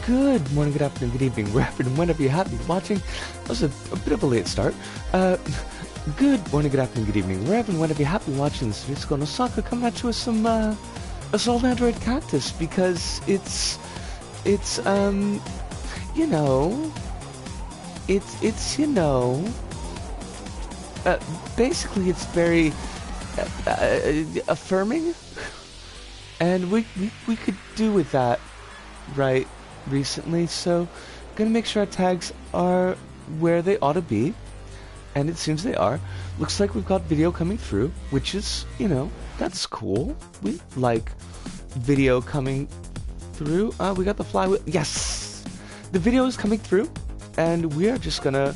Good morning, good afternoon, good evening, wherever and whenever you happen to be watching. That was a bit of a late start. Good morning, good afternoon, good evening, wherever and whenever you happen to be watching this video. It's going Osaka coming at you with some Assault Android Cactus because it's you know, basically it's very affirming, and we could do with that right recently, so gonna make sure our tags are where they ought to be, and it seems they are. Looks like we've got video coming through, which is, you know, that's cool. We like video coming through. We got the flywheel. Yes, the video is coming through, and we are just gonna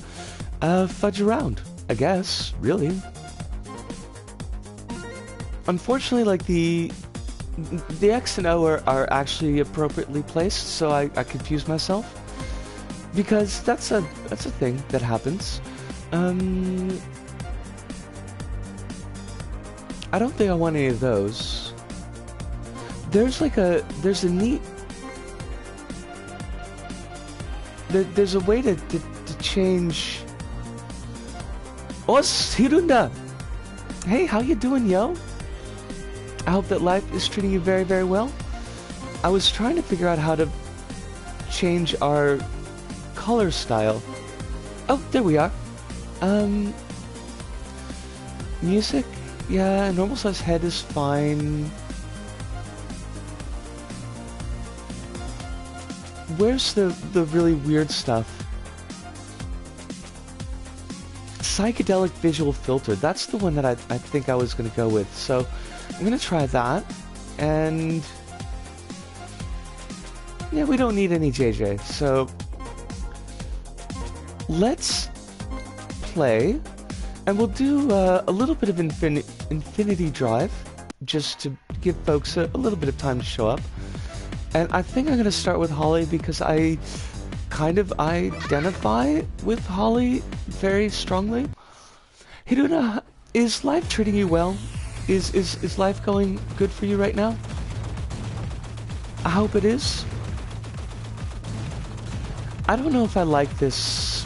fudge around, I guess, really. Unfortunately, like the X and O are actually appropriately placed, so I confuse myself, because that's a thing that happens. I don't think I want any of those. There's a neat, there's a way to change. Os Hirunda! Hey, how you doing, yo? I hope that life is treating you very, very well. I was trying to figure out how to change our color style. Oh, there we are. Music? Yeah, normal size head is fine. Where's the really weird stuff? Psychedelic visual filter. That's the one that I think I was going to go with. So I'm going to try that. And yeah, we don't need any JJ. So let's play. And we'll do a little bit of Infinity Drive, just to give folks a little bit of time to show up. And I think I'm going to start with Holly because I kind of identify with Holly very strongly. Hiruna, is life treating you well? Is life going good for you right now? I hope it is. I don't know if I like this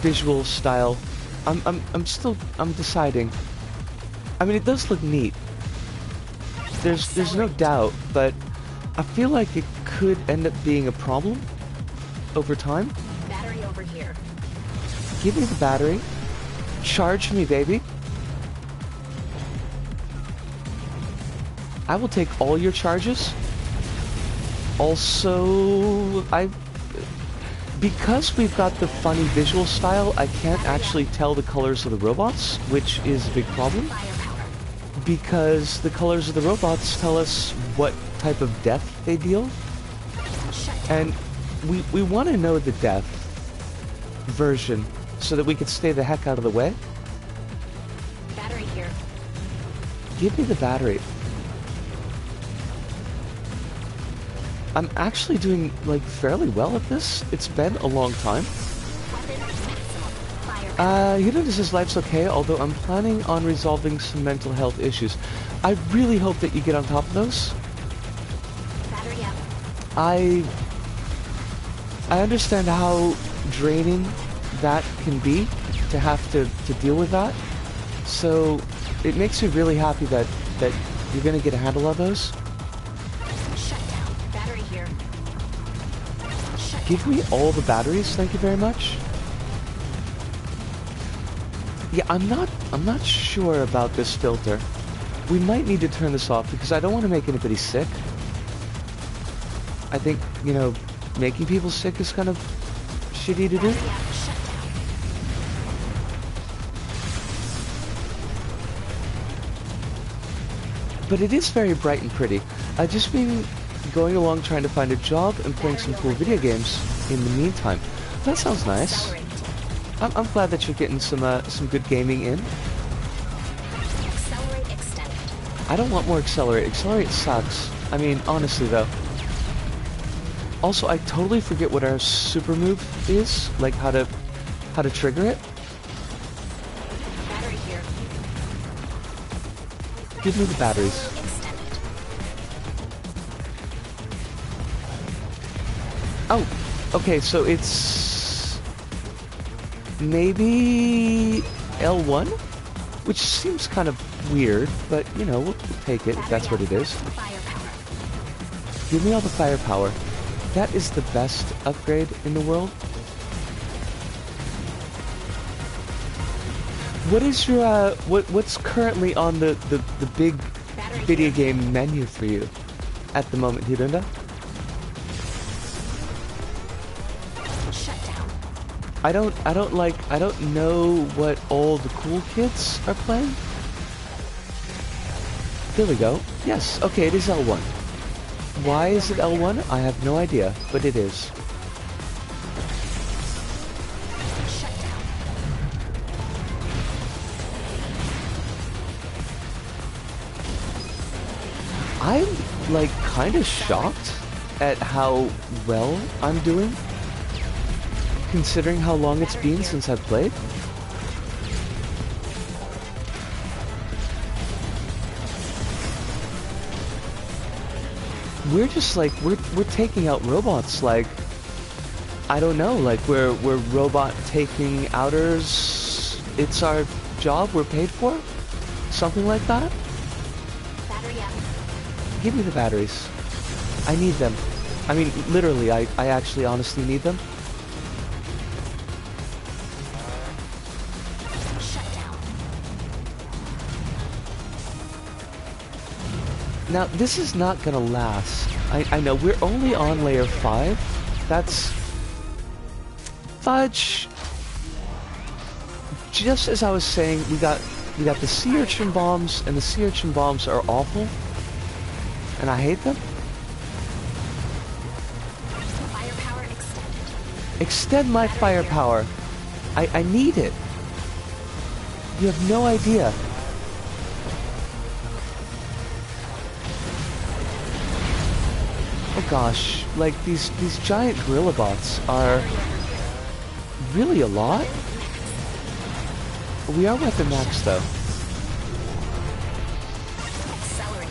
visual style. I'm deciding. I mean, it does look neat. There's no doubt, but I feel like it could end up being a problem over time. Battery over here. Give me the battery. Charge me, baby. I will take all your charges. Also, because we've got the funny visual style, I can't actually tell the colors of the robots, which is a big problem. Because the colors of the robots tell us what type of death they deal. And we want to know the death version so that we can stay the heck out of the way. Battery here. Give me the battery. I'm actually doing, like, fairly well at this. It's been a long time. Hiruna says life's okay, although I'm planning on resolving some mental health issues. I really hope that you get on top of those. Battery up. I understand how draining that can be, to have to deal with that. So it makes me really happy that you're going to get a handle on those. Give me all the batteries, thank you very much. Yeah, I'm not sure about this filter. We might need to turn this off because I don't want to make anybody sick. I think, you know, making people sick is kind of shitty to do. But it is very bright and pretty. I've just been going along trying to find a job and playing some cool video games in the meantime. That sounds nice. I'm glad that you're getting some good gaming in. Accelerate extended. I don't want more accelerate. Accelerate sucks. I mean, honestly though. Also, I totally forget what our super move is, like how to trigger it. Battery here. Give me the batteries. Oh, okay, so it's maybe L1, which seems kind of weird, but you know, we'll take it if that's what it is. Firepower. Give me all the firepower. That is the best upgrade in the world. What is your what's currently on the big video game menu for you at the moment, Hirunda? Shut down. I don't know what all the cool kids are playing. There we go. Yes, okay, it is L1. Why is it L1? I have no idea, but it is. Shut down. I'm like kind of shocked at how well I'm doing, considering how long it's been since I've played. We're just like we're taking out robots like I don't know, like we're robot taking outers. It's our job we're paid for, something like that. Battery up. Give me the batteries. I need them. I mean, literally, I actually honestly need them. Shut down. Now, this is not gonna last. I know, we're only on layer 5. That's... fudge! Just as I was saying, we got the sea urchin bombs, and the sea urchin bombs are awful. And I hate them. Firepower extended. Extend my firepower. I need it. You have no idea. Oh gosh, like these giant gorilla bots are really a lot. We are weapon max though. Accelerate.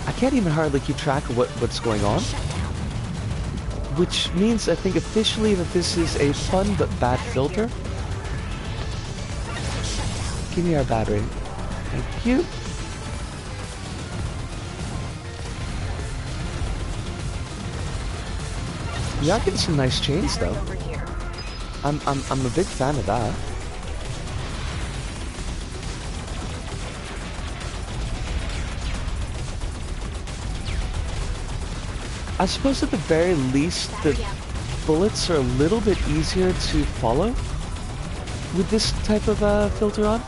I can't even hardly keep track of what's going on. Shut down. Which means I think officially that this is a fun but bad filter. Give me our battery. Thank you. We are getting some nice chains though. Over here. I'm a big fan of that. I suppose at the very least the bullets are a little bit easier to follow with this type of filter on.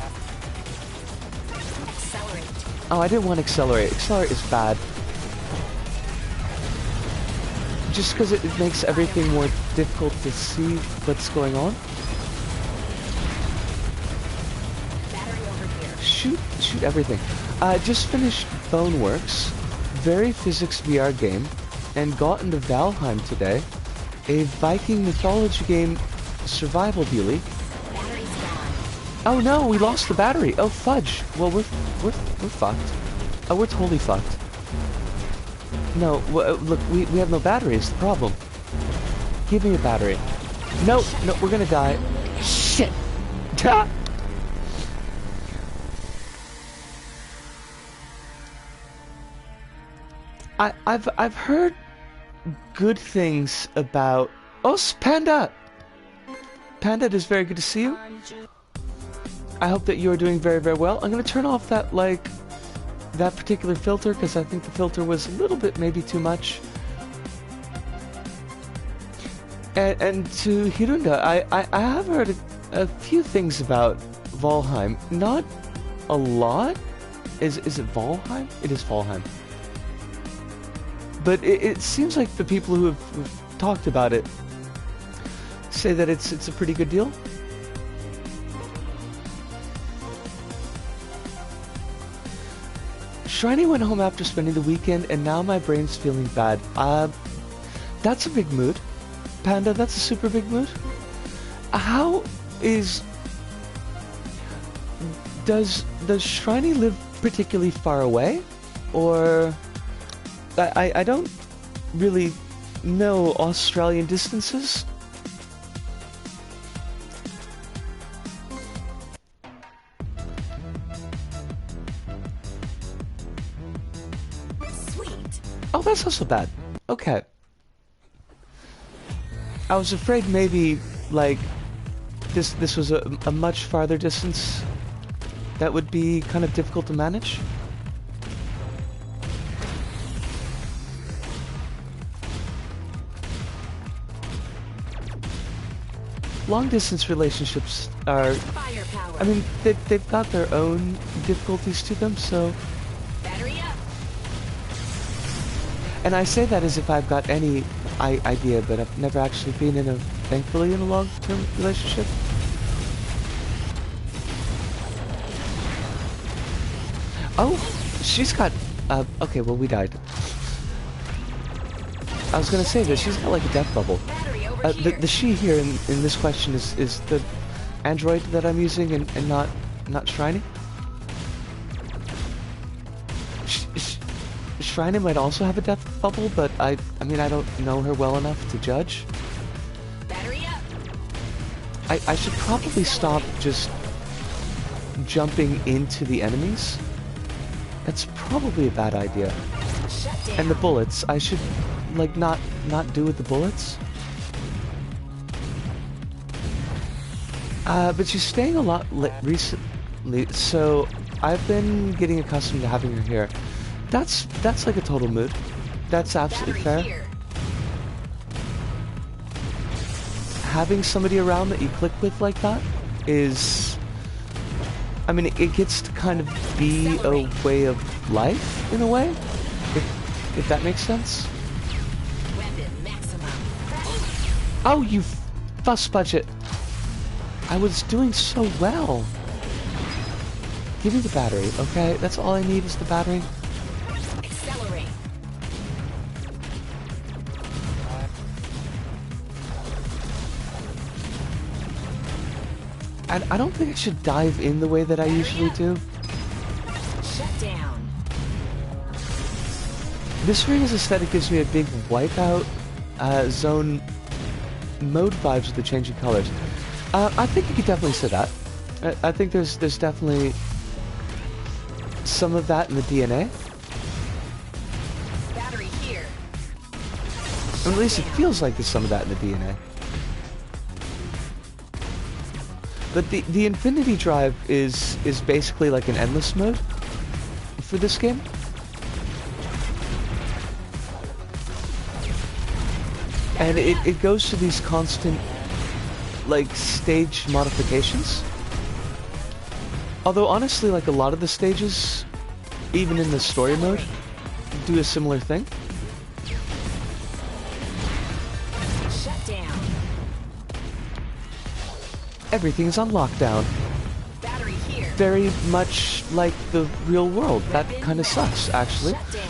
Accelerate. Oh, I didn't want to accelerate. Accelerate is bad. Just because it makes everything more difficult to see what's going on. Battery over here. Shoot everything. Just finished Boneworks, very physics VR game, and got into Valheim today, a Viking mythology game survival beauty. Battery's gone. Oh no, we lost the battery. Oh fudge. Well, we're fucked. Oh, we're totally fucked. No, look, we have no batteries. The problem. Give me a battery. No, we're gonna die. Shit. Ta! I've heard good things about... Oh, Panda! Panda, it is very good to see you. I hope that you are doing very, very well. I'm going to turn off that, like, that particular filter, because I think the filter was a little bit maybe too much. And to Hirunda, I have heard a few things about Valheim. Not a lot. Is it Valheim? It is Valheim. But it seems like the people who have talked about it say that it's a pretty good deal. Shiny went home after spending the weekend, and now my brain's feeling bad. That's a big mood. Panda, that's a super big mood. How is... Does Shiny live particularly far away? Or... I don't really No Australian distances? Sweet. Oh, that's not so bad. Okay. I was afraid maybe, like, this was a much farther distance that would be kind of difficult to manage. Long distance relationships are, Firepower. I mean, they've got their own difficulties to them, so... Battery up. And I say that as if I've got any idea, but I've never actually been thankfully in a long-term relationship. Oh, she's got, okay, well, we died. I was gonna say that she's got like a death bubble. Battery over here. The she here in this question is the android that I'm using and not Shriney. Shriney might also have a death bubble, but I mean I don't know her well enough to judge. Battery up. I should probably stop just jumping into the enemies. That's probably a bad idea. Shut down. And the bullets, I should like not do with the bullets. But she's staying a lot recently, so I've been getting accustomed to having her here. That's like a total mood. That's absolutely Battery fair. here. Having somebody around that you click with like that is, I mean, it gets to kind of be a way of life in a way, if that makes sense. Weapon maximum. Oh, you fuss budget! I was doing so well. Give me the battery, okay? That's all I need is the battery. Accelerate. And I don't think I should dive in the way that I usually do. Shut down. This arena's aesthetic gives me a big wipeout zone mode vibes with the changing colors. I think you could definitely say that. I think there's definitely some of that in the DNA. Battery here. Or at least it feels like there's some of that in the DNA. But the Infinity Drive is basically like an endless mode for this game. And it goes to these constant like stage modifications. Although honestly, like a lot of the stages, even in the story mode, do a similar thing. Shut down. Everything's on lockdown. Battery here. Very much like the real world. That Weapon kind of sucks, actually. Shut down.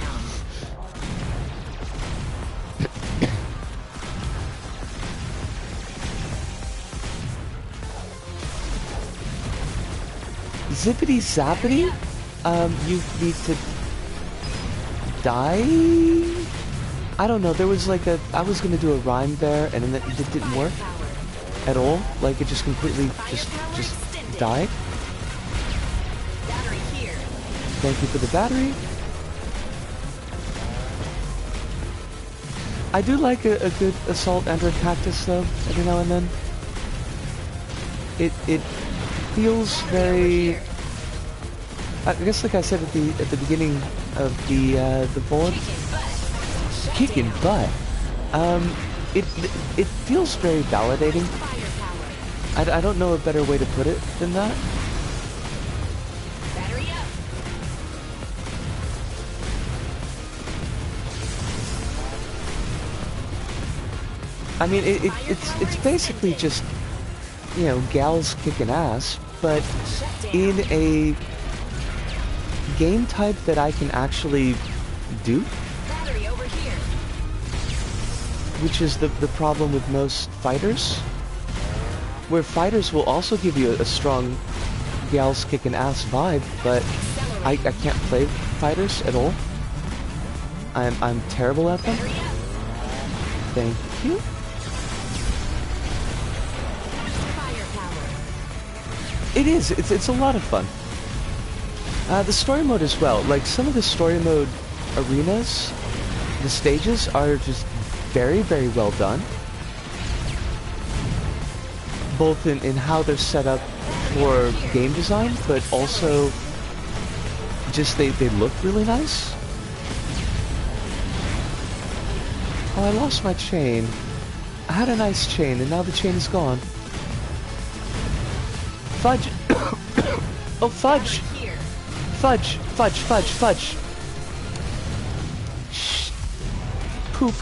Zippity zappity? You need to die? I don't know, there was like I was gonna do a rhyme there and then it didn't work Firepower. at all. Like it just completely just died. Battery here. Thank you for the battery. I do like a good assault android cactus though, every now and then. It feels very, I guess like I said at the beginning of the board, Kicking butt. Shut kicking down. butt. It feels very validating. Firepower. I don't know a better way to put it than that. Battery up. I mean, it's basically just, you know, gals kicking ass, but Shut down. in a game type that I can actually do, Battery over here. which is the problem with most fighters, where fighters will also give you a strong gals kicking ass vibe, but I can't play fighters at all. I'm terrible at them. Battery up. Thank you. It is. It's a lot of fun. The story mode as well. Like some of the story mode arenas, the stages are just very, very well done. Both in how they're set up for game design, but also just they look really nice. Oh, I lost my chain. I had a nice chain, and now the chain is gone. Fudge! Oh, fudge! Fudge! Fudge! Fudge! Fudge! Shh. Poop.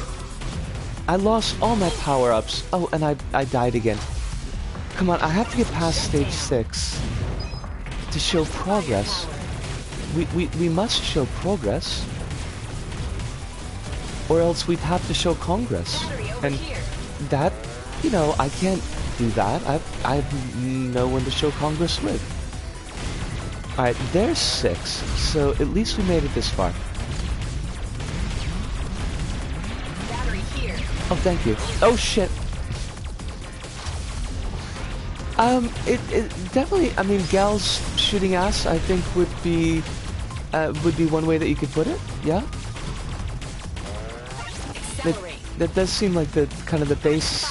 I lost all my power-ups. Oh, and I died again. Come on, I have to get past stage 6 to show progress. We must show progress. Or else we'd have to show Congress. And that, you know, I can't do that. I have no one to show Congress with. Alright, there's 6, so at least we made it this far. Oh, thank you. Oh, shit. It definitely, I mean, gals shooting ass, I think would be one way that you could put it, yeah? That does seem like the kind of the base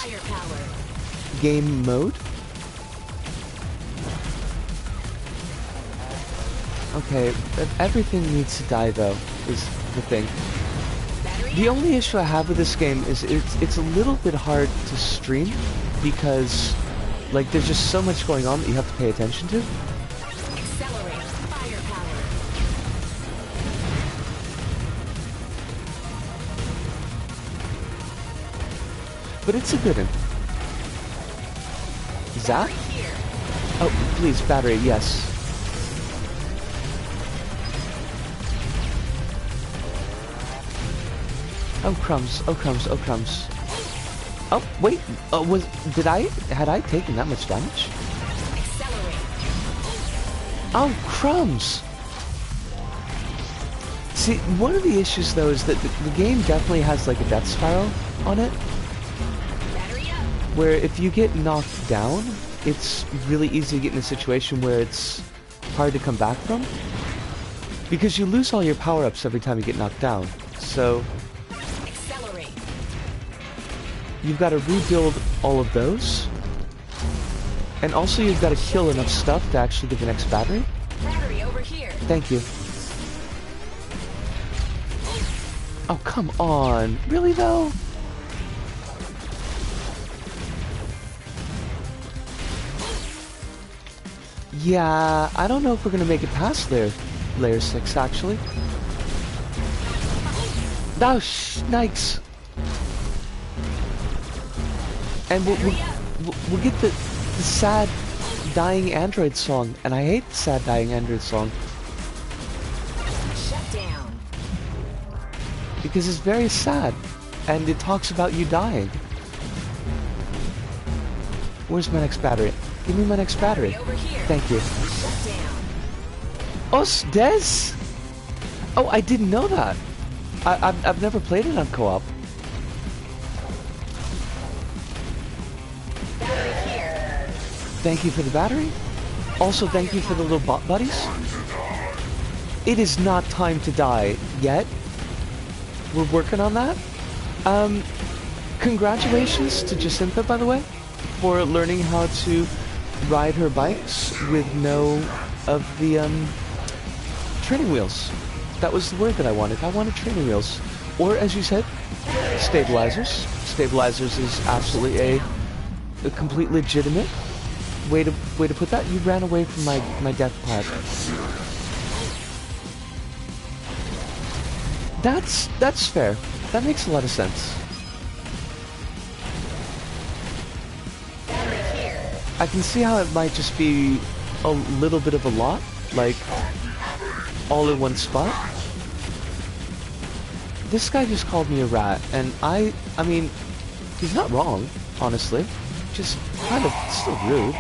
game mode. Okay, everything needs to die though, is the thing. The only issue I have with this game is it's a little bit hard to stream because like there's just so much going on that you have to pay attention to. But it's a good one. Zap? Oh, please, battery, yes. Oh, crumbs, oh, crumbs, oh, crumbs. Oh, wait, had I taken that much damage? Oh, crumbs! See, one of the issues though is that the game definitely has like a death spiral on it. Where if you get knocked down, it's really easy to get in a situation where it's hard to come back from. Because you lose all your power-ups every time you get knocked down. So you've got to rebuild all of those. And also you've got to kill enough stuff to actually get the next battery. Battery over here. Thank you. Oh, come on. Really though? Yeah, I don't know if we're gonna make it past layer 6 actually. Oh, snakes! And we'll get the sad dying android song, and I hate the sad dying android song. Shut down. Because it's very sad, and it talks about you dying. Where's my next battery? Give me my next battery. Thank you. Oh, Des? Oh, I didn't know that. I've never played it on co-op. Thank you for the battery. Also, thank you for the little bot buddies. It is not time to die yet. We're working on that. Congratulations to Jacinta, by the way, for learning how to ride her bikes with no of the training wheels. That was the word that I wanted. I wanted training wheels. Or as you said, stabilizers. Stabilizers is absolutely a complete legitimate way to put that. You ran away from my death pad. That's fair. That makes a lot of sense. I can see how it might just be a little bit of a lot, like all in one spot. This guy just called me a rat, and I mean, he's not wrong, honestly. Just kind of still rude.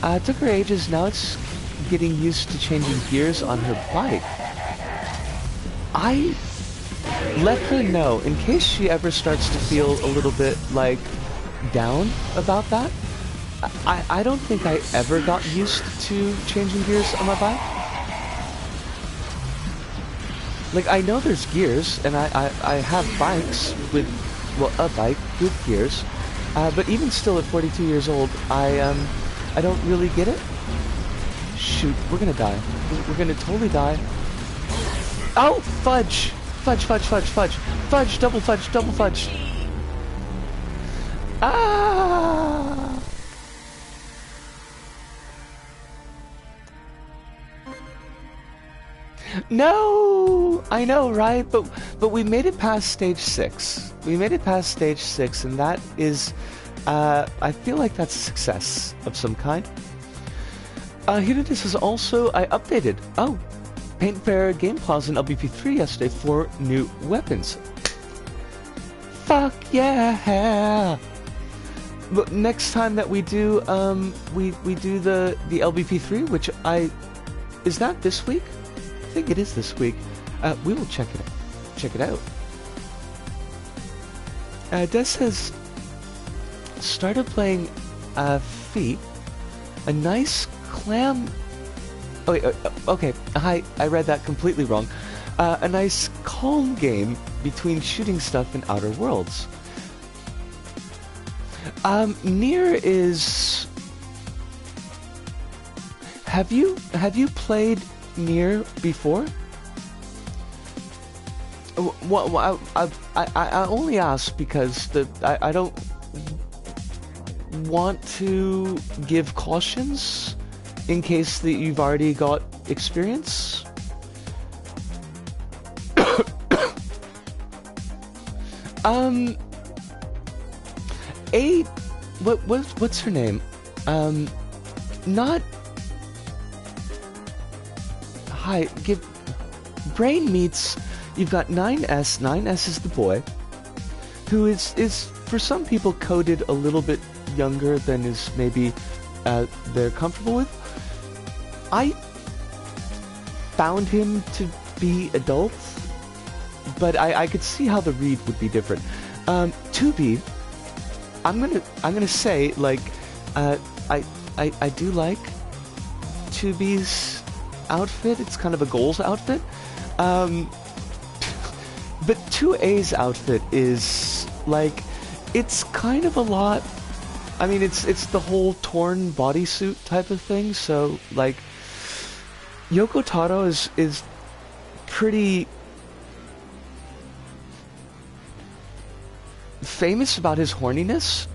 It took her ages, now it's getting used to changing gears on her bike. I let her know in case she ever starts to feel a little bit like down about that. I don't think I ever got used to changing gears on my bike. Like, I know there's gears, and I have bikes with, well, a bike with gears, but even still at 42 years old, I don't really get it. Shoot, we're gonna die. We're gonna totally die. Oh, fudge! Fudge, fudge, fudge, fudge. Fudge, double fudge, double fudge. Ah! No! I know, right? But we made it past stage 6. We made it past stage 6, and that is, I feel like that's a success of some kind. Here it is also, I updated. Oh, PtaER Game Plaza in LBP3 yesterday for new weapons. Fuck yeah! But next time that we do, we do the LBP3, which is that this week? I think it is this week. We will check it out. Des has started playing Feet, a nice clam. Oh wait, okay. Hi, I read that completely wrong. A nice calm game between shooting stuff and Outer Worlds. NieR is. Have you played NieR before? Well, I only ask because I don't want to give cautions in case that you've already got experience. What's her name? Not. Hi, give Brain meets. You've got 9S. 9S is the boy, who is for some people coded a little bit younger than is maybe they're comfortable with. I found him to be adult, but I could see how the read would be different. 2B, I'm gonna say, like, I do like 2B's outfit. It's kind of a goals outfit. But 2A's outfit is like, it's kind of a lot. I mean, it's the whole torn bodysuit type of thing. So like, Yoko Taro is pretty famous about his horniness.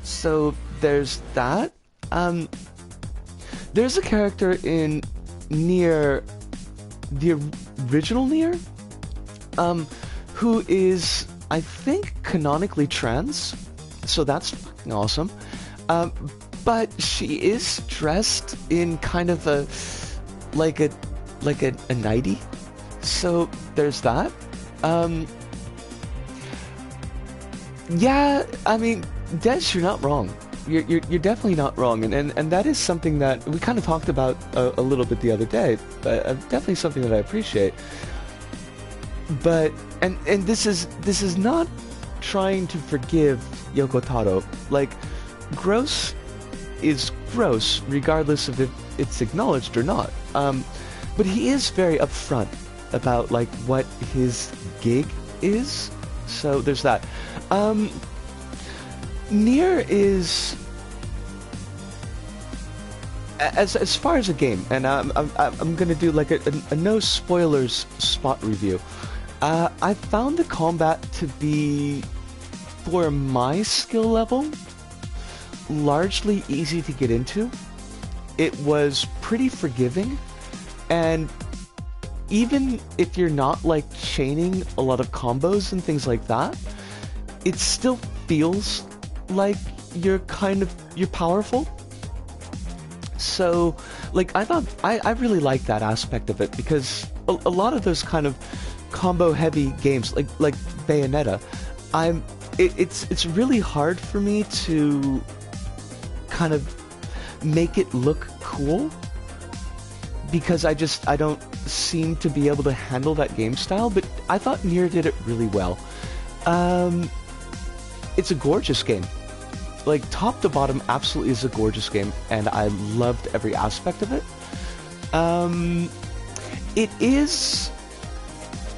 So there's that. There's a character in NieR, the original NieR, who is, I think, canonically trans. So that's fucking awesome. But she is dressed in kind of a like a nightie. So there's that. Yeah, I mean, Des, you're not wrong. You're definitely not wrong, and that is something that we kind of talked about a little bit the other day. But definitely something that I appreciate. But and this is not trying to forgive Yoko Taro. Like, gross is gross, regardless of if it's acknowledged or not. But he is very upfront about like what his gig is. So there's that. NieR is, as far as a game, and I'm gonna do like a no spoilers spot review. I found the combat to be, for my skill level, largely easy to get into. It was pretty forgiving, and even if you're not like chaining a lot of combos and things like that, it still feels like you're powerful. So like, I thought I really liked that aspect of it, because a lot of those kind of combo heavy games like Bayonetta, it's really hard for me to kind of make it look cool, because I don't seem to be able to handle that game style, but I thought Nier did it really well. It's a gorgeous game. Like, top to bottom, absolutely is a gorgeous game, and I loved every aspect of it. It is,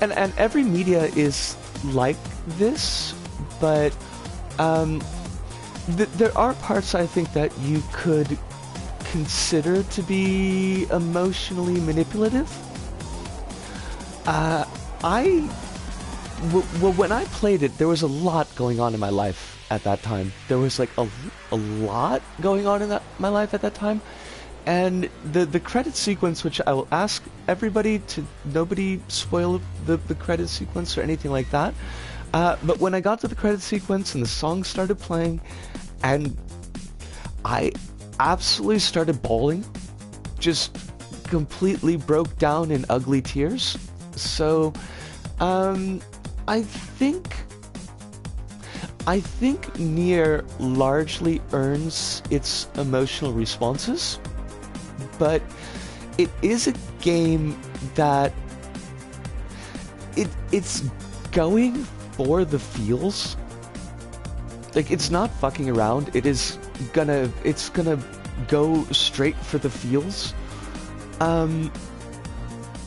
and every media is like this, but there are parts I think that you could consider to be emotionally manipulative. When I played it, there was a lot going on in my life at that time. There was like a lot going on in my life at that time. And the credit sequence, which I will ask everybody to nobody spoil the credit sequence or anything like that. But when I got to the credit sequence and the song started playing, and I absolutely started bawling, just completely broke down in ugly tears. So, I think Nier largely earns its emotional responses, but it is a game that it's going for the feels. Like, it's not fucking around. It's gonna go straight for the feels.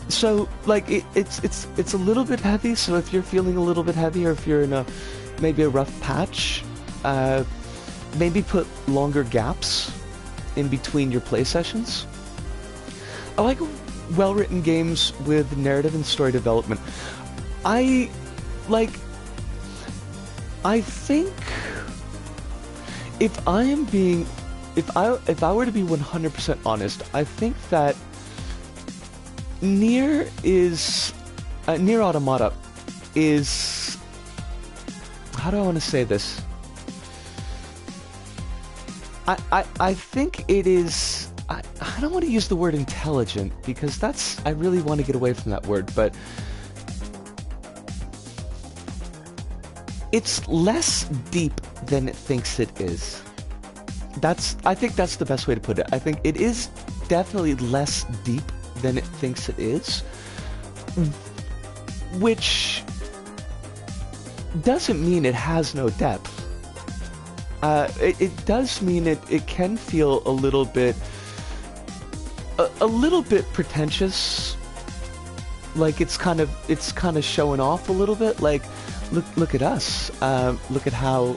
So like it's a little bit heavy. So if you're feeling a little bit heavy, or if you're in maybe a rough patch, maybe put longer gaps in between your play sessions. I like well-written games with narrative and story development. I think if I were to be 100% honest, I think that Nier Automata is, how do I want to say this? I think it is, I don't want to use the word intelligent, because I really want to get away from that word, but it's less deep than it thinks it is. I think that's the best way to put it. I think it is definitely less deep than it thinks it is, which doesn't mean it has no depth. It does mean it can feel a little bit pretentious, like it's kind of showing off a little bit, like look at us, look at how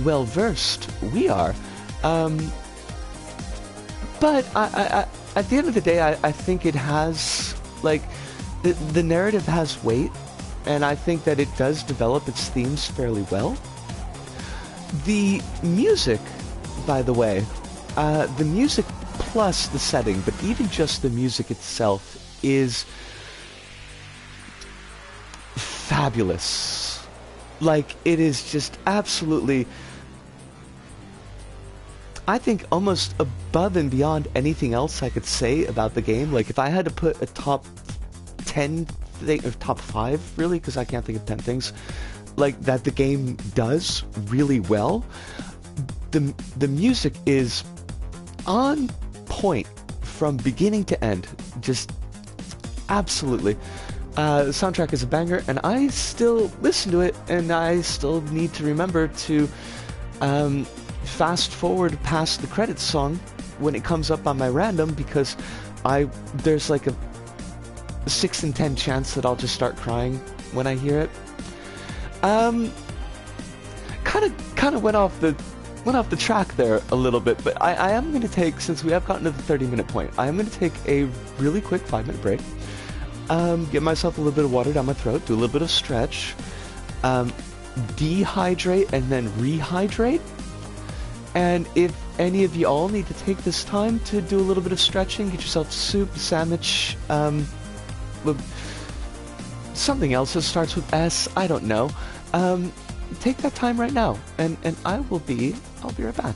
well versed we are. But I at the end of the day, I think it has, like, the narrative has weight, and I think that it does develop its themes fairly well. The music, by the way, the music plus the setting, but even just the music itself is fabulous. Like, it is just absolutely, I think, almost above and beyond anything else I could say about the game. Like, if I had to put a top 10 thing, or top 5, really, because I can't think of 10 things, like, that the game does really well, the music is on point from beginning to end. Just absolutely. The soundtrack is a banger, and I still listen to it, and I still need to remember to fast forward past the credits song when it comes up on my random, because there's like a 6 in 10 chance that I'll just start crying when I hear it. Kind of went off the track there a little bit, but I am going to take, since we have gotten to the 30-minute point, I am going to take a really quick 5-minute break, get myself a little bit of water down my throat, do a little bit of stretch, dehydrate and then rehydrate. And if any of you all need to take this time to do a little bit of stretching, get yourself soup, sandwich, something else that starts with S, I don't know. Take that time right now, and I'll be right back.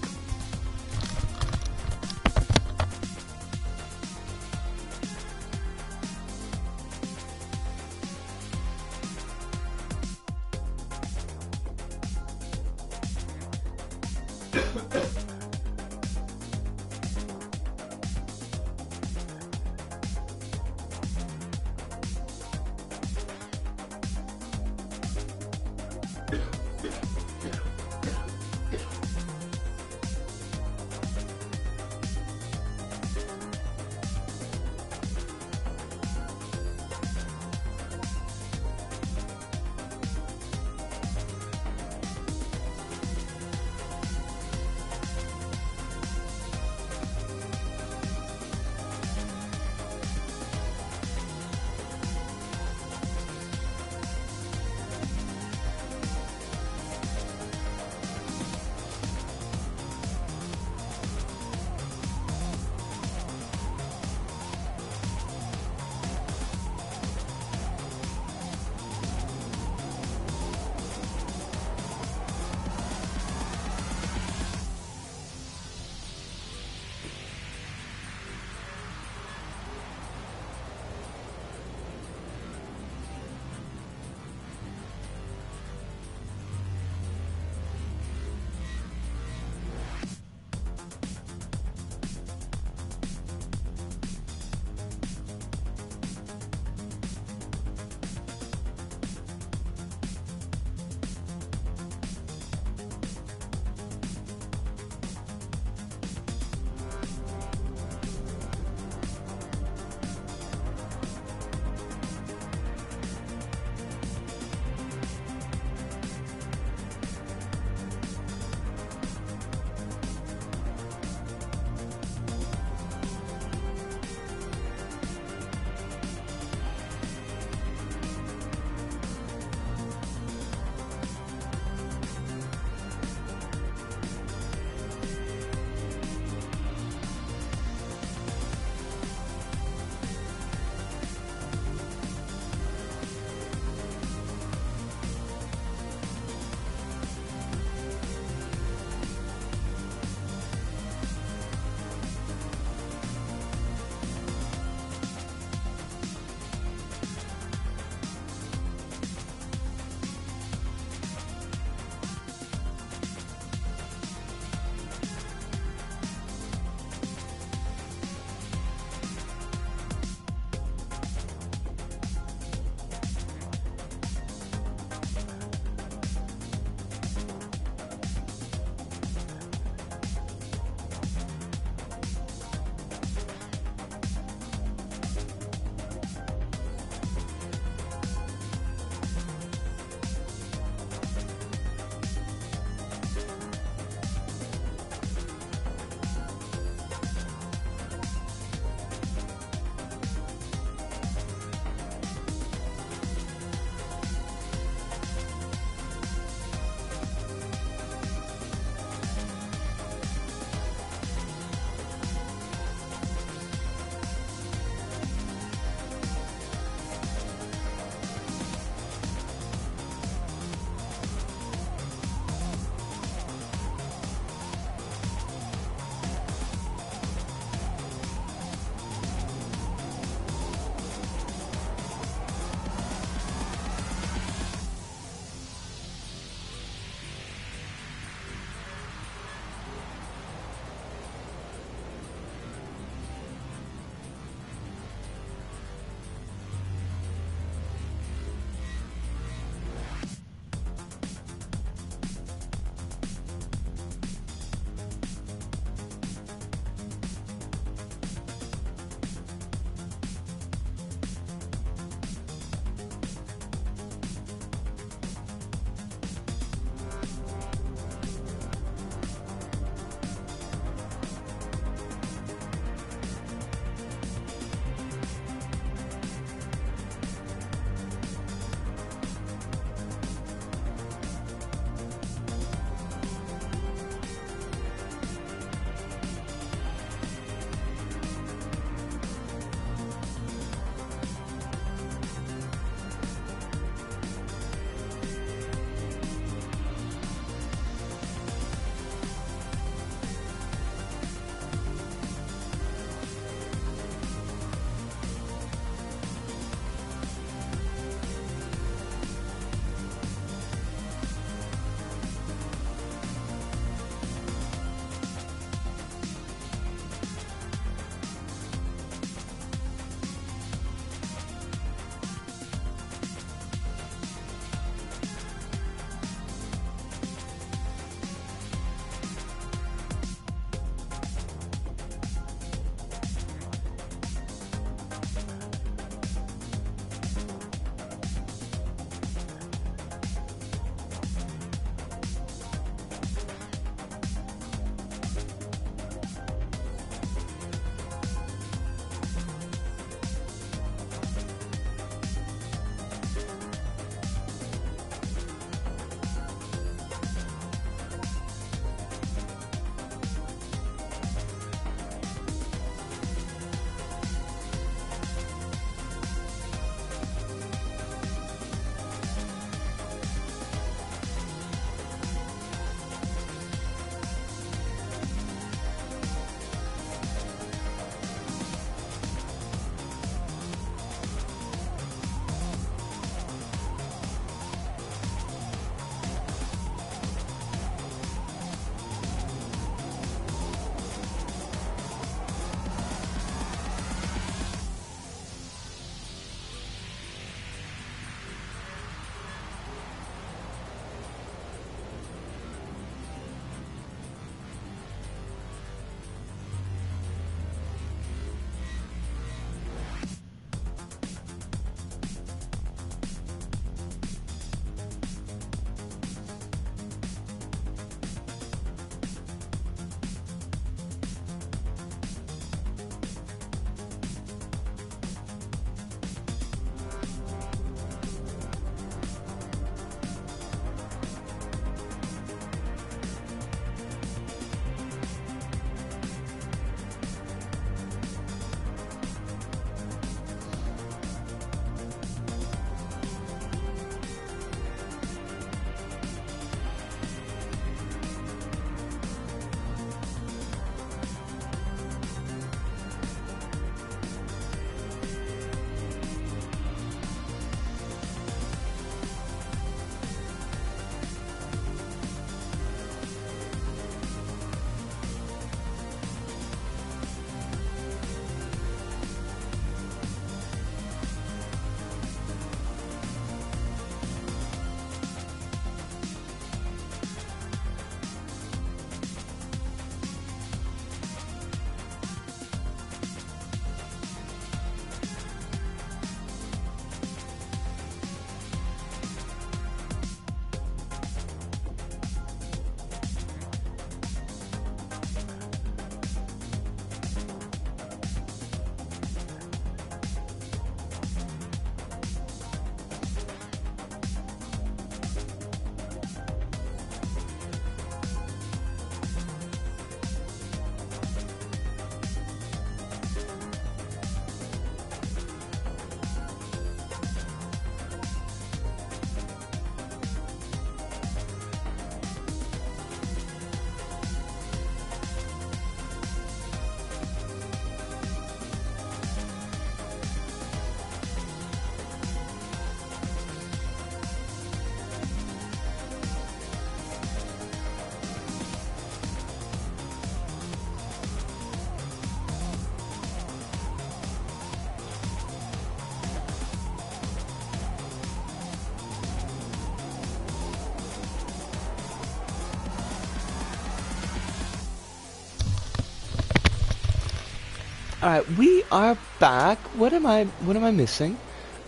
Alright, we are back. What am I missing?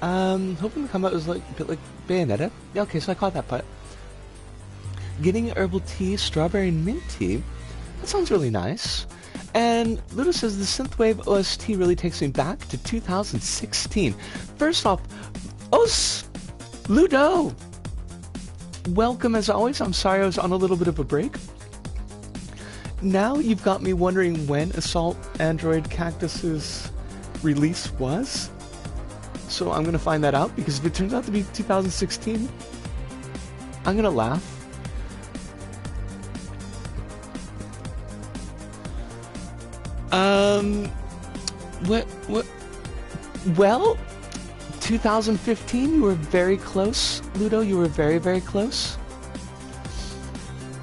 Hoping the combat was like a bit like Bayonetta. Yeah, okay, so I caught that part. Getting herbal tea, strawberry and mint tea. That sounds really nice. And Ludo says the synthwave OST really takes me back to 2016. First off, Ludo! Welcome as always. I'm sorry I was on a little bit of a break. Now you've got me wondering when Assault Android Cactus's release was. So I'm gonna find that out, because if it turns out to be 2016, I'm gonna laugh. What? Well, 2015, you were very close, Ludo. You were very, very close.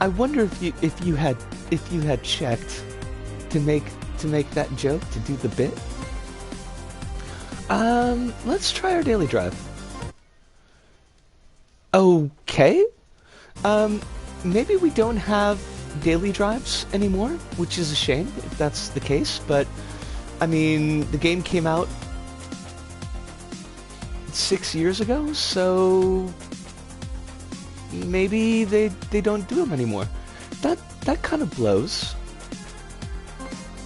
I wonder if you had checked to make that joke, to do the bit. Let's try our daily drive. Okay. Maybe we don't have daily drives anymore, which is a shame if that's the case, but I mean, the game came out 6 years ago, so maybe they don't do them anymore. That kind of blows.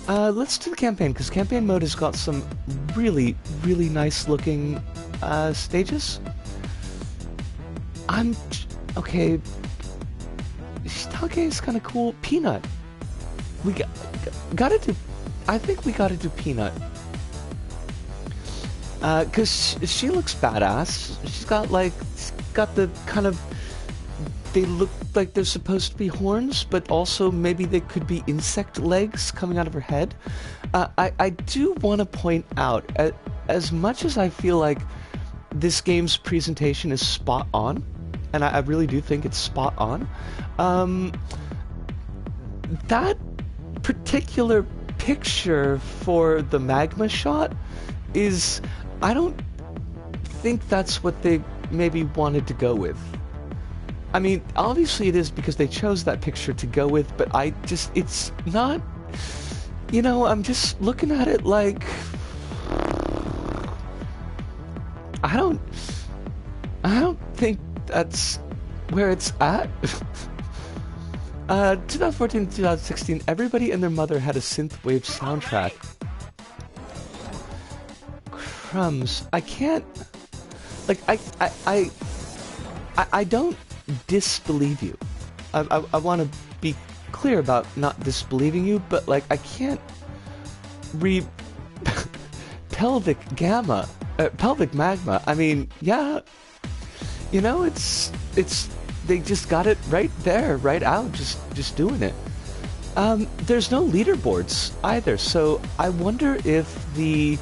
Let's do the campaign, because campaign mode has got some really, really nice looking stages. Okay. Shiitake is kind of cool. Peanut. We gotta do. I think we gotta do Peanut. Cause she looks badass. She's got the kind of. They look like they're supposed to be horns, but also maybe they could be insect legs coming out of her head. I do want to point out, as much as I feel like this game's presentation is spot on, and I really do think it's spot on, that particular picture for the magma shot is, I don't think that's what they maybe wanted to go with. I mean, obviously it is because they chose that picture to go with, but it's not, I'm just looking at it like, I don't think that's where it's at. 2014 to 2016, everybody and their mother had a synthwave soundtrack. Crumbs. I can't, I don't disbelieve you. I want to be clear about not disbelieving you, but I can't read pelvic magma. I mean, yeah, it's they just got it right there, right out, just doing it. There's no leaderboards either, so I wonder if the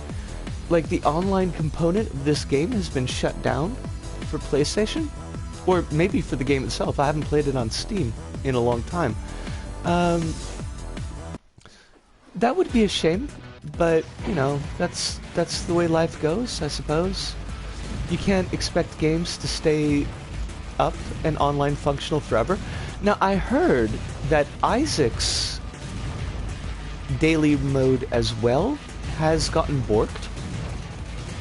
online component of this game has been shut down for PlayStation. Or maybe for the game itself. I haven't played it on Steam in a long time. That would be a shame, but that's the way life goes, I suppose. You can't expect games to stay up and online functional forever. Now, I heard that Isaac's daily mode as well has gotten borked.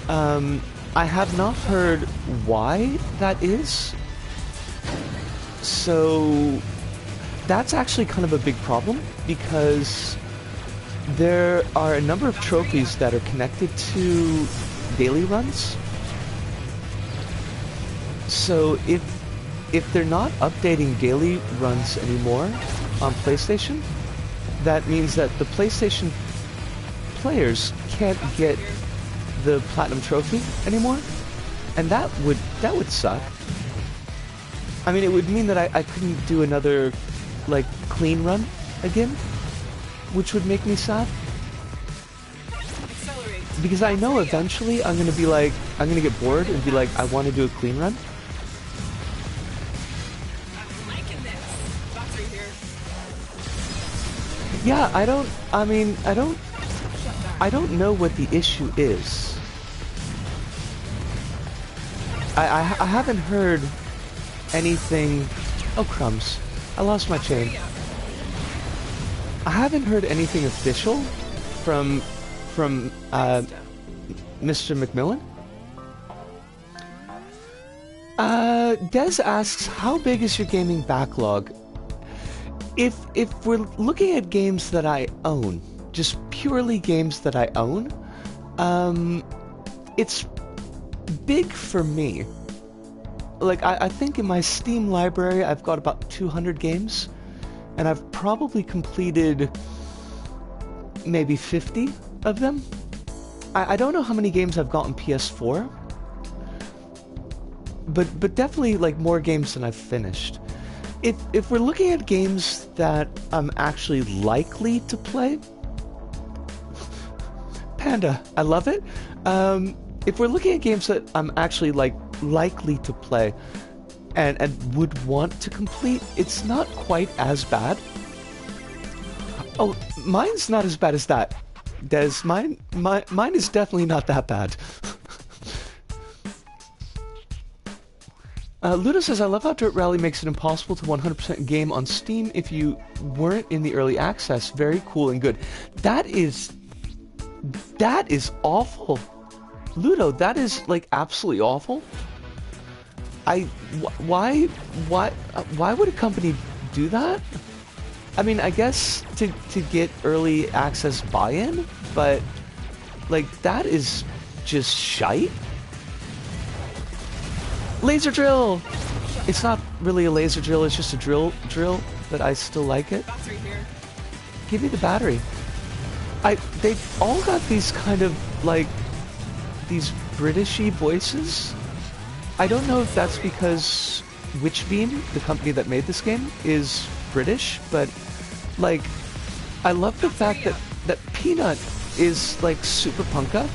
I have not heard why that is. So that's actually kind of a big problem, because there are a number of trophies that are connected to daily runs. So if they're not updating daily runs anymore on PlayStation, that means that the PlayStation players can't get the Platinum Trophy anymore, and that would suck. I mean, it would mean that I couldn't do another, clean run again, which would make me sad. Because I know eventually I'm gonna get bored and be like, I want to do a clean run. Yeah, I don't know what the issue is. I haven't heard anything. Oh, crumbs. I lost my chain. I haven't heard anything official from from Mr. McMillan. Des asks, how big is your gaming backlog? If we're looking at games that I own, just purely games that I own, it's big for me. Like, I think in my Steam library I've got about 200 games, and I've probably completed maybe 50 of them. I don't know how many games I've got on PS4, but definitely like more games than I've finished. If we're looking at games that I'm actually likely to play, Panda, I love it. If we're looking at games that I'm actually likely to play and would want to complete, it's not quite as bad. Oh, mine's not as bad as that. Des, mine is definitely not that bad. Ludo says, I love how Dirt Rally makes it impossible to 100% game on Steam if you weren't in the early access. Very cool and good. That is awful. Ludo, that is like absolutely awful. Why would a company do that? I mean, I guess to get early access buy-in, but like that is just shite. Laser drill! It's not really a laser drill, it's just a drill, but I still like it. Battery here. Give me the battery. They've all got these kind of, like, these Britishy voices. I don't know if that's because Witchbeam, the company that made this game, is British, but, like, I love the fact that Peanut is, like, super punka.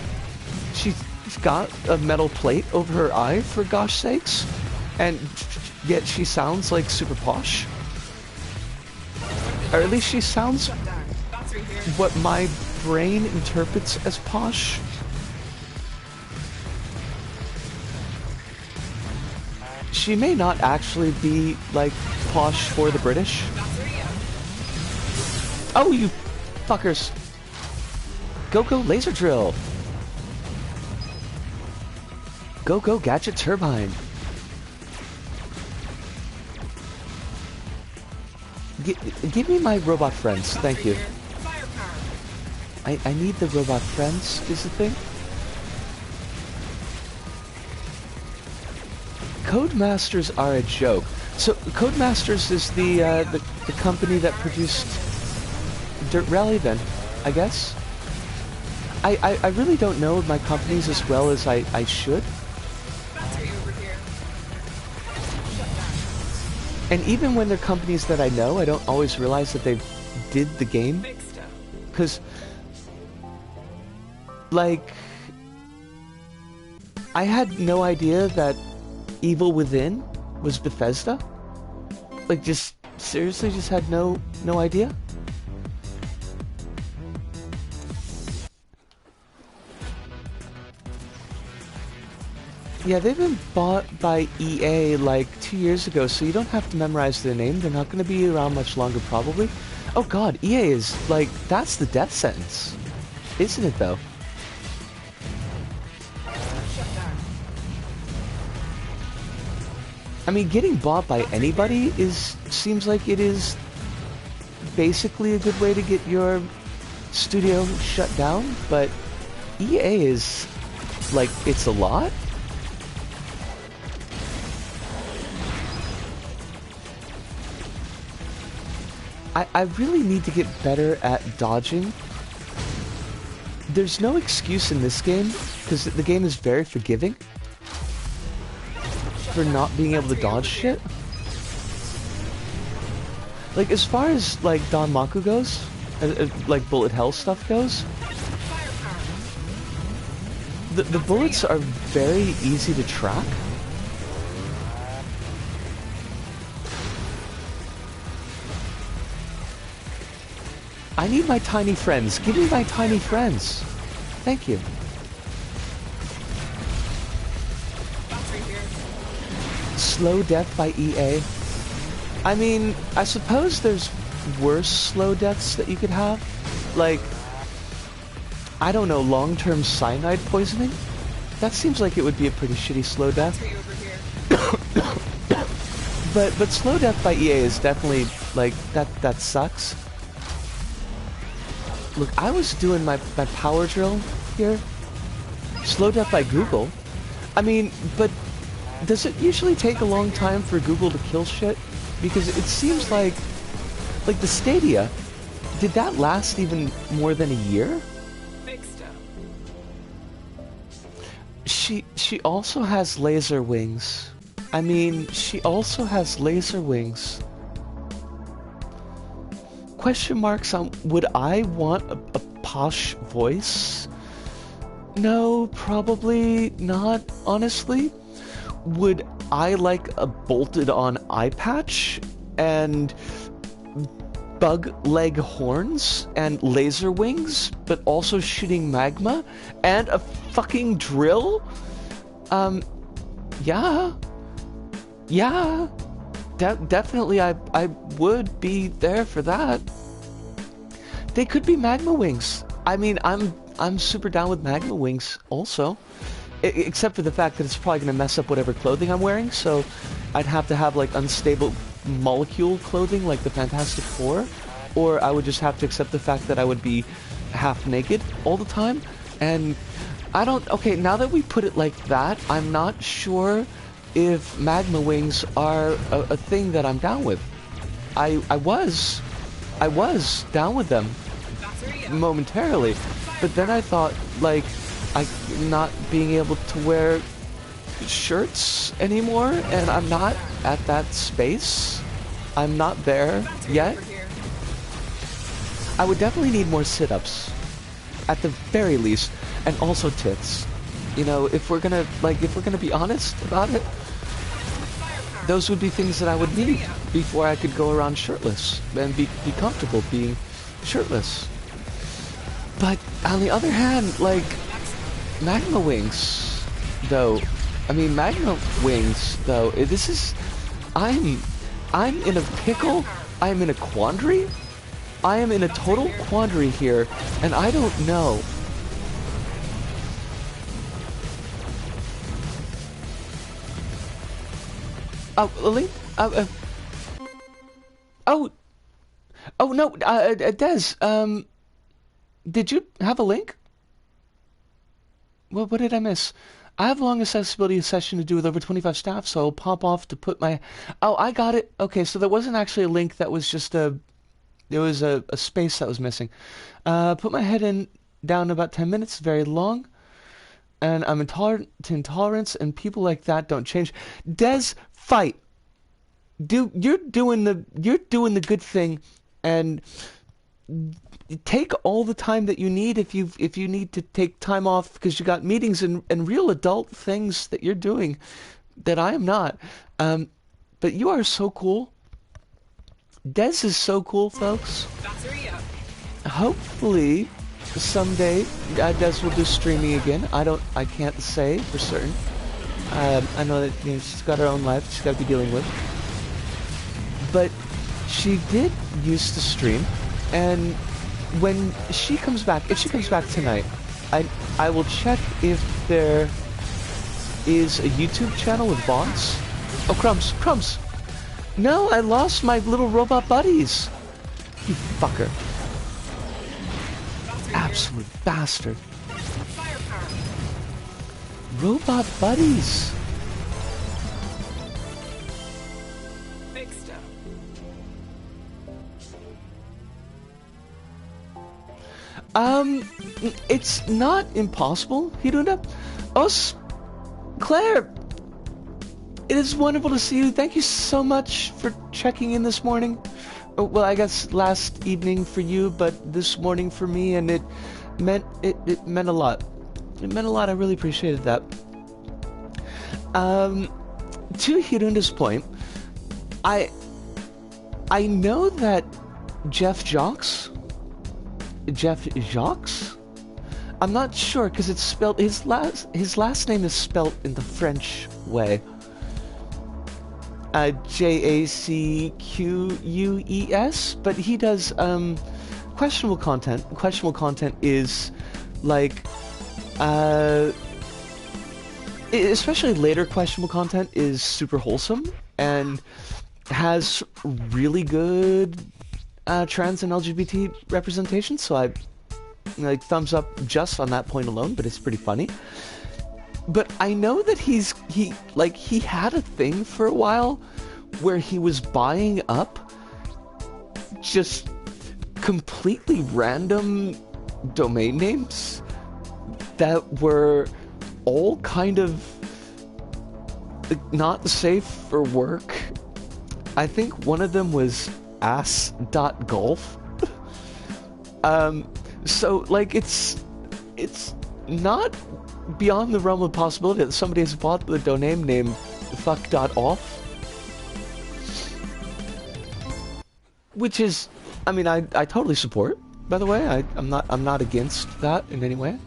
She's got a metal plate over her eye, for gosh sakes, and yet she sounds like super posh. Or at least she sounds what my brain interprets as posh. She may not actually be like posh for the British. Oh, you fuckers. Go laser drill. Go gadget turbine. Give me my robot friends, thank you. I need the robot friends, is the thing. Codemasters are a joke. So Codemasters is the company that produced Dirt Rally then, I guess. I really don't know my companies as well as I should. And even when they're companies that I know, I don't always realize that they did the game. Because, like, I had no idea that Evil Within was Bethesda. Like, just, seriously, just had no idea. Yeah, they've been bought by EA like 2 years ago, so you don't have to memorize their name. They're not going to be around much longer, probably. Oh god, EA is, like, that's the death sentence. Isn't it, though? I mean, getting bought by anybody seems like it is basically a good way to get your studio shut down, but EA is, like, it's a lot? I really need to get better at dodging. There's no excuse in this game, because the game is very forgiving for not being able to dodge shit. Like, as far as, like, Don Maku goes, like, bullet hell stuff goes, the bullets are very easy to track. I need my tiny friends. Give me my tiny friends. Thank you. Slow death by EA. I mean, I suppose there's worse slow deaths that you could have. Like, I don't know, long-term cyanide poisoning? That seems like it would be a pretty shitty slow death. But slow death by EA is definitely, like, that sucks. Look, I was doing my power drill here. Slow death by Google. I mean, but does it usually take a long time for Google to kill shit? Because it seems like the Stadia, did that last even more than a year? She also has laser wings. I mean, she also has laser wings. Question marks on would I want a posh voice? No, probably not, honestly. Would I like a bolted on eye patch and bug leg horns and laser wings, but also shooting magma and a fucking drill? Yeah. Definitely I would be there for that. They could be magma wings. I mean, I'm super down with magma wings also. Except for the fact that it's probably going to mess up whatever clothing I'm wearing, so I'd have to have like unstable molecule clothing like the Fantastic Four, or I would just have to accept the fact that I would be half naked all the time. And okay, now that we put it like that, I'm not sure if magma wings are a thing that I'm down with. I was down with them momentarily, but then I thought, like, I not being able to wear shirts anymore, and I'm not at that space. I'm not there yet. I would definitely need more sit-ups, at the very least, and also tits. You know, if we're gonna be honest about it, those would be things that I would need before I could go around shirtless and be comfortable being shirtless. But on the other hand, like, magma wings, though. I mean, magma wings, though. This is, I'm in a pickle. I'm in a quandary. I am in a total quandary here, and I don't know. Oh, Lily? Oh no, Des, did you have a link? What did I miss? I have a long accessibility session to do with over 25 staff, so I'll pop off to put my... Oh, I got it. Okay, so there wasn't actually a link, that was just there was a space that was missing. Put my head in down about 10 minutes, very long. And I'm intolerant to intolerance, and people like that don't change. Des, fight. You're doing the good thing, and take all the time that you need if you need to take time off because you got meetings and real adult things that you're doing that I am not. But you are so cool. Des is so cool, folks. Hopefully someday Des will do streaming again. I can't say for certain. I know that, you know, she's got her own life she's got to be dealing with. But she did used to stream, and when she comes back, if she comes back tonight, I will check if there is a YouTube channel with bots. Oh, Crumbs! No, I lost my little robot buddies! You fucker. Absolute bastard. Robot buddies! It's not impossible, Hiduna. Claire, it is wonderful to see you. Thank you so much for checking in this morning. Well, I guess last evening for you, but this morning for me, and it meant a lot. It meant a lot. I really appreciated that. To Hiruna's point, I know that Jeff Jacques? I'm not sure because it's spelled his last name is spelled in the French way. Jacqueus, but he does questionable content. Questionable content is Like, especially later questionable content is super wholesome and has really good trans and LGBT representation, so I like thumbs up just on that point alone, but it's pretty funny. But I know that he had a thing for a while where he was buying up just completely random domain names that were all kind of not safe for work. I think one of them was ass.golf. So like it's not beyond the realm of possibility that somebody has bought the domain name fuck.off. Which is, I mean, I totally support, by the way. I'm not against that in any way.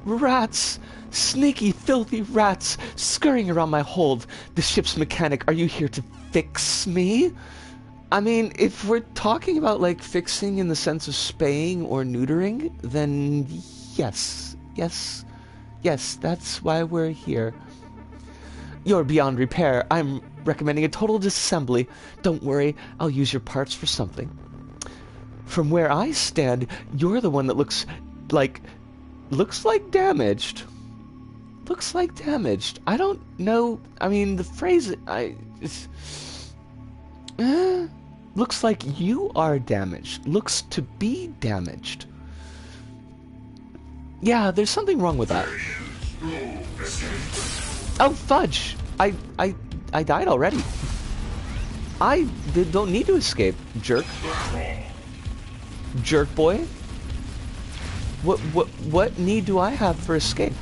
Rats! Sneaky, filthy rats scurrying around my hold. The ship's mechanic, are you here to fix me? I mean, if we're talking about, like, fixing in the sense of spaying or neutering, then yes. Yes. Yes, that's why we're here. You're beyond repair. I'm recommending a total disassembly. Don't worry, I'll use your parts for something. From where I stand, you're the one that looks like damaged. Looks like damaged. I don't know. I mean, the phrase looks like you are damaged. Looks to be damaged. Yeah, there's something wrong with that. Oh, fudge! I died already. I don't need to escape, jerk. Jerk boy. What need do I have for escape?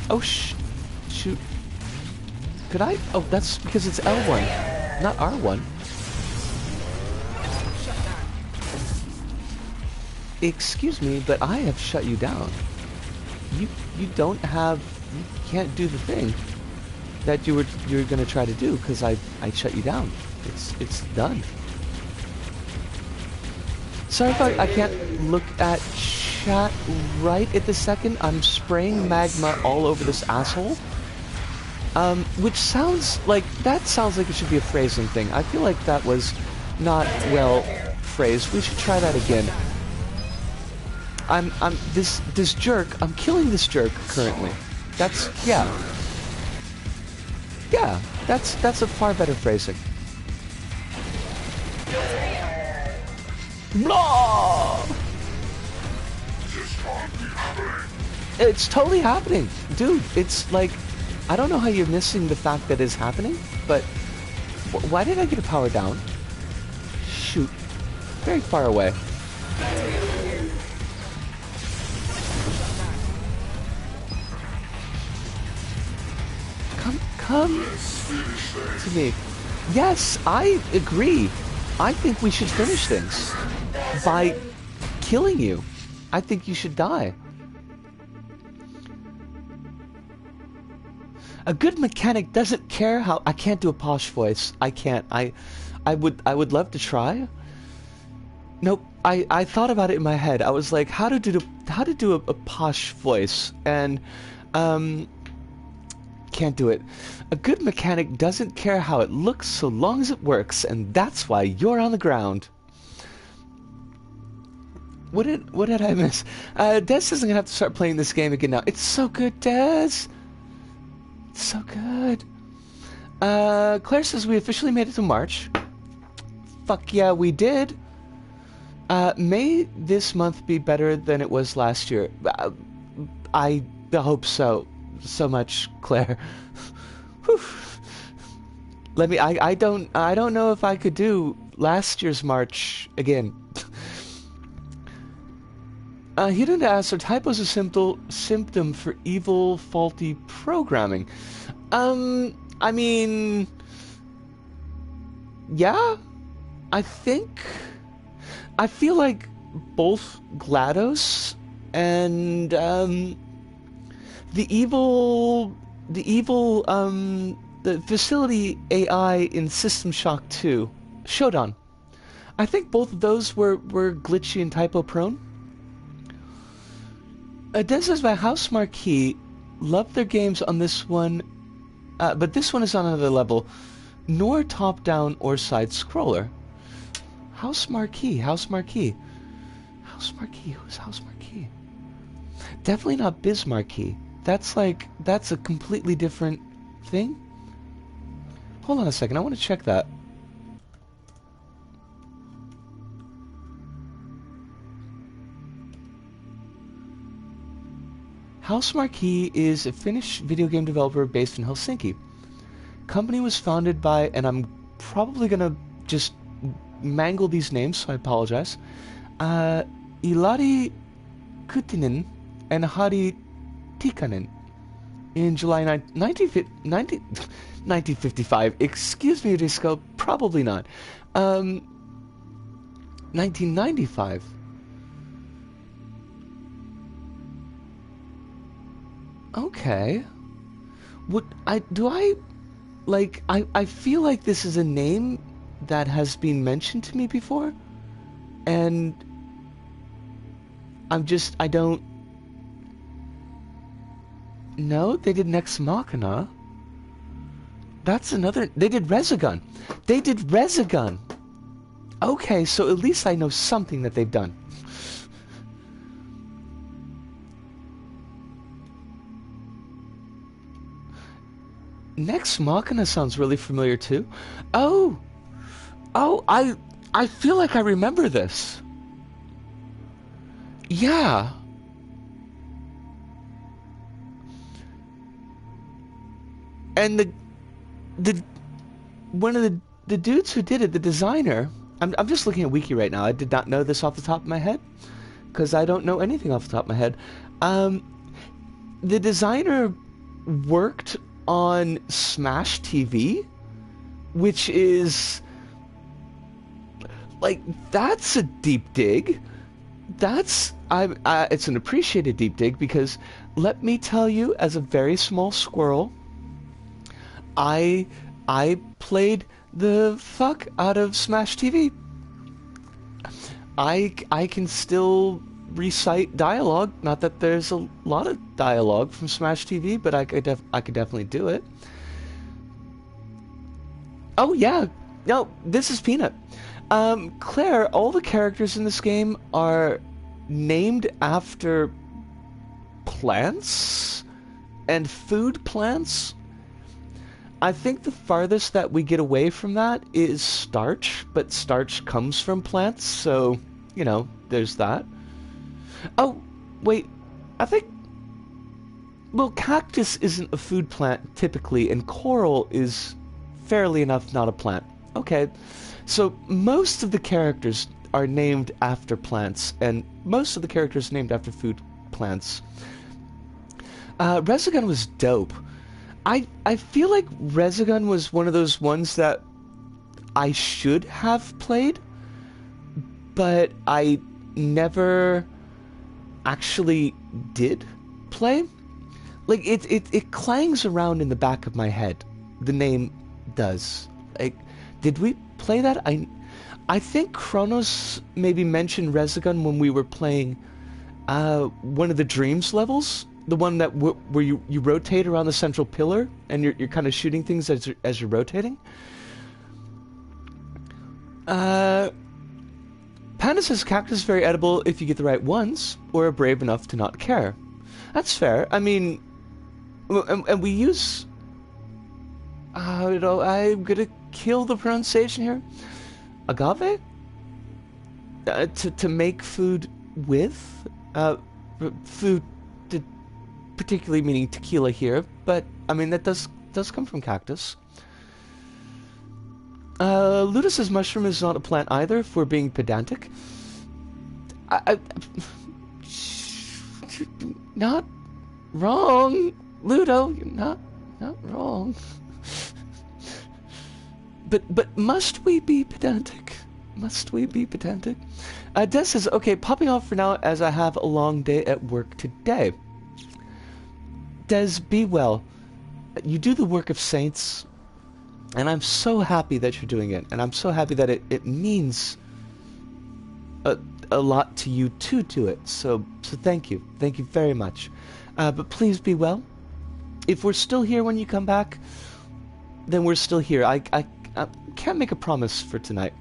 Oh shoot. Could I? Oh, that's because it's L1, not R1. Excuse me, but I have shut you down. You can't do the thing that you were gonna try to do because I shut you down. It's done. Sorry if I can't look at chat right at the second. I'm spraying magma all over this asshole. Which sounds like it should be a phrasing thing. I feel like that was not well phrased. We should try that again. This jerk, I'm killing this jerk currently. That's a far better phrasing. Blah! It's totally happening. Dude, it's like, I don't know how you're missing the fact that it's happening, but why did I get a power down? Shoot. Very far away. Come to me. Yes, I agree. I think we should finish things by killing you. I think you should die. A good mechanic doesn't care how... I can't do a posh voice. I can't. I would love to try. Nope. I thought about it in my head. I was like, how to do a posh voice, and can't do it. A good mechanic doesn't care how it looks so long as it works, and that's why you're on the ground. What did I miss? Des isn't gonna have to start playing this game again now. It's so good, Des. It's so good. Claire says we officially made it to March. Fuck yeah, we did. May this month be better than it was last year? I hope so. So much, Claire. Whew. Let me. I don't know if I could do last year's March again. Hidden asks, are typos a symptom for evil, faulty programming? I mean, yeah. I feel like both GLaDOS and the facility AI in System Shock 2 Shodan. I think both of those were glitchy and typo prone. Des says my house marquee loved their games on this one, but this one is on another level, nor top down or side scroller. House marquee, house marquee, house marquee. Who's house marquee? Definitely not Biz marquee. That's a completely different thing. Hold on a second, I want to check that. House Marquee is a Finnish video game developer based in Helsinki. Company was founded by, and I'm probably gonna just mangle these names, so I apologize, Ilari Kutinen and Hari Tikanen in July 1955. Excuse me, Risco, probably not. 1995. Okay. I feel like this is a name that has been mentioned to me before, and I don't know. They did Nex Machina. That's another. They did Resogun. They did Resogun. Okay, so at least I know something that they've done. Nex Machina sounds really familiar too. Oh, I feel like I remember this. Yeah. And the one of the dudes who did it, the designer. I'm just looking at Wiki right now. I did not know this off the top of my head, because I don't know anything off the top of my head. The designer worked on Smash TV, which is that's a deep dig. It's an appreciated deep dig, because let me tell you, as a very small squirrel, I played the fuck out of Smash TV. I can still recite dialogue. Not that there's a lot of dialogue from Smash TV, but I could definitely do it. Oh yeah, no, this is Peanut. Claire, all the characters in this game are named after plants and food plants. I think the farthest that we get away from that is starch, but starch comes from plants, so, you know, there's that. Oh, wait, I think... Well, cactus isn't a food plant, typically, and coral is, fairly enough, not a plant. Okay, so most of the characters are named after plants, and most of the characters named after food plants. Resogun was dope. I feel like Resogun was one of those ones that I should have played, but I never actually did play. Like, it clangs around in the back of my head. The name does. Like, did we play that? I think Kronos maybe mentioned Resogun when we were playing one of the Dreams levels. The one that where you rotate around the central pillar and you're kind of shooting things as you're rotating. Panda says cactus is very edible if you get the right ones or are brave enough to not care. That's fair. I mean, and we use. I'm gonna kill the pronunciation here. Agave. To make food with food. Particularly meaning tequila here, but I mean that does come from cactus. Luda says mushroom is not a plant either, if we're being pedantic. Not wrong, Ludo. You're not wrong. but must we be pedantic? Must we be pedantic? Des says, okay, popping off for now as I have a long day at work today. Des, be well. You do the work of saints. And I'm so happy that you're doing it, and I'm so happy that it means a lot to you to do it. So thank you. Thank you very much. But please be well. If we're still here when you come back, then we're still here. I can't make a promise for tonight.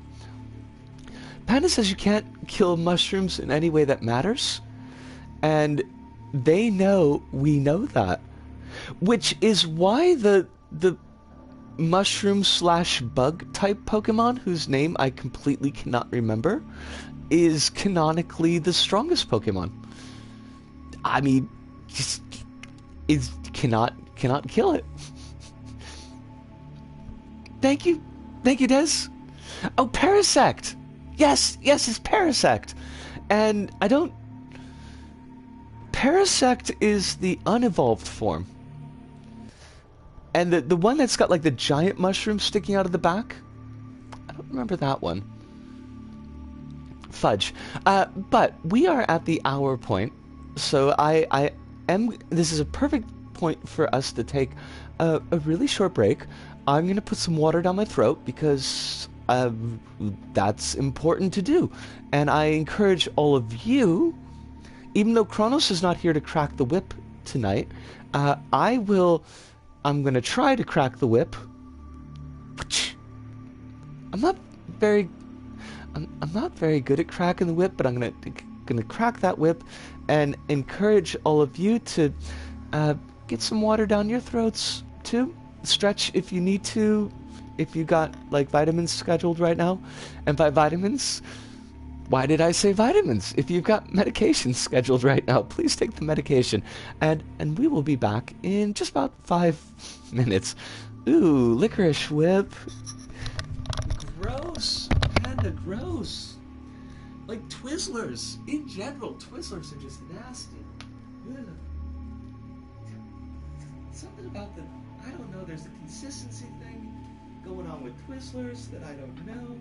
Panda says you can't kill mushrooms in any way that matters. And they know we know that. Which is why the mushroom slash bug type Pokemon, whose name I completely cannot remember, is canonically the strongest Pokemon. I mean, just cannot kill it. Thank you, Des. Oh, Parasect. Yes, it's Parasect, and I don't. Parasect is the unevolved form. And the one that's got like the giant mushroom sticking out of the back? I don't remember that one. Fudge. But we are at the hour point, so I am. This is a perfect point for us to take a really short break. I'm gonna put some water down my throat because that's important to do, and I encourage all of you. Even though Kronos is not here to crack the whip tonight, I will. I'm gonna try to crack the whip. I'm not very good at cracking the whip, but I'm gonna crack that whip and encourage all of you to get some water down your throats too. Stretch if you need to, if you got like vitamins scheduled right now. And by vitamins, why did I say vitamins? If you've got medication scheduled right now, please take the medication. And we will be back in just about 5 minutes. Ooh, licorice whip. Gross. Panda, gross. Like Twizzlers. In general, Twizzlers are just nasty. Ugh. Something about the, I don't know, there's a consistency thing going on with Twizzlers that I don't know.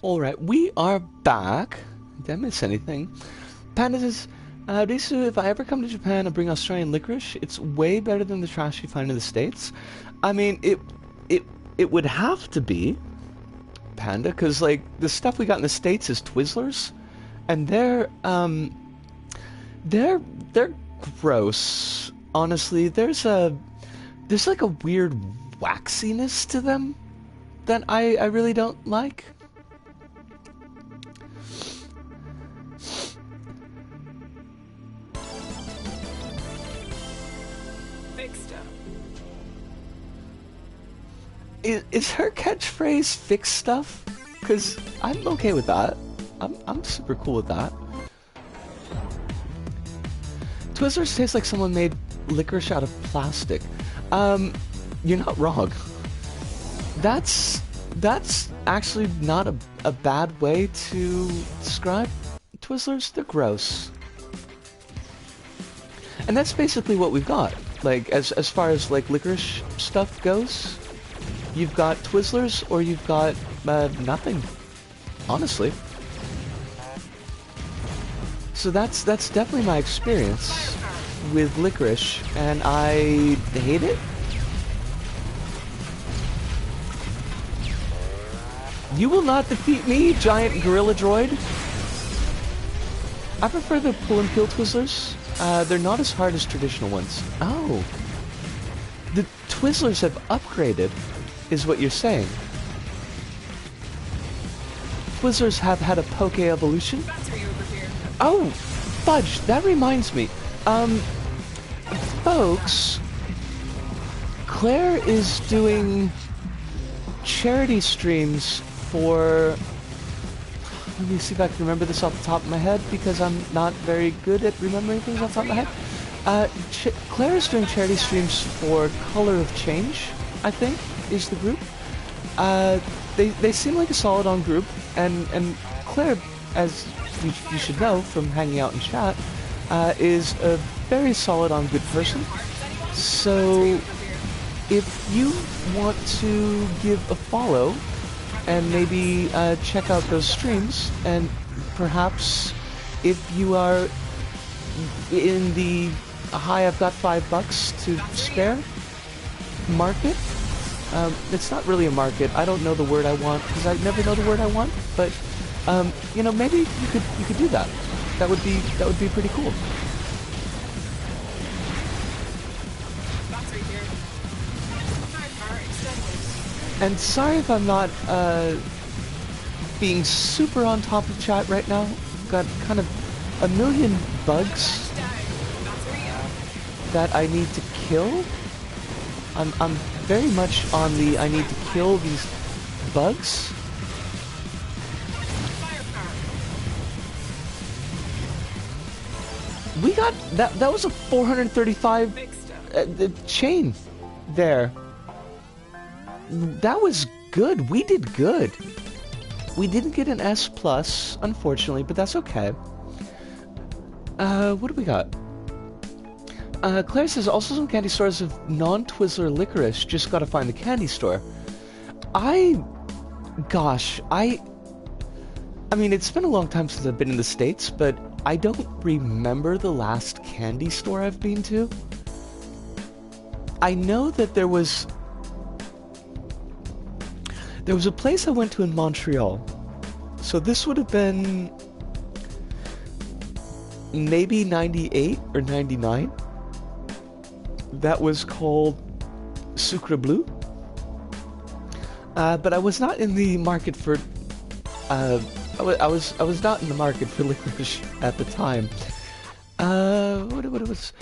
Alright, we are back. Did I miss anything? Panda says, Risu, if I ever come to Japan and bring Australian licorice, it's way better than the trash you find in the States. I mean, it would have to be, Panda, because, like, the stuff we got in the States is Twizzlers, and they're gross. Honestly, there's like a weird waxiness to them that I really don't like. Fix stuff. Is her catchphrase "fix stuff"? Because I'm okay with that. I'm super cool with that. Twizzlers taste like someone made licorice out of plastic. You're not wrong. That's actually not a bad way to describe Twizzlers. They're gross. And that's basically what we've got. Like, as far as, like, licorice stuff goes, you've got Twizzlers or you've got, nothing. Honestly. So that's definitely my experience with licorice, and I hate it. You will not defeat me, giant gorilla droid. I prefer the pull and peel Twizzlers. They're not as hard as traditional ones. Oh. The Twizzlers have upgraded, is what you're saying. Twizzlers have had a Poke evolution. Oh, fudge, that reminds me. Folks, Claire is doing charity streams for... Let me see if I can remember this off the top of my head, because I'm not very good at remembering things off the top of my head. Claire is doing charity streams for Color of Change, I think, is the group. They seem like a solid on group, and Claire, as you should know from hanging out in chat, is a very solid on good person. So if you want to give a follow and maybe check out those streams, and perhaps if you are in the hi, I've got $5 to spare market. It's not really a market. I don't know the word I want because I never know the word I want. But you know, maybe you could do that. That would be pretty cool. And sorry if I'm not being super on top of chat right now. I've got kind of a million bugs that I need to kill. I'm very much on the I need to kill these bugs. We got that was a 435 chain there. That was good. We did good. We didn't get an S plus, unfortunately, but that's okay. What do we got? Claire says, also some candy stores of non-Twizzler licorice, just gotta find the candy store. I mean, it's been a long time since I've been in the States, but I don't remember the last candy store I've been to. I know that there was a place I went to in Montreal. So this would have been maybe 98 or 99. That was called Sucre Bleu. But I was not in the market for I was not in the market for licorice at the time. What it was?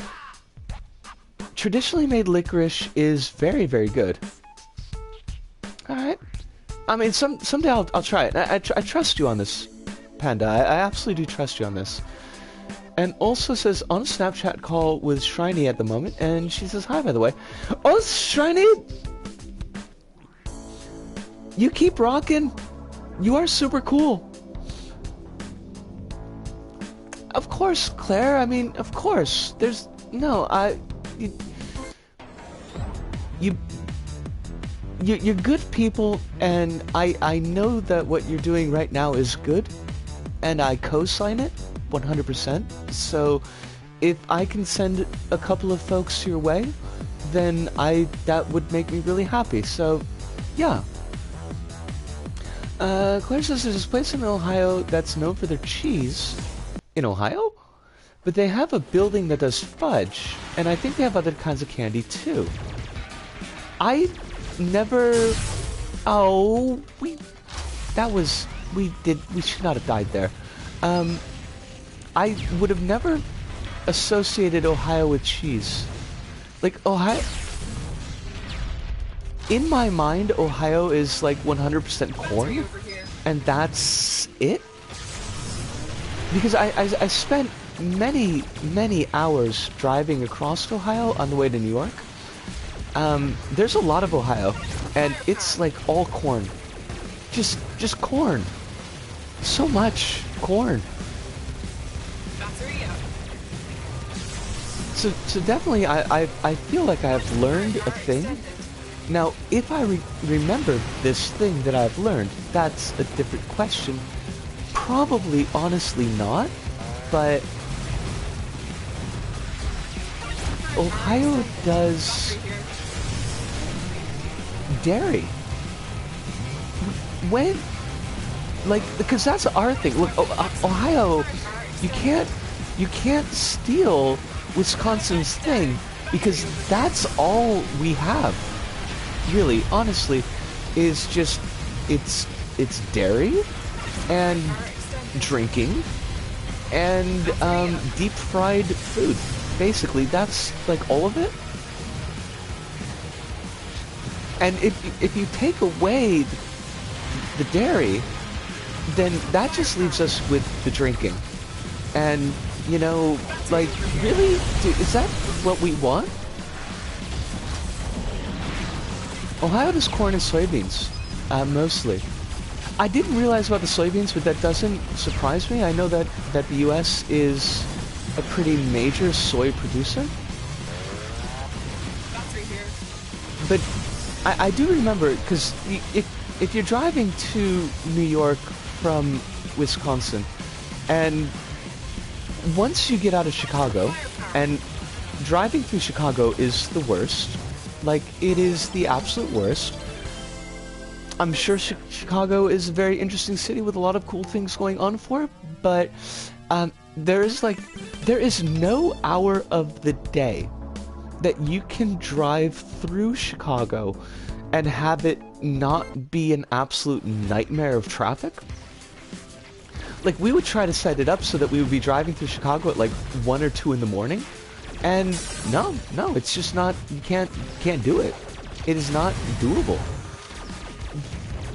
Traditionally made licorice is very, very good. All right. I mean, someday I'll try it. I trust you on this, Panda. I absolutely do trust you on this. And also says, on a Snapchat call with Shriney at the moment, and she says hi, by the way. Oh, Shriney! You keep rocking. You are super cool. Of course, Claire. I mean, of course. There's... No, you're good people, and I know that what you're doing right now is good, and I co-sign it 100%. So if I can send a couple of folks your way, then that would make me really happy. So yeah. Claire says there's this place in Ohio that's known for their cheese. In Ohio? But they have a building that does fudge, and I think they have other kinds of candy too. I never... Oh, we should not have died there. I would have never associated Ohio with cheese. Like, Ohio... In my mind, Ohio is like 100% corn, and that's it. Because I spent many hours driving across Ohio on the way to New York. There's a lot of Ohio, and it's like all corn. Just corn. So much corn. So definitely, I feel like I've learned a thing. Now, if I remember this thing that I've learned, that's a different question. Probably, honestly, not. But Ohio does dairy. When, like, because that's our thing. Look, Ohio, you can't steal Wisconsin's thing because that's all we have. Really, honestly, is just it's dairy and drinking and deep fried food. Basically, that's like all of it. And if you take away the dairy, then that just leaves us with the drinking. And you know, like, really, is that what we want? Ohio does corn and soybeans, mostly. I didn't realize about the soybeans, but that doesn't surprise me. I know that the U.S. is a pretty major soy producer. But I do remember, because if you're driving to New York from Wisconsin, and once you get out of Chicago, and driving through Chicago is the worst. Like, it is the absolute worst. I'm sure Chicago is a very interesting city with a lot of cool things going on for it, but there is no hour of the day that you can drive through Chicago and have it not be an absolute nightmare of traffic. Like, we would try to set it up so that we would be driving through Chicago at like 1 or 2 in the morning. And no, it's just not, you can't do it. It is not doable.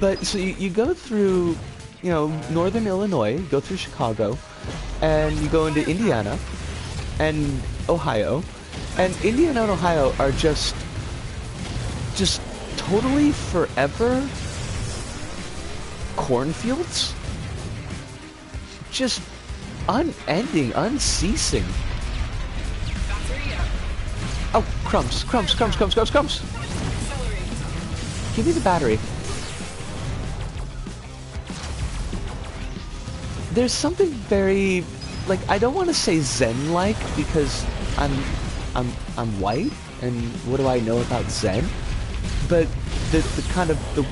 But, so you go through, you know, northern Illinois, you go through Chicago, and you go into Indiana, and Ohio, and Indiana and Ohio are just totally forever cornfields. Just unending, unceasing. Oh, crumbs. Give me the battery. There's something very, like, I don't want to say Zen-like because I'm white, and what do I know about Zen? But the kind of the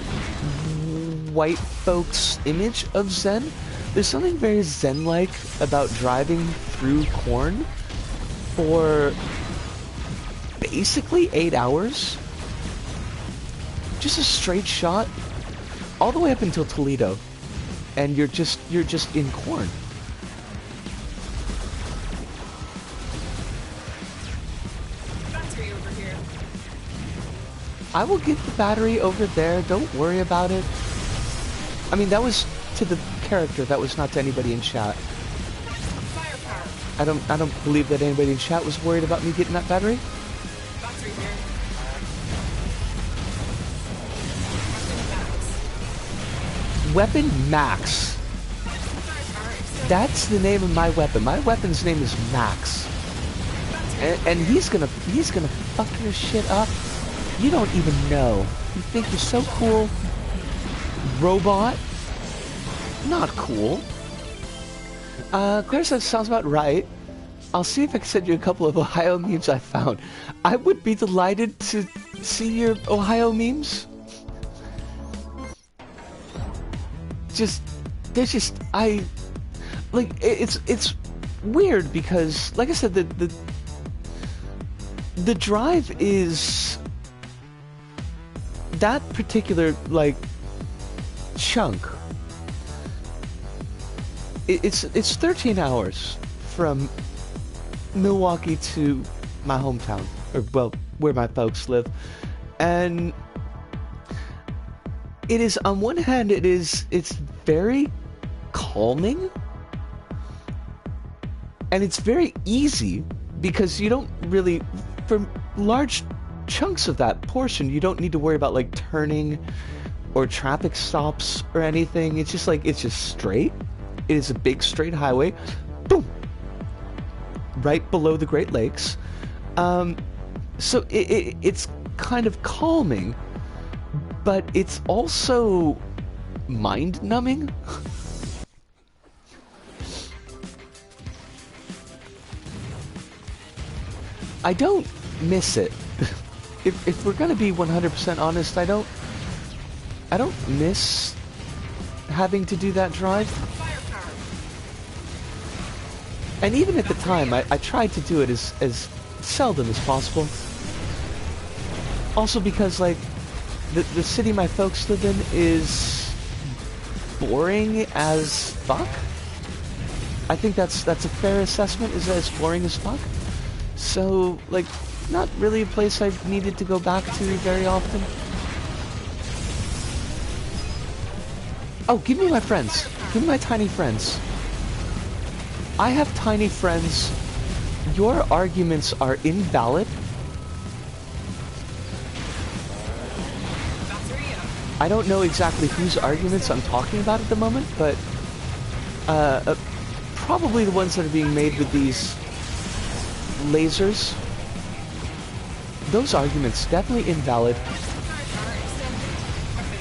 white folks' image of Zen, there's something very Zen-like about driving through corn for basically 8 hours. Just a straight shot all the way up until Toledo, and you're just in corn. Battery over here. I will get the battery over there, don't worry about it. I mean, that was to the character, that was not to anybody in chat. Firepower. I don't believe that anybody in chat was worried about me getting that battery. Battery here. Weapon Max. That's the name of my weapon. My weapon's name is Max. And he's gonna fuck your shit up. You don't even know. You think you're so cool. Robot. Not cool. Claire says, sounds about right. I'll see if I can send you a couple of Ohio memes I found. I would be delighted to see your Ohio memes. It's weird because, like I said, the drive is that particular, like, chunk. It's 13 hours from Milwaukee to my hometown, or well, where my folks live, and it is, on one hand, it's very calming, and it's very easy because you don't really, for large chunks of that portion, you don't need to worry about like turning or traffic stops or anything. It's just straight. It is a big straight highway, boom, right below the Great Lakes. So it's kind of calming, but it's also mind-numbing. I don't miss it. If we're gonna be 100% honest, I don't miss having to do that drive. And even at the time, I tried to do it as seldom as possible. Also because, like, the city my folks live in is boring as fuck. I think that's a fair assessment, is that it's boring as fuck. So, like, not really a place I've needed to go back to very often. Oh, give me my friends. Give me my tiny friends. I have tiny friends. Your arguments are invalid. I don't know exactly whose arguments I'm talking about at the moment, but probably the ones that are being made with these lasers. Those arguments definitely invalid.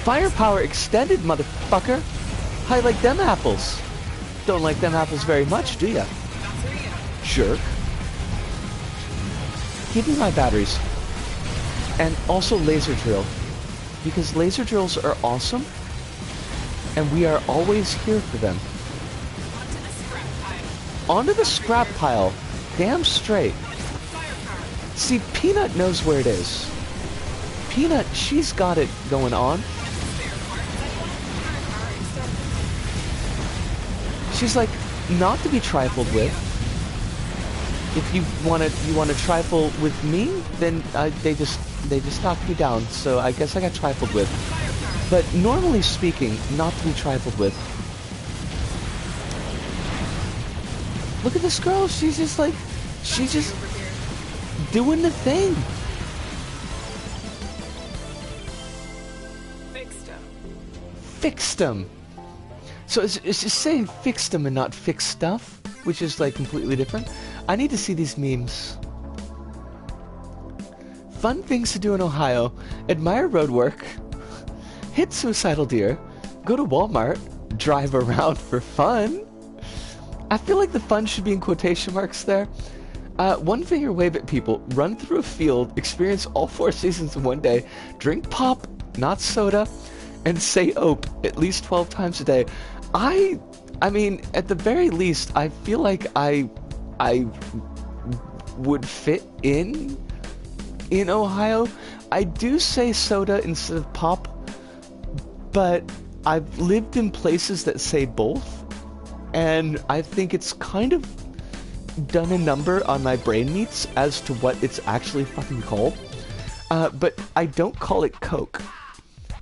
Firepower extended, motherfucker. How you like them apples? Don't like them apples very much, do ya? Jerk. Give me my batteries. And also laser drill. Because laser drills are awesome. And we are always here for them. Onto the scrap pile. Damn straight. See, Peanut knows where it is. Peanut, she's got it going on. She's like, not to be trifled with. If you wanna trifle with me, then they just knock me down. So I guess I got trifled with. But normally speaking, not to be trifled with. Look at this girl. She's just doing the thing. Fixed them. So it's just saying fixed them and not fixed stuff, which is like completely different. I need to see these memes. Fun things to do in Ohio. Admire roadwork. Hit suicidal deer. Go to Walmart. Drive around for fun. I feel like the fun should be in quotation marks there. One finger wave at people. Run through a field. Experience all 4 seasons in one day. Drink pop, not soda. And say ope at least 12 times a day. I mean, at the very least, I feel like I would fit in Ohio. I do say soda instead of pop, but I've lived in places that say both, and I think it's kind of done a number on my brain meats as to what it's actually fucking called. But I don't call it Coke.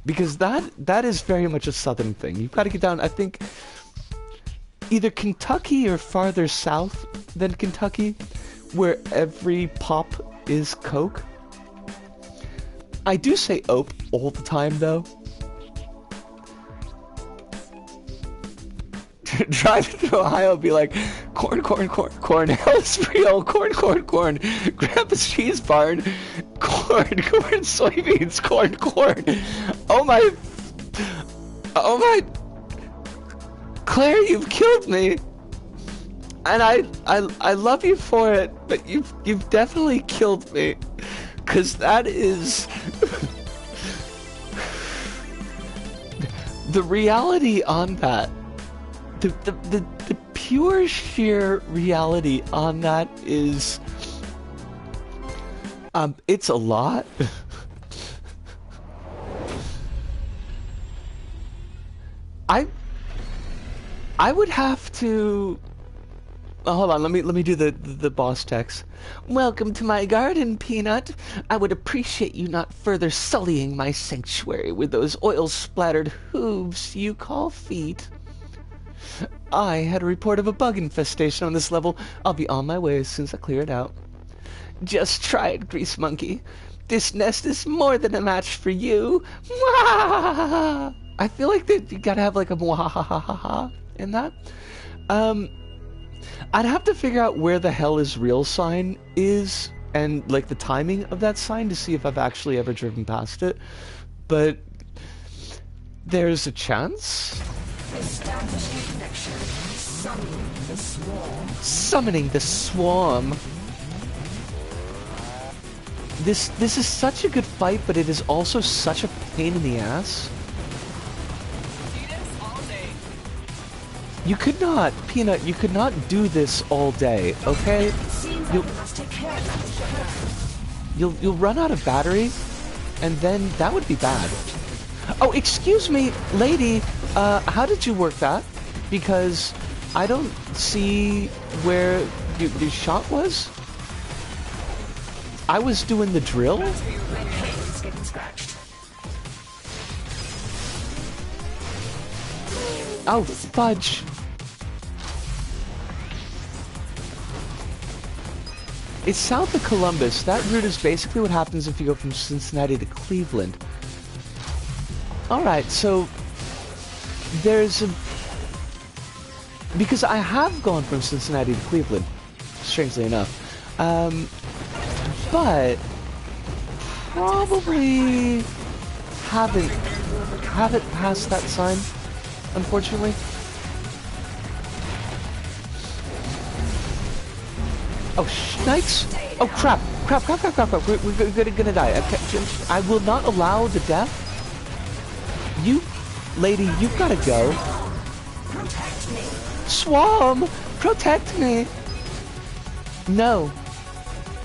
Because that is very much a southern thing. You've got to get down, I think, either Kentucky or farther south than Kentucky, where every pop is Coke. I do say ope all the time, though. driving through Ohio, be like, corn, corn, corn, corn, Hell's real, corn, corn, corn, Grandpa's cheese barn, corn, corn, soybeans, corn, corn. Oh my, Claire, you've killed me, and I love you for it, but you've definitely killed me, 'cause that is the reality on that. The pure sheer reality on that is, it's a lot. I would have to. Oh, hold on, let me do the boss text. Welcome to my garden, Peanut. I would appreciate you not further sullying my sanctuary with those oil-splattered hooves you call feet. I had a report of a bug infestation on this level. I'll be on my way as soon as I clear it out. Just try it, Grease Monkey. This nest is more than a match for you. Mwah! I feel like that you gotta have like a mwahahaha in that. I'd have to figure out where the hell is real sign is and like the timing of that sign to see if I've actually ever driven past it. But there's a chance. Establishing connection. Summoning the swarm. Summoning the swarm. This is such a good fight, but it is also such a pain in the ass. Do this all day. You could not, Peanut, you could not do this all day, okay? You'll run out of battery, and then that would be bad. Oh, excuse me, lady, how did you work that? Because I don't see where your shot was. I was doing the drill. It's getting scratched. Oh, fudge. It's south of Columbus. That route is basically what happens if you go from Cincinnati to Cleveland. Alright, so there's a... Because I have gone from Cincinnati to Cleveland, strangely enough. But probably haven't passed that sign, unfortunately. Oh, shnikes! Oh, crap! We're gonna die. I will not allow the death. You, lady, you've gotta go. Protect me. Swarm! Protect me! No.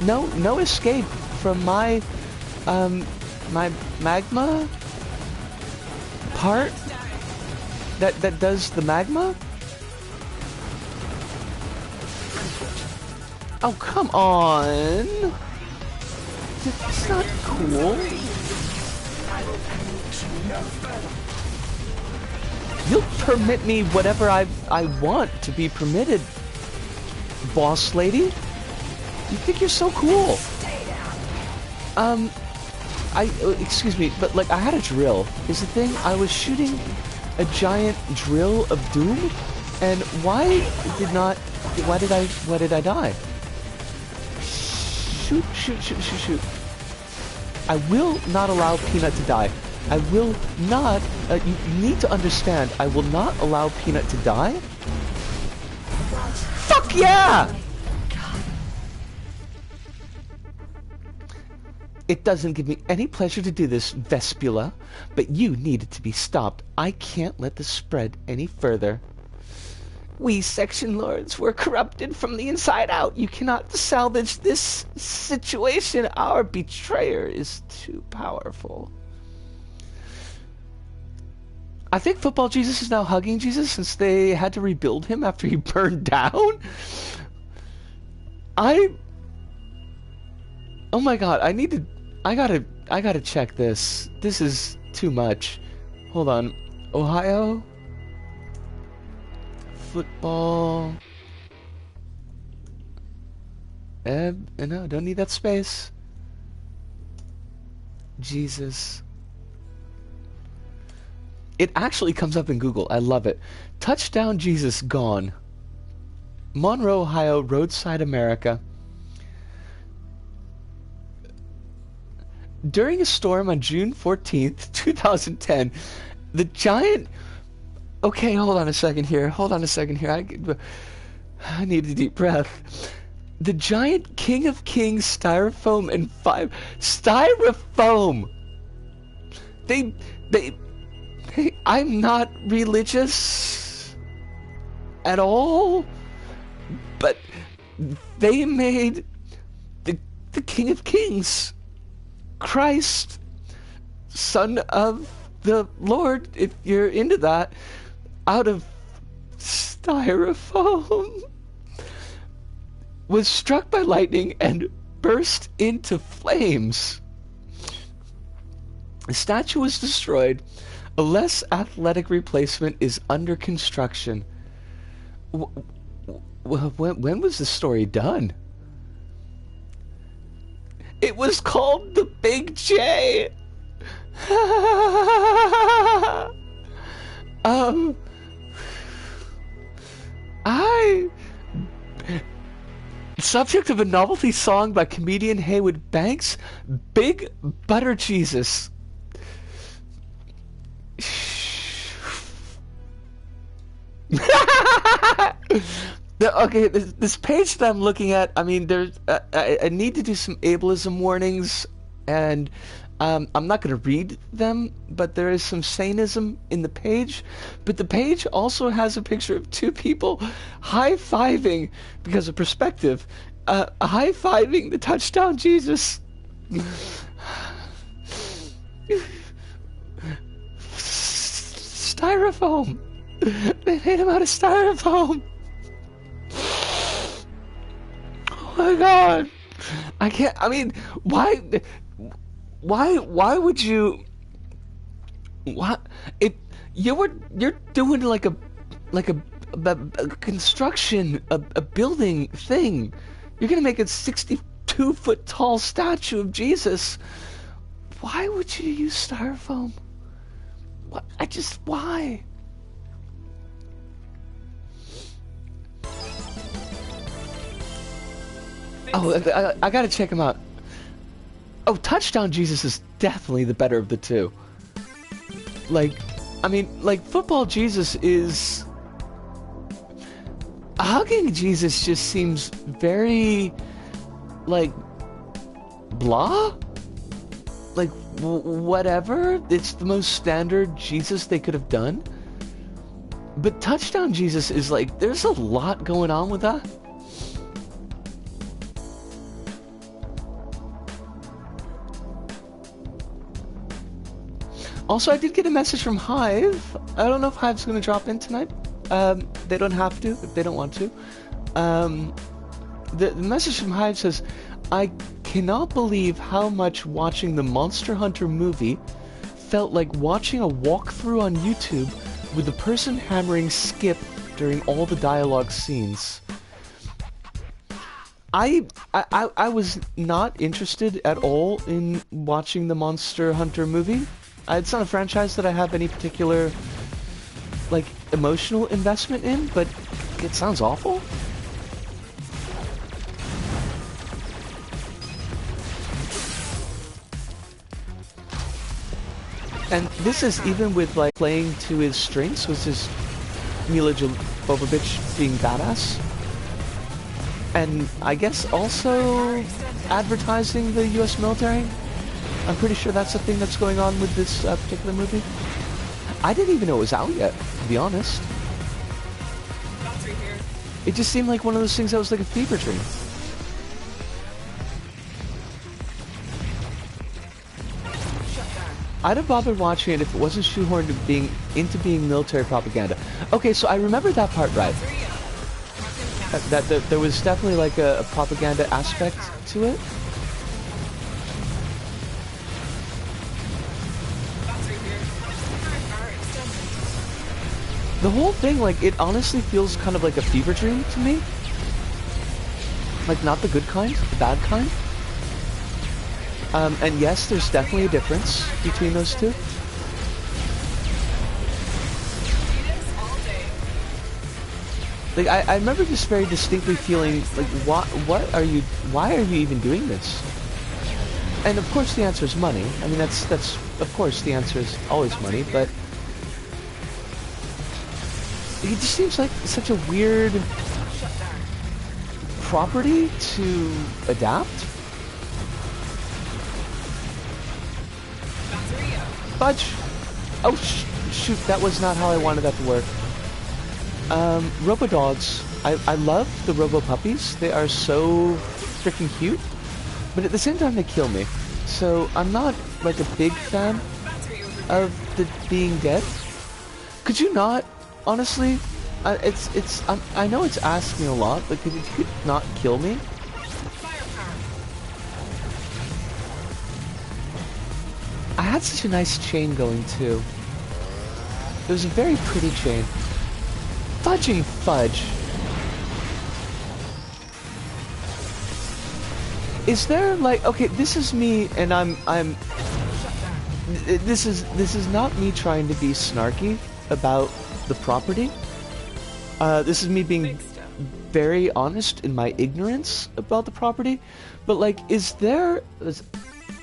No escape from my, my magma part that does the magma? Oh, come on! It's not cool. You'll permit me whatever I want to be permitted, boss lady. You think you're so cool. Excuse me, but like I had a drill. Is the thing I was shooting a giant drill of doom, and why did I die? Shoot. I will not allow Peanut to die. I will not, you need to understand, I will not allow Peanut to die. Fuck yeah! It doesn't give me any pleasure to do this, Vespula, but you needed to be stopped. I can't let this spread any further. We section lords were corrupted from the inside out. You cannot salvage this situation. Our betrayer is too powerful. I think Football Jesus is now hugging Jesus since they had to rebuild him after he burned down. Oh my god, I gotta check this. This is too much. Hold on. Ohio? Football. No, don't need that space. Jesus. It actually comes up in Google. I love it. Touchdown Jesus gone. Monroe, Ohio, roadside America. During a storm on June 14th, 2010, the giant... Okay, hold on a second here. I need a deep breath. The giant King of Kings styrofoam and five... Styrofoam! They... I'm not religious at all, but they made the King of Kings, Christ, Son of the Lord, if you're into that, out of styrofoam, was struck by lightning and burst into flames. The statue was destroyed. A less athletic replacement is under construction. When was the story done? It was called the Big J. Subject of a novelty song by comedian Haywood Banks, Big Butter Jesus. Okay, this page that I'm looking at, I mean, there's I need to do some ableism warnings, and I'm not going to read them, but there is some sanism in the page. But the page also has a picture of two people high-fiving, because of perspective, high-fiving the touchdown Jesus. Styrofoam. They made him out of styrofoam. Oh my god. I can't. I mean, why would you? What? You're doing like a construction, a building thing. You're gonna make a 62-foot tall statue of Jesus. Why would you use styrofoam? What? Why? Oh, I gotta check him out. Oh, Touchdown Jesus is definitely the better of the two. Like, I mean, like, Football Jesus is... Hugging Jesus just seems very, like, blah? Like, whatever. It's the most standard Jesus they could have done. But Touchdown Jesus is like, there's a lot going on with that. Also, I did get a message from Hive. I don't know if Hive's going to drop in tonight. They don't have to if they don't want to. The message from Hive says, I cannot believe how much watching the Monster Hunter movie felt like watching a walkthrough on YouTube with the person hammering skip during all the dialogue scenes. I was not interested at all in watching the Monster Hunter movie. It's not a franchise that I have any particular, like, emotional investment in, but it sounds awful. And this is even with, like, playing to his strengths, which is Mila Jovovich being badass. And I guess also advertising the US military. I'm pretty sure that's the thing that's going on with this particular movie. I didn't even know it was out yet, to be honest. It just seemed like one of those things that was like a fever dream. I'd have bothered watching it if it wasn't shoehorned into being military propaganda. Okay, so I remember that part right. That there was definitely like a propaganda aspect to it. The whole thing, like, it honestly feels kind of like a fever dream to me. Like, not the good kind, the bad kind. And yes, there's definitely a difference between those two. Like, I remember just very distinctly feeling, like, why are you even doing this? And of course the answer is money. I mean, that's, of course the answer is always money, but it just seems like such a weird property to adapt. Fudge! Oh, shoot, that was not how I wanted that to work. Robo-dogs. I love the robo-puppies. They are so freaking cute. But at the same time, they kill me. So I'm not, like, a big fan of the being dead. Could you not, honestly? I know it's asking a lot, but could you not kill me? I had such a nice chain going, too. It was a very pretty chain. Fudging fudge. Is there, like, okay, this is me, and this is not me trying to be snarky about the property. This is me being very honest in my ignorance about the property. But, like, is there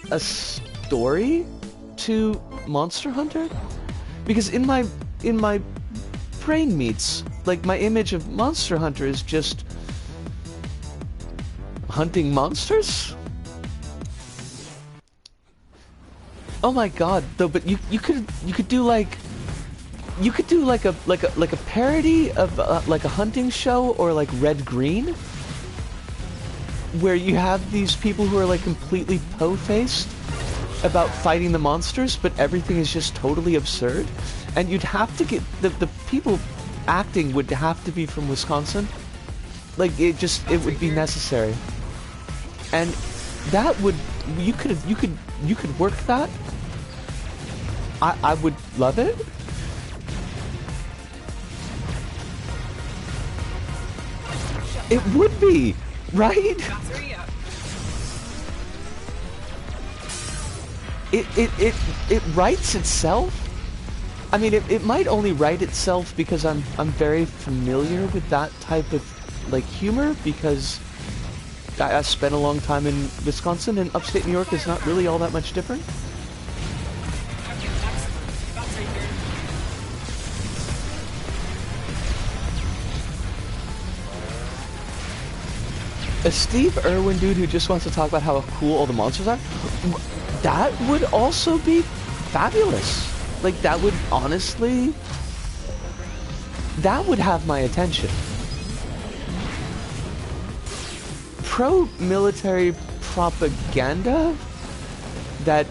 a story to Monster Hunter? Because in my brain meats, like, my image of Monster Hunter is just hunting monsters? Oh my god, though, but you could do like a parody of like a hunting show, or like Red Green, where you have these people who are like completely po-faced about fighting the monsters, but everything is just totally absurd. And you'd have to get the people acting would have to be from Wisconsin. Like, it would be necessary. And that would, you could work that. I would love it. It would be, right? It writes itself. I mean, it might only write itself because I'm very familiar with that type of, like, humor, because I spent a long time in Wisconsin, and upstate New York is not really all that much different. A Steve Irwin dude who just wants to talk about how cool all the monsters are, that would also be fabulous. Like, that would, honestly, that would have my attention. Pro-military propaganda that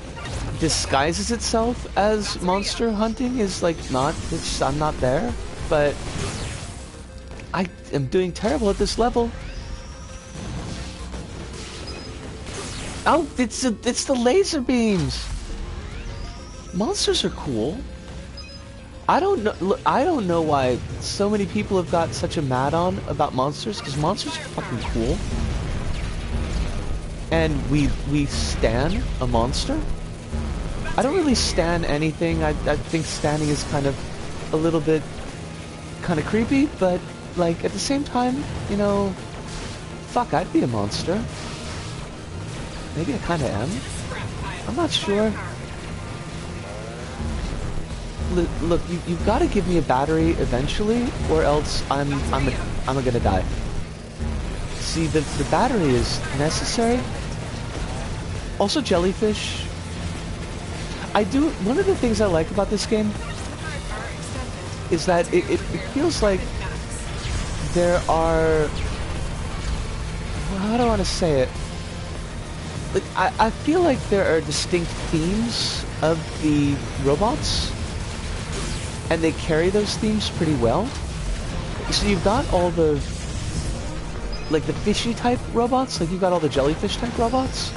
disguises itself as monster hunting is, like, I'm not there, but I am doing terrible at this level. Oh, it's the laser beams. Monsters are cool. I don't know why so many people have got such a mad-on about monsters, because monsters are fucking cool. And we stan a monster. I don't really stan anything. I think standing is kind of a little bit kind of creepy, but, like, at the same time, you know, fuck, I'd be a monster. Maybe I kind of am. I'm not sure. Look, you've got to give me a battery eventually, or else I'm gonna die. See, the battery is necessary. Also, jellyfish. One of the things I like about this game is that it feels like there are, how do I want to say it? Like, I feel like there are distinct themes of the robots, and they carry those themes pretty well. So you've got all the, like, the fishy type robots, like you've got all the jellyfish type robots.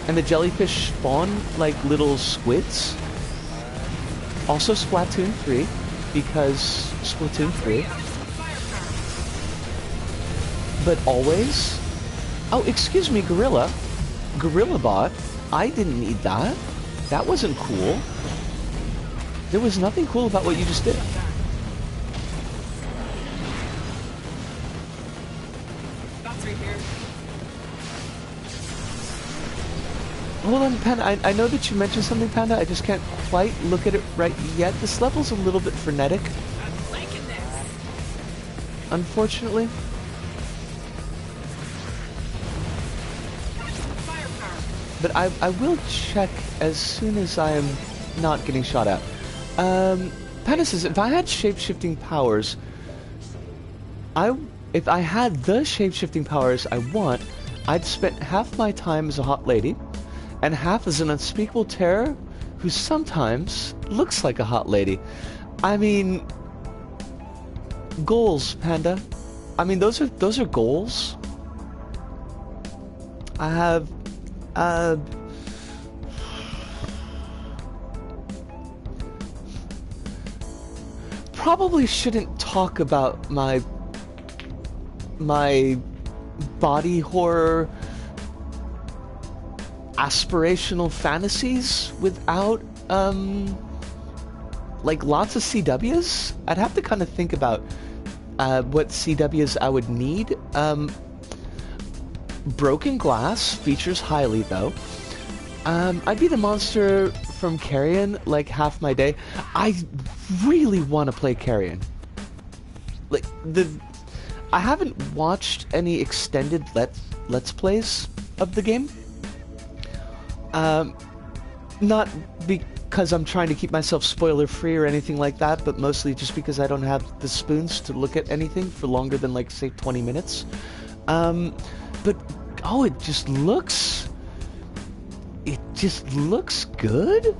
And the jellyfish spawn like little squids. Also Splatoon 3, because Splatoon 3. But always... Oh, excuse me, Gorilla. Gorilla Bot. I didn't need that. That wasn't cool. There was nothing cool about what you just did. hold on, Panda. I know that you mentioned something, Panda. I just can't quite look at it right yet. This level's a little bit frenetic, I'm liking this. unfortunately. Firepower. But I will check as soon as I am not getting shot at. Panda says, if I had shape-shifting powers, if I had the shape-shifting powers I want, I'd spend half my time as a hot lady, and half as an unspeakable terror who sometimes looks like a hot lady. I mean, goals, Panda. I mean, those are goals. I have, probably shouldn't talk about my body horror aspirational fantasies without like lots of CWs. I'd have to kind of think about what CWs I would need. Broken Glass features highly though. I'd be the monster from Carrion like half my day. I really want to play Carrion. Like I haven't watched any extended let's plays of the game. Not because I'm trying to keep myself spoiler free or anything like that, but mostly just because I don't have the spoons to look at anything for longer than like say 20 minutes. But oh, it just looks good.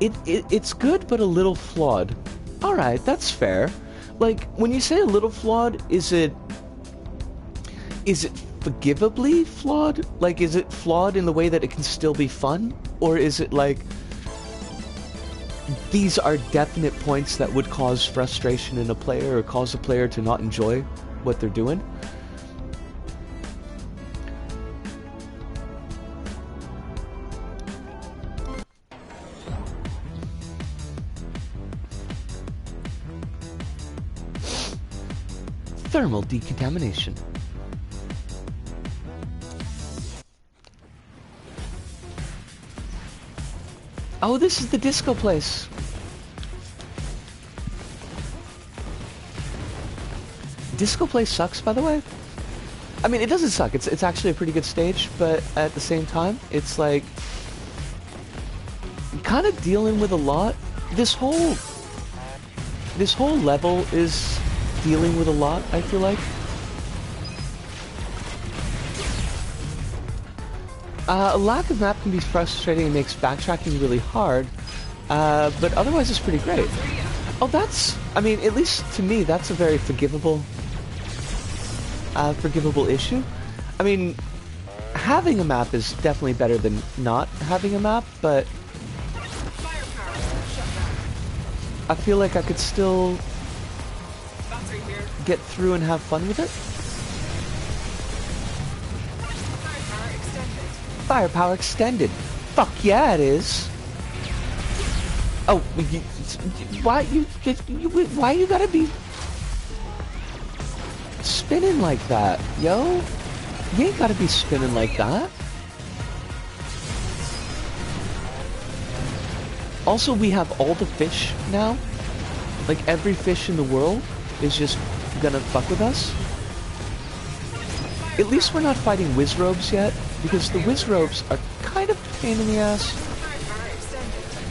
It's good, but a little flawed. All right, that's fair. Like when you say a little flawed, is it forgivably flawed? Like, is it flawed in the way that it can still be fun? Or is it like, these are definite points that would cause frustration in a player or cause a player to not enjoy what they're doing? Thermal decontamination. Oh, this is the disco place. Disco place sucks, by the way. I mean, it doesn't suck. It's actually a pretty good stage, but at the same time, it's like kind of dealing with a lot. This whole level is dealing with a lot, I feel like. A lack of map can be frustrating and makes backtracking really hard, but otherwise it's pretty great. Oh, that's, I mean, at least to me, that's a very forgivable issue. I mean, having a map is definitely better than not having a map, but I feel like I could still get through and have fun with it. Firepower extended. Fuck yeah, it is. Oh, why you gotta be spinning like that, yo? You ain't gotta be spinning like that. Also, we have all the fish now. Like, every fish in the world is just gonna fuck with us. At least we're not fighting Wizrobes yet, because the Wizrobes are kind of a pain in the ass.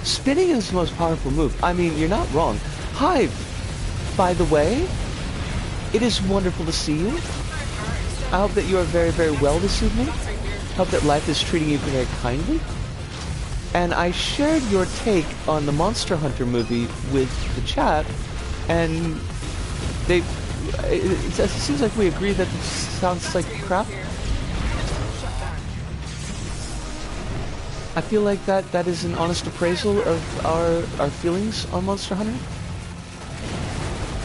Spinning is the most powerful move. I mean, you're not wrong. Hive, by the way, it is wonderful to see you. I hope that you are very, very well this evening. Hope that life is treating you very kindly. And I shared your take on the Monster Hunter movie with the chat, and it seems like we agree that it sounds like crap. I feel like that is an honest appraisal of our feelings on Monster Hunter.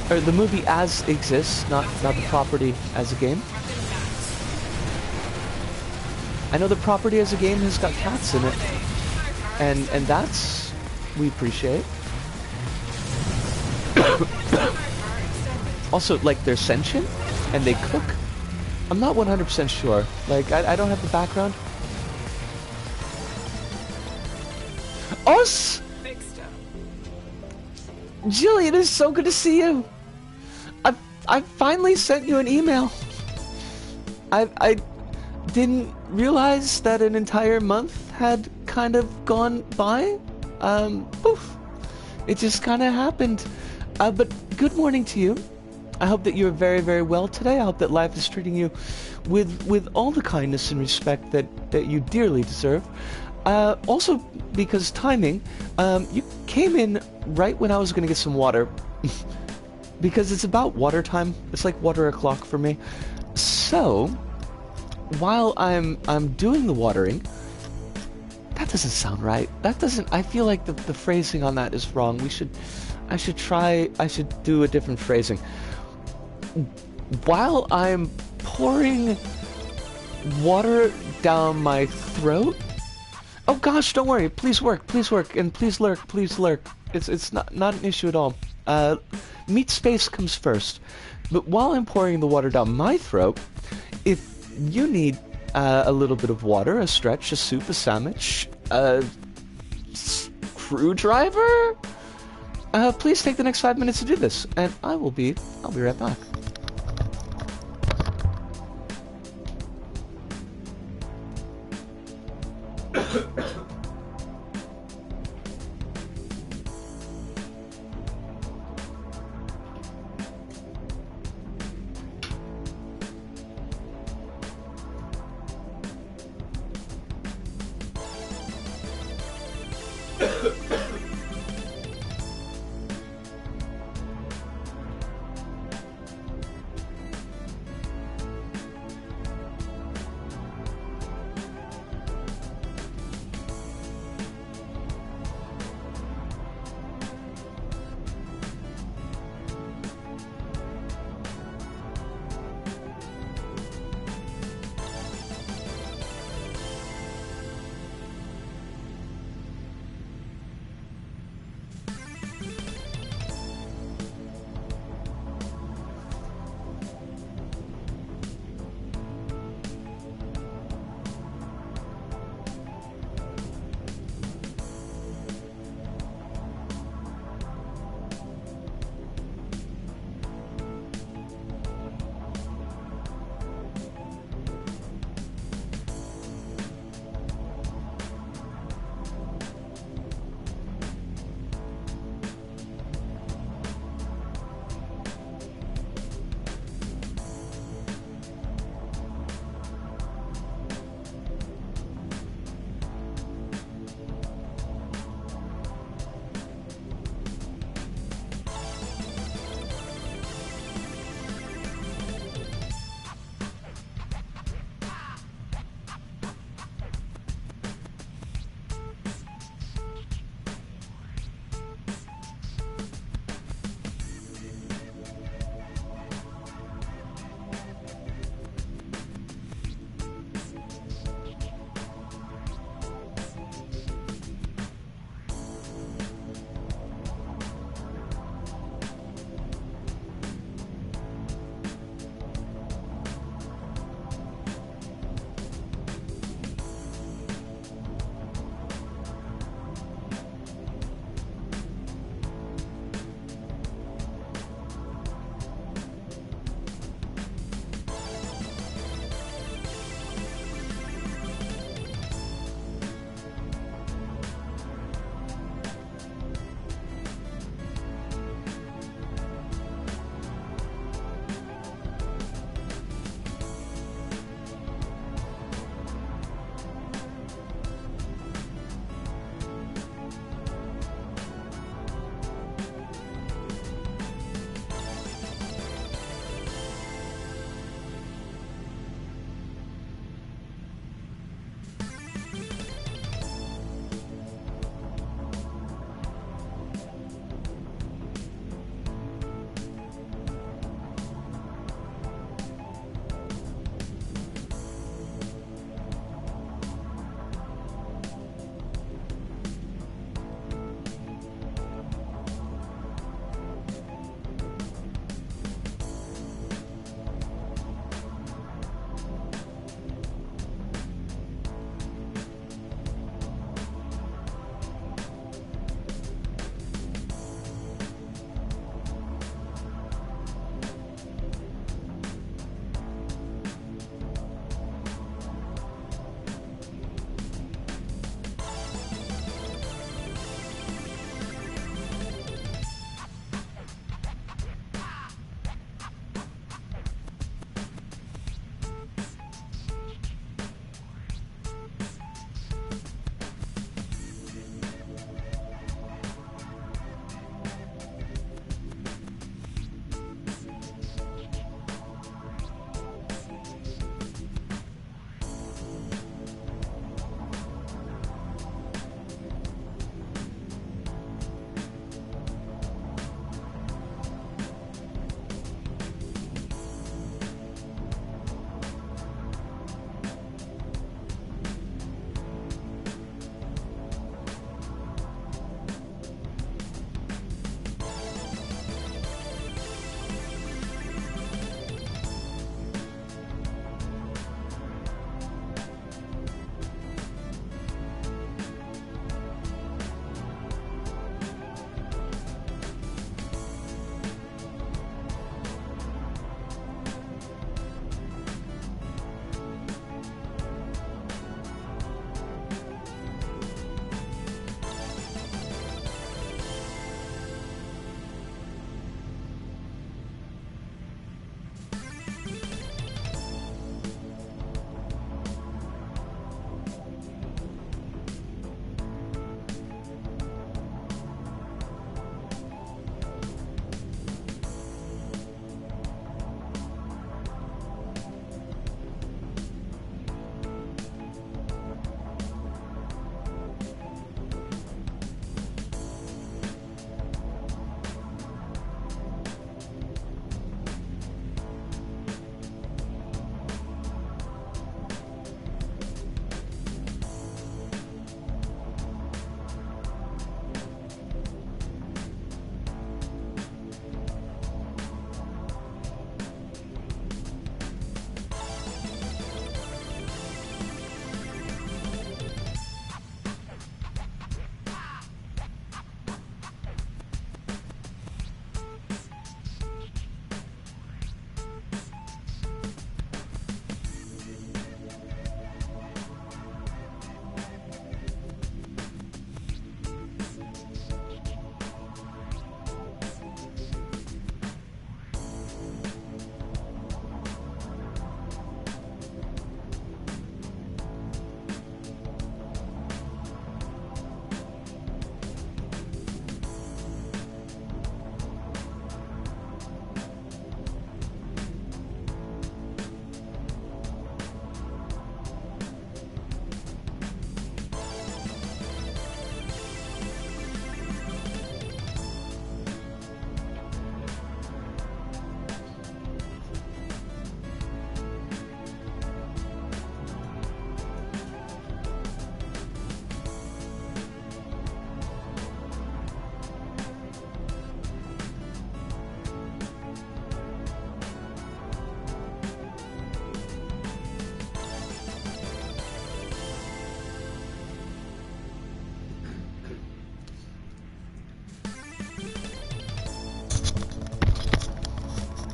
Or the movie as exists, not the property as a game. I know the property as a game has got cats in it. And that's, we appreciate. Also, like, they're sentient and they cook. I'm not 100% sure. Like, I don't have the background. Us! Big stuff. Jillian, it is so good to see you. I finally sent you an email. I didn't realize that an entire month had kind of gone by. Poof. It just kind of happened. But good morning to you. I hope that you're very, very well today. I hope that life is treating you with all the kindness and respect that you dearly deserve. Also, because timing, you came in right when I was going to get some water. Because it's about water time. It's like water o'clock for me. So, while I'm doing the watering, that doesn't sound right. That doesn't. I feel like the phrasing on that is wrong. I should do a different phrasing. While I'm pouring water down my throat. Oh gosh, don't worry. Please work, and please lurk, please lurk. It's not an issue at all. Meat space comes first. But while I'm pouring the water down my throat, if you need a little bit of water, a stretch, a soup, a sandwich, a screwdriver, please take the next 5 minutes to do this, and I'll be right back.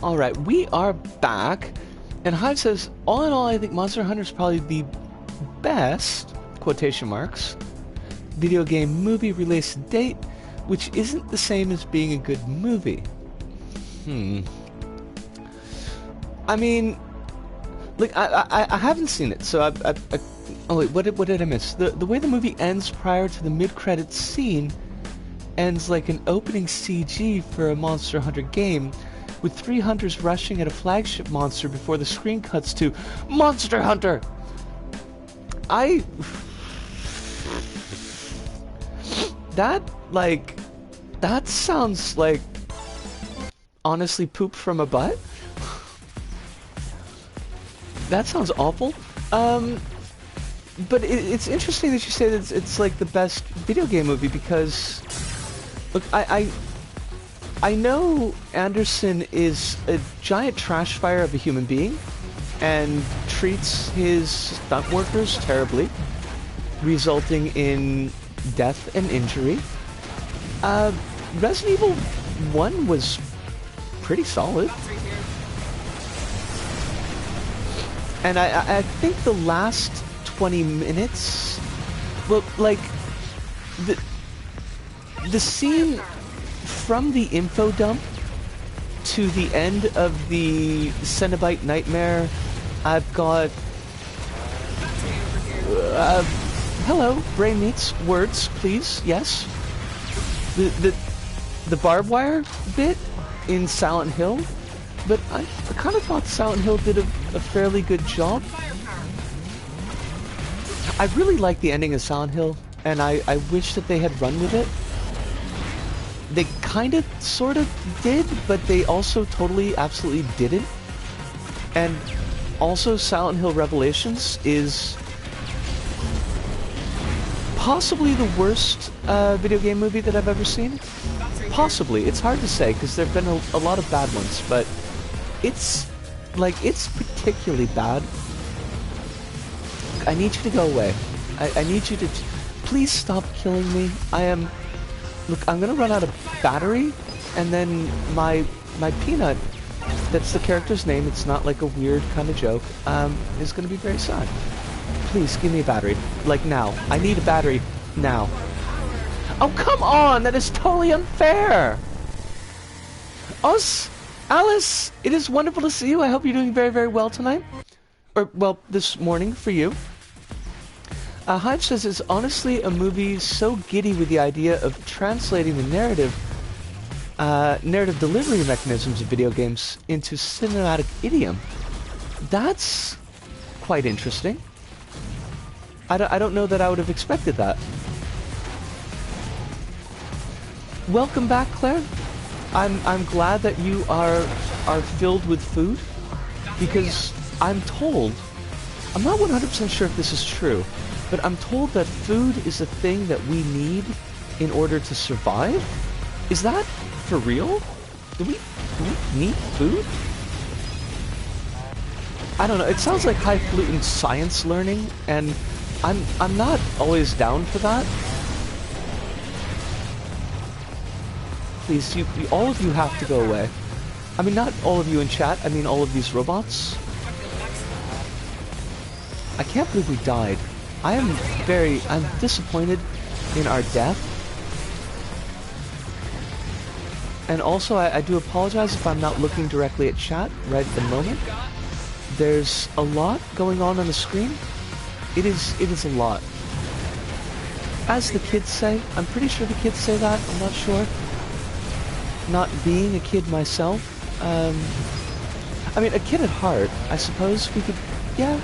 Alright, we are back. And Hive says, all in all, I think Monster Hunter is probably the best, quotation marks, video game movie release date, which isn't the same as being a good movie. I mean, like, I haven't seen it, so oh wait, what did I miss? The way the movie ends prior to the mid-credits scene ends like an opening CG for a Monster Hunter game, with 3 hunters rushing at a flagship monster before the screen cuts to Monster Hunter! That sounds like, honestly, poop from a butt. That sounds awful. But it's interesting that you say that it's like the best video game movie, because, look, I know Anderson is a giant trash fire of a human being and treats his stunt workers terribly, resulting in death and injury. Resident Evil 1 was pretty solid. And I think the last 20 minutes, well, like, the scene from the info dump to the end of the Cenobite Nightmare, I've got... hello, brain meats, words, please, yes. The barbed wire bit in Silent Hill, but I kind of thought Silent Hill did a fairly good job. I really like the ending of Silent Hill, and I wish that they had run with it. They kind of, sort of did, but they also totally, absolutely didn't. And also, Silent Hill Revelations is possibly the worst video game movie that I've ever seen. Possibly. It's hard to say, because there have been a lot of bad ones, but it's particularly bad. I need you to go away. I need you to... Please stop killing me. Look, I'm gonna run out of battery, and then my peanut, that's the character's name, it's not like a weird kind of joke, is gonna be very sad. Please, give me a battery. Like, now. I need a battery. Now. Oh, come on! That is totally unfair! Alice, it is wonderful to see you. I hope you're doing very, very well tonight. Or, well, this morning for you. Hive says it's honestly a movie so giddy with the idea of translating the narrative delivery mechanisms of video games into cinematic idiom. That's quite interesting. I don't know that I would have expected that. Welcome back, Claire. I'm glad that you are filled with food, because I'm told, I'm not 100% sure if this is true, but I'm told that food is a thing that we need in order to survive. Is that for real? Do we need food? I don't know. It sounds like highfalutin science learning, and I'm not always down for that. Please, all of you have to go away. I mean, not all of you in chat. I mean, all of these robots. I can't believe we died. I'm disappointed in our death. And also, I do apologize if I'm not looking directly at chat right at the moment. There's a lot going on the screen. It is a lot. As the kids say, I'm pretty sure the kids say that, I'm not sure. Not being a kid myself, I mean, a kid at heart, I suppose we could, yeah,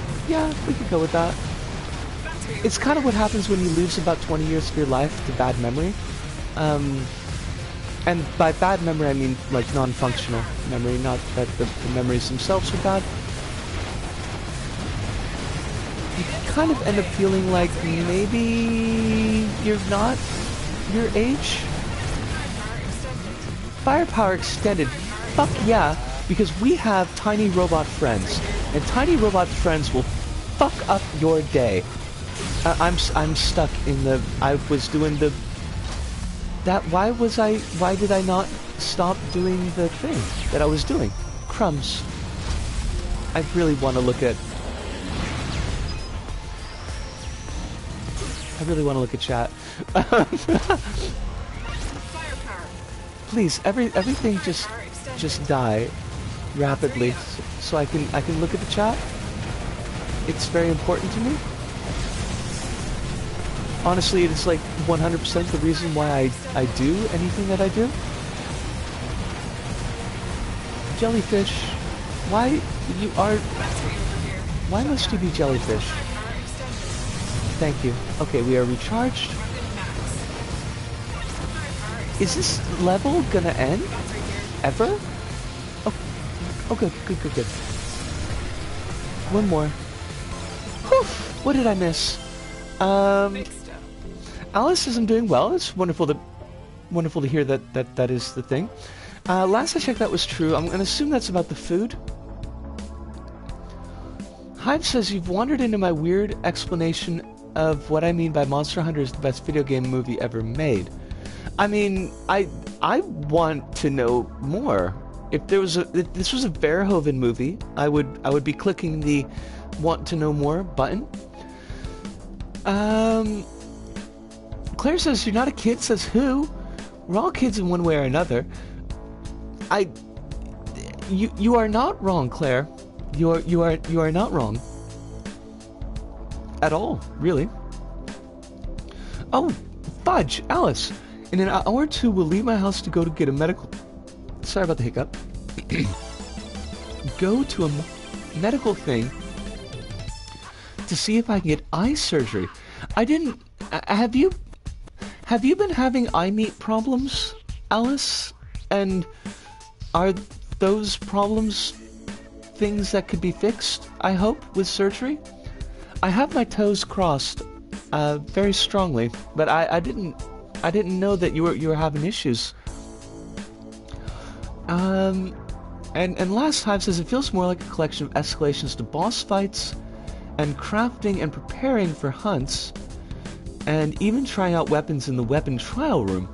we could go with that. It's kind of what happens when you lose about 20 years of your life to bad memory. And by bad memory, I mean, like, non-functional memory, not that the memories themselves are bad. You kind of end up feeling like maybe you're not your age. Firepower extended. Fuck yeah, because we have tiny robot friends, and tiny robot friends will fuck up your day. I'm stuck in the... I was doing the... Why did I not stop doing the thing that I was doing? crumbs. I really want to look at... I really want to look at chat. Firepower. Please, everything just die rapidly, so I can look at the chat. It's very important to me. Honestly, it's like 100% the reason why I do anything that I do. Jellyfish, why you are? Battery over here. Why must you be jellyfish? Firepower extended. Thank you. Okay, we are recharged. Weapon max. Firepower Is this level gonna end battery here. ever? Oh, good. One more. Whew, what did I miss? Fixed up. Alice isn't doing well. It's wonderful to hear that is the thing. Last I checked, that was true. I'm gonna assume that's about the food. Hive says you've wandered into my weird explanation of what I mean by Monster Hunter is the best video game movie ever made. I mean, I want to know more. If this was a Verhoeven movie, I would be clicking the want to know more button. Claire says you're not a kid. Says who? We're all kids in one way or another. You are not wrong, Claire. You are not wrong at all, really. Oh, fudge, Alice. In an hour or two, we'll leave my house to go to get a medical. Sorry about the hiccup. Go to a medical thing to see if I can get eye surgery. I didn't. Have you been having eye meat problems, Alice? And are those problems things that could be fixed, I hope, with surgery? I have my toes crossed very strongly, but I didn't know that you were having issues. And last Hive says it feels more like a collection of escalations to boss fights and crafting and preparing for hunts and even trying out weapons in the weapon trial room.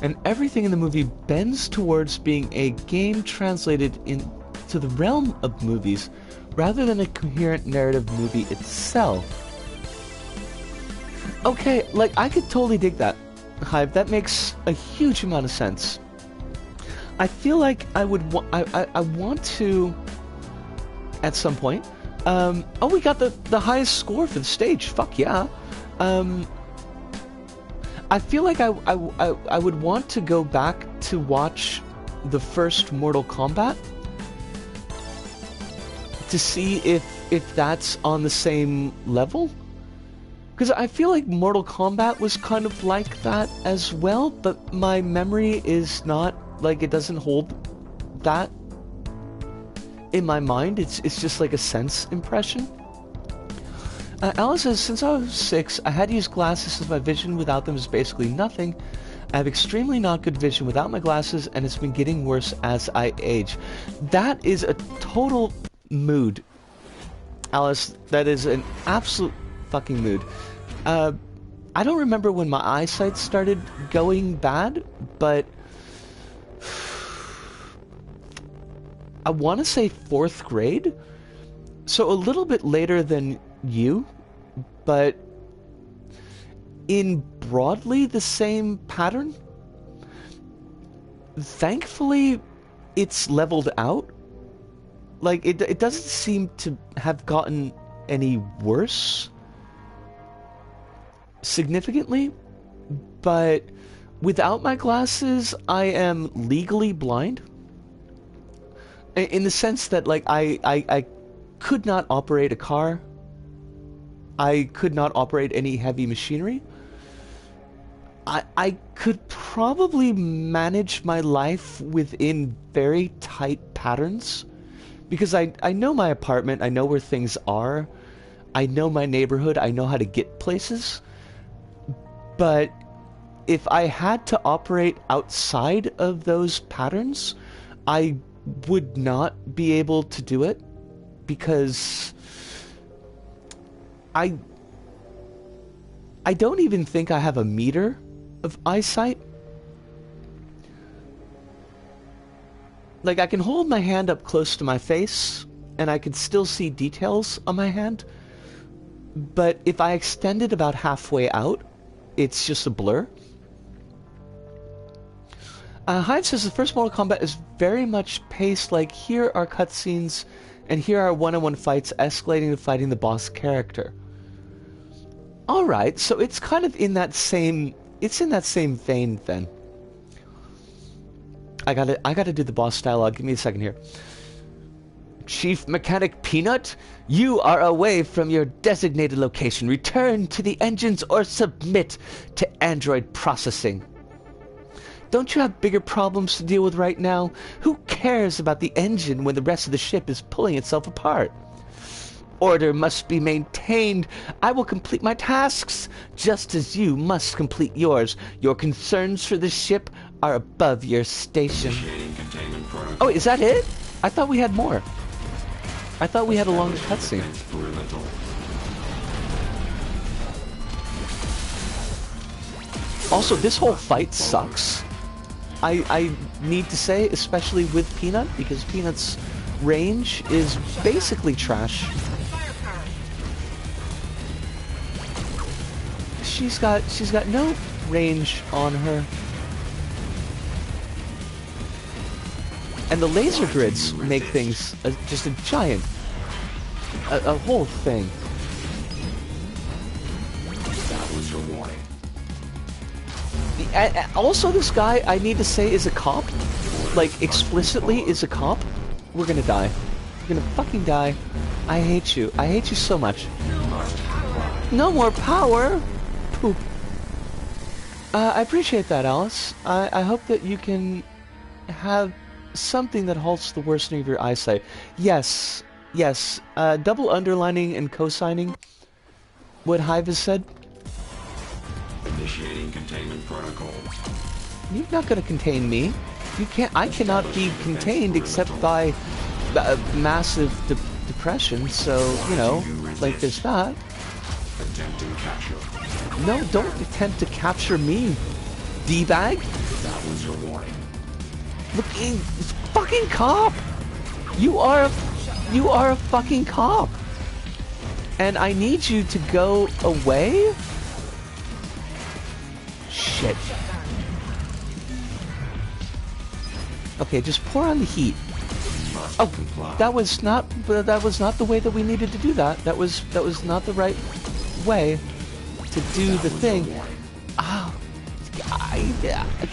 And everything in the movie bends towards being a game translated into the realm of movies rather than a coherent narrative movie itself. Okay, like, I could totally dig that, Hive. That makes a huge amount of sense. I feel like I want to, at some point, oh, we got the highest score for the stage, fuck yeah. I feel like I would want to go back to watch the first Mortal Kombat to see if that's on the same level. Because I feel like Mortal Kombat was kind of like that as well, but my memory is not, like, it doesn't hold that in my mind. It's just like a sense impression. Alice says, since I was 6, I had to use glasses since my vision without them is basically nothing. I have extremely not good vision without my glasses, and it's been getting worse as I age. That is a total mood, Alice. That is an absolute fucking mood. I don't remember when my eyesight started going bad, but I want to say 4th grade, so a little bit later than you, but in broadly the same pattern. Thankfully, it's leveled out. Like, it doesn't seem to have gotten any worse significantly, but without my glasses, I am legally blind. In the sense that, like, I could not operate a car. I could not operate any heavy machinery. I could probably manage my life within very tight patterns. Because I know my apartment, I know where things are, I know my neighborhood, I know how to get places. But if I had to operate outside of those patterns, I would not be able to do it, because I don't even think I have a meter of eyesight. like, I can hold my hand up close to my face, and I can still see details on my hand. But if I extend it about halfway out, it's just a blur. Hive says the first Mortal Kombat is very much paced like here are cutscenes and here are one-on-one fights escalating to fighting the boss character. Alright, so it's kind of in that same... It's in that same vein then. I gotta do the boss dialogue. Give me a second here. Chief Mechanic Peanut, you are away from your designated location. Return to the engines or submit to android processing. Don't you have bigger problems to deal with right now? Who cares about the engine when the rest of the ship is pulling itself apart? Order must be maintained. I will complete my tasks, just as you must complete yours. Your concerns for the ship are above your station. Oh, is that it? I thought we had more. I thought we had a longer cutscene. Also, this whole fight sucks. I need to say, especially with Peanut, because Peanut's range is basically trash. Firepower. She's got no range on her. And the laser grids make things just a giant, a whole thing. That was your warning. Also, this guy, I need to say, is a cop. Like, explicitly is a cop. We're gonna die. We're gonna fucking die. I hate you. I hate you so much. No more power? Poop. I appreciate that, Alice. I hope that you can have something that halts the worsening of your eyesight. Yes. Yes. Double underlining and co-signing what Hive has said. Initiating containment protocol. You're not going to contain me. You can't. I cannot be contained except by massive depression. So you know, like there's that. Attempting capture. No, don't attempt to capture me, D-bag. That was your warning. Look, fucking cop. You are a fucking cop, and I need you to go away. Shit. Okay, just pour on the heat. Oh, that was not the way that we needed to do that. That was not the right way to do the thing. Ah,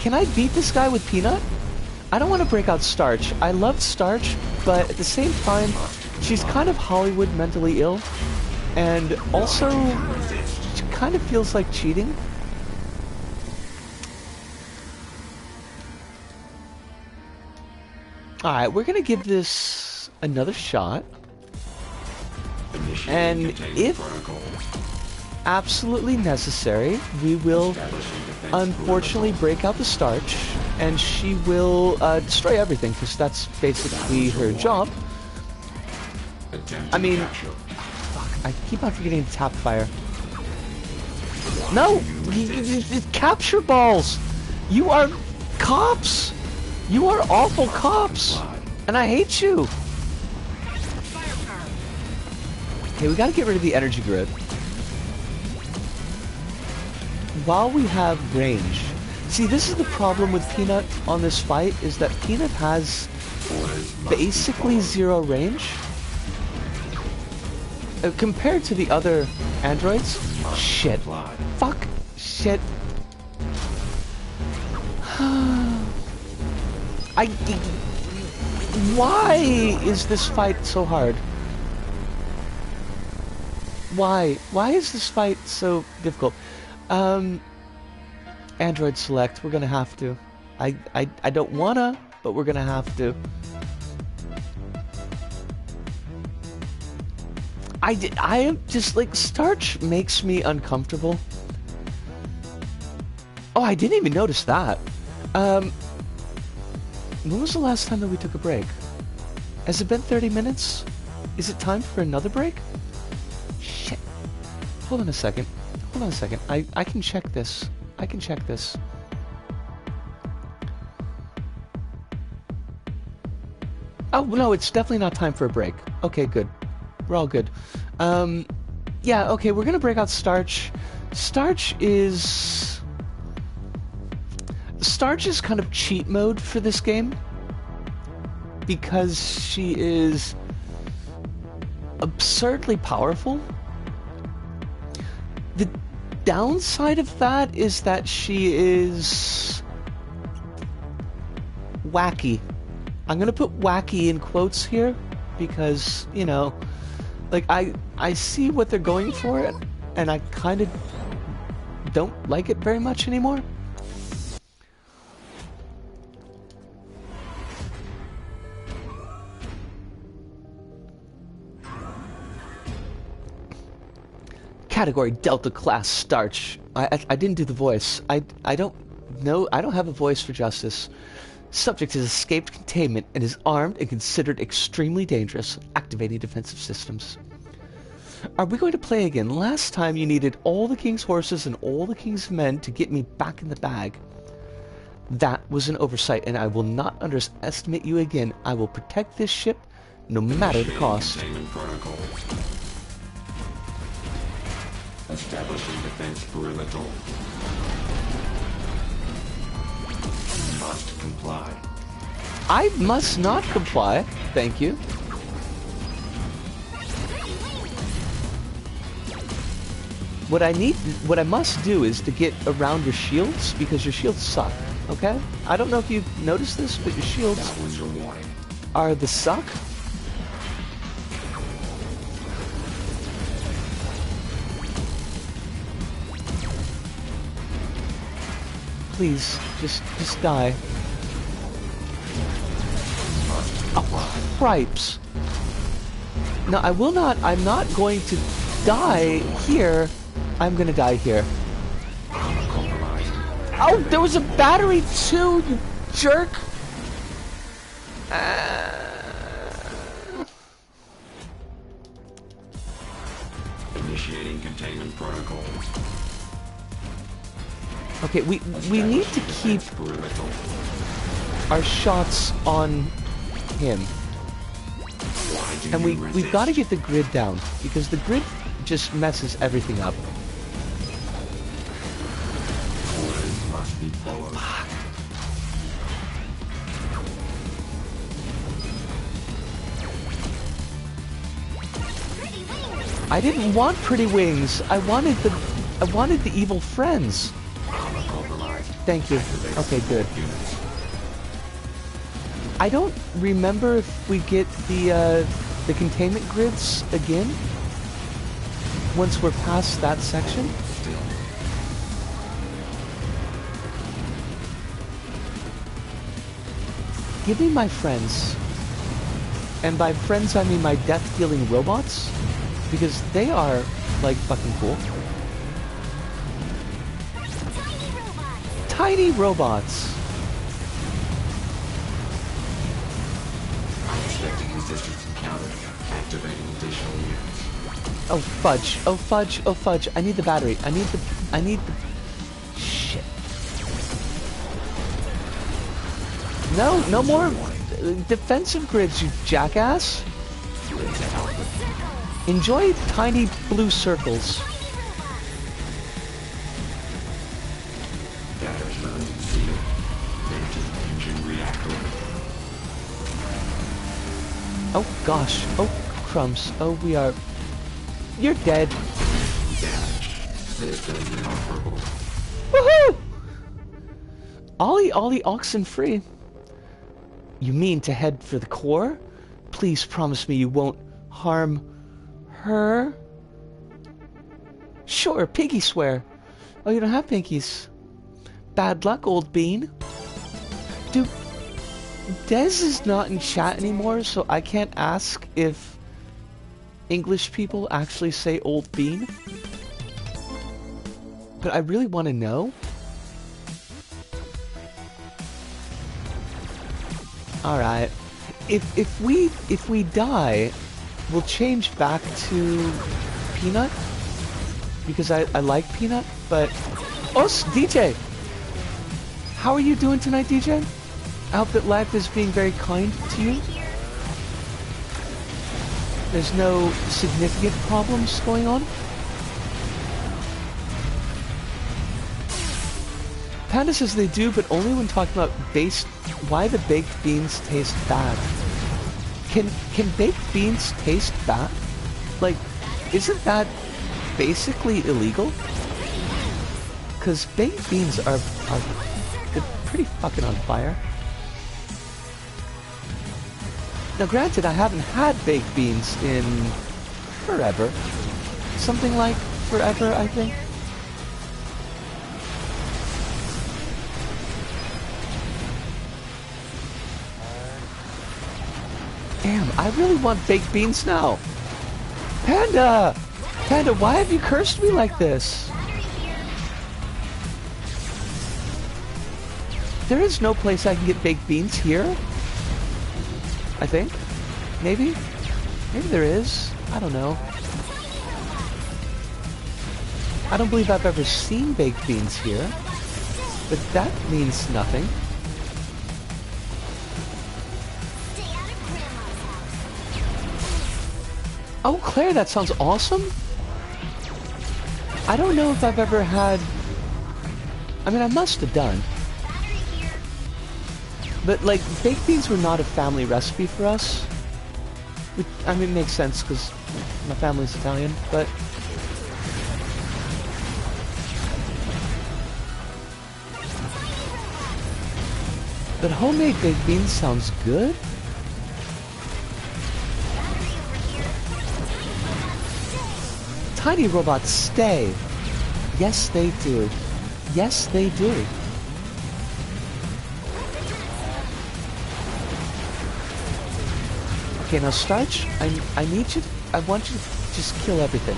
can I beat this guy with Peanut? I don't want to break out Starch. I love Starch, but at the same time, she's kind of Hollywood mentally ill, and also she kind of feels like cheating. Alright, we're gonna give this another shot. And if absolutely necessary, we will unfortunately break out the Starch, and she will destroy everything, because that's basically her job. I mean, fuck, I keep on forgetting to tap fire. No! Capture balls! You are cops! You are awful cops! And I hate you! Okay, we gotta get rid of the energy grid. While we have range. See, this is the problem with Peanut on this fight, is that Peanut has basically zero range. Compared to the other androids. Shit. Fuck. Shit. Why is this fight so hard? Why? Why is this fight so difficult? Android select. We're gonna have to. I don't wanna, but we're gonna have to. I am just like, Starch makes me uncomfortable. Oh, I didn't even notice that. When was the last time that we took a break? Has it been 30 minutes? Is it time for another break? Shit. Hold on a second. Hold on a second. I can check this. I can check this. Oh, no, it's definitely not time for a break. Okay, good. We're all good. Yeah, okay, we're gonna break out Starch. Starch is kind of cheat mode for this game. Because she is absurdly powerful. The downside of that is that she is wacky. I'm gonna put wacky in quotes here because, you know, like I see what they're going for and I kind of don't like it very much anymore. Category Delta Class Starch. I didn't do the voice. I don't know. I don't have a voice for Justice. Subject has escaped containment and is armed and considered extremely dangerous. Activating defensive systems. Are we going to play again? Last time you needed all the king's horses and all the king's men to get me back in the bag. That was an oversight and I will not underestimate you again. I will protect this ship no matter the cost. Establishing defense perimeter. Must comply. I must not comply. Thank you. What I must do is to get around your shields because your shields suck. Okay? I don't know if you've noticed this, but your shields That was your warning. are the suck. Please, just die. Oh, cripes. No, I will not. I'm not going to die here. I'm gonna die here. Compromised. Oh, there was a battery too, you jerk. Initiating containment protocol. Okay, we need to keep Defense perimeter. our shots on him. Why do And you we've got to resist? get the grid down because the grid just messes everything up. Orders must be followed. I didn't want pretty wings. I wanted the evil friends. Armor compromised. Thank you. Okay, good. Units. I don't remember if we get the containment grids again once we're past that section. Still. Give me my friends. And by friends I mean my death-dealing robots. Because they are, like, fucking cool. Tiny robots. Unexpected resistance encountered. Activating additional units. Oh fudge. Oh fudge. Oh fudge. I need the battery. I need the shit. No, no more defensive grids, you jackass. Enjoy tiny blue circles. Battery mounted seal. Venting engine reactor. Oh gosh. Oh crumbs. Oh, we are. You're dead. Damage. System inoperable. Woohoo! Ollie, oxen free. You mean to head for the core? Please promise me you won't harm her. Sure, Piggy swear. Oh, you don't have pinkies. Bad luck, old bean. Dude, Dez is not in chat anymore, so I can't ask if English people actually say old bean. But I really want to know. Alright. If we die, we'll change back to Peanut. Because I like Peanut, but... Oh, DJ! How are you doing tonight, DJ? I hope that life is being very kind to you. There's no significant problems going on. Panda says they do, but only when talking about why the baked beans taste bad. Can baked beans taste bad? Like, isn't that basically illegal? Because baked beans are they're pretty fucking on fire. Now granted, I haven't had baked beans in forever. Something like forever, I think. Damn, I really want baked beans now. Panda! Panda, why have you cursed me like this? There is no place I can get baked beans here. I think. Maybe? Maybe there is. I don't know. I don't believe I've ever seen baked beans here. But that means nothing. Oh, Claire, that sounds awesome. I don't know if I've ever had... I mean, I must have done. But, like, baked beans were not a family recipe for us. Which, I mean, it makes sense, because my family's Italian, but... But homemade baked beans sounds good. Tiny robots stay. Yes, they do. Yes, they do. Okay, now Starch, I need you to, I want you to just kill everything.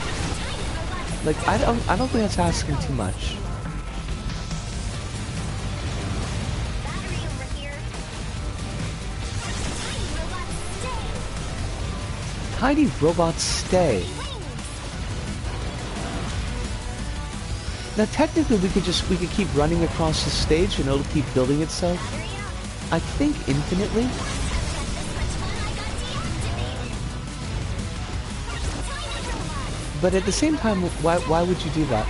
Like, I don't think that's asking too much. Tiny robots stay. Now technically we could keep running across the stage and it'll keep building itself. I think infinitely. But at the same time, why would you do that?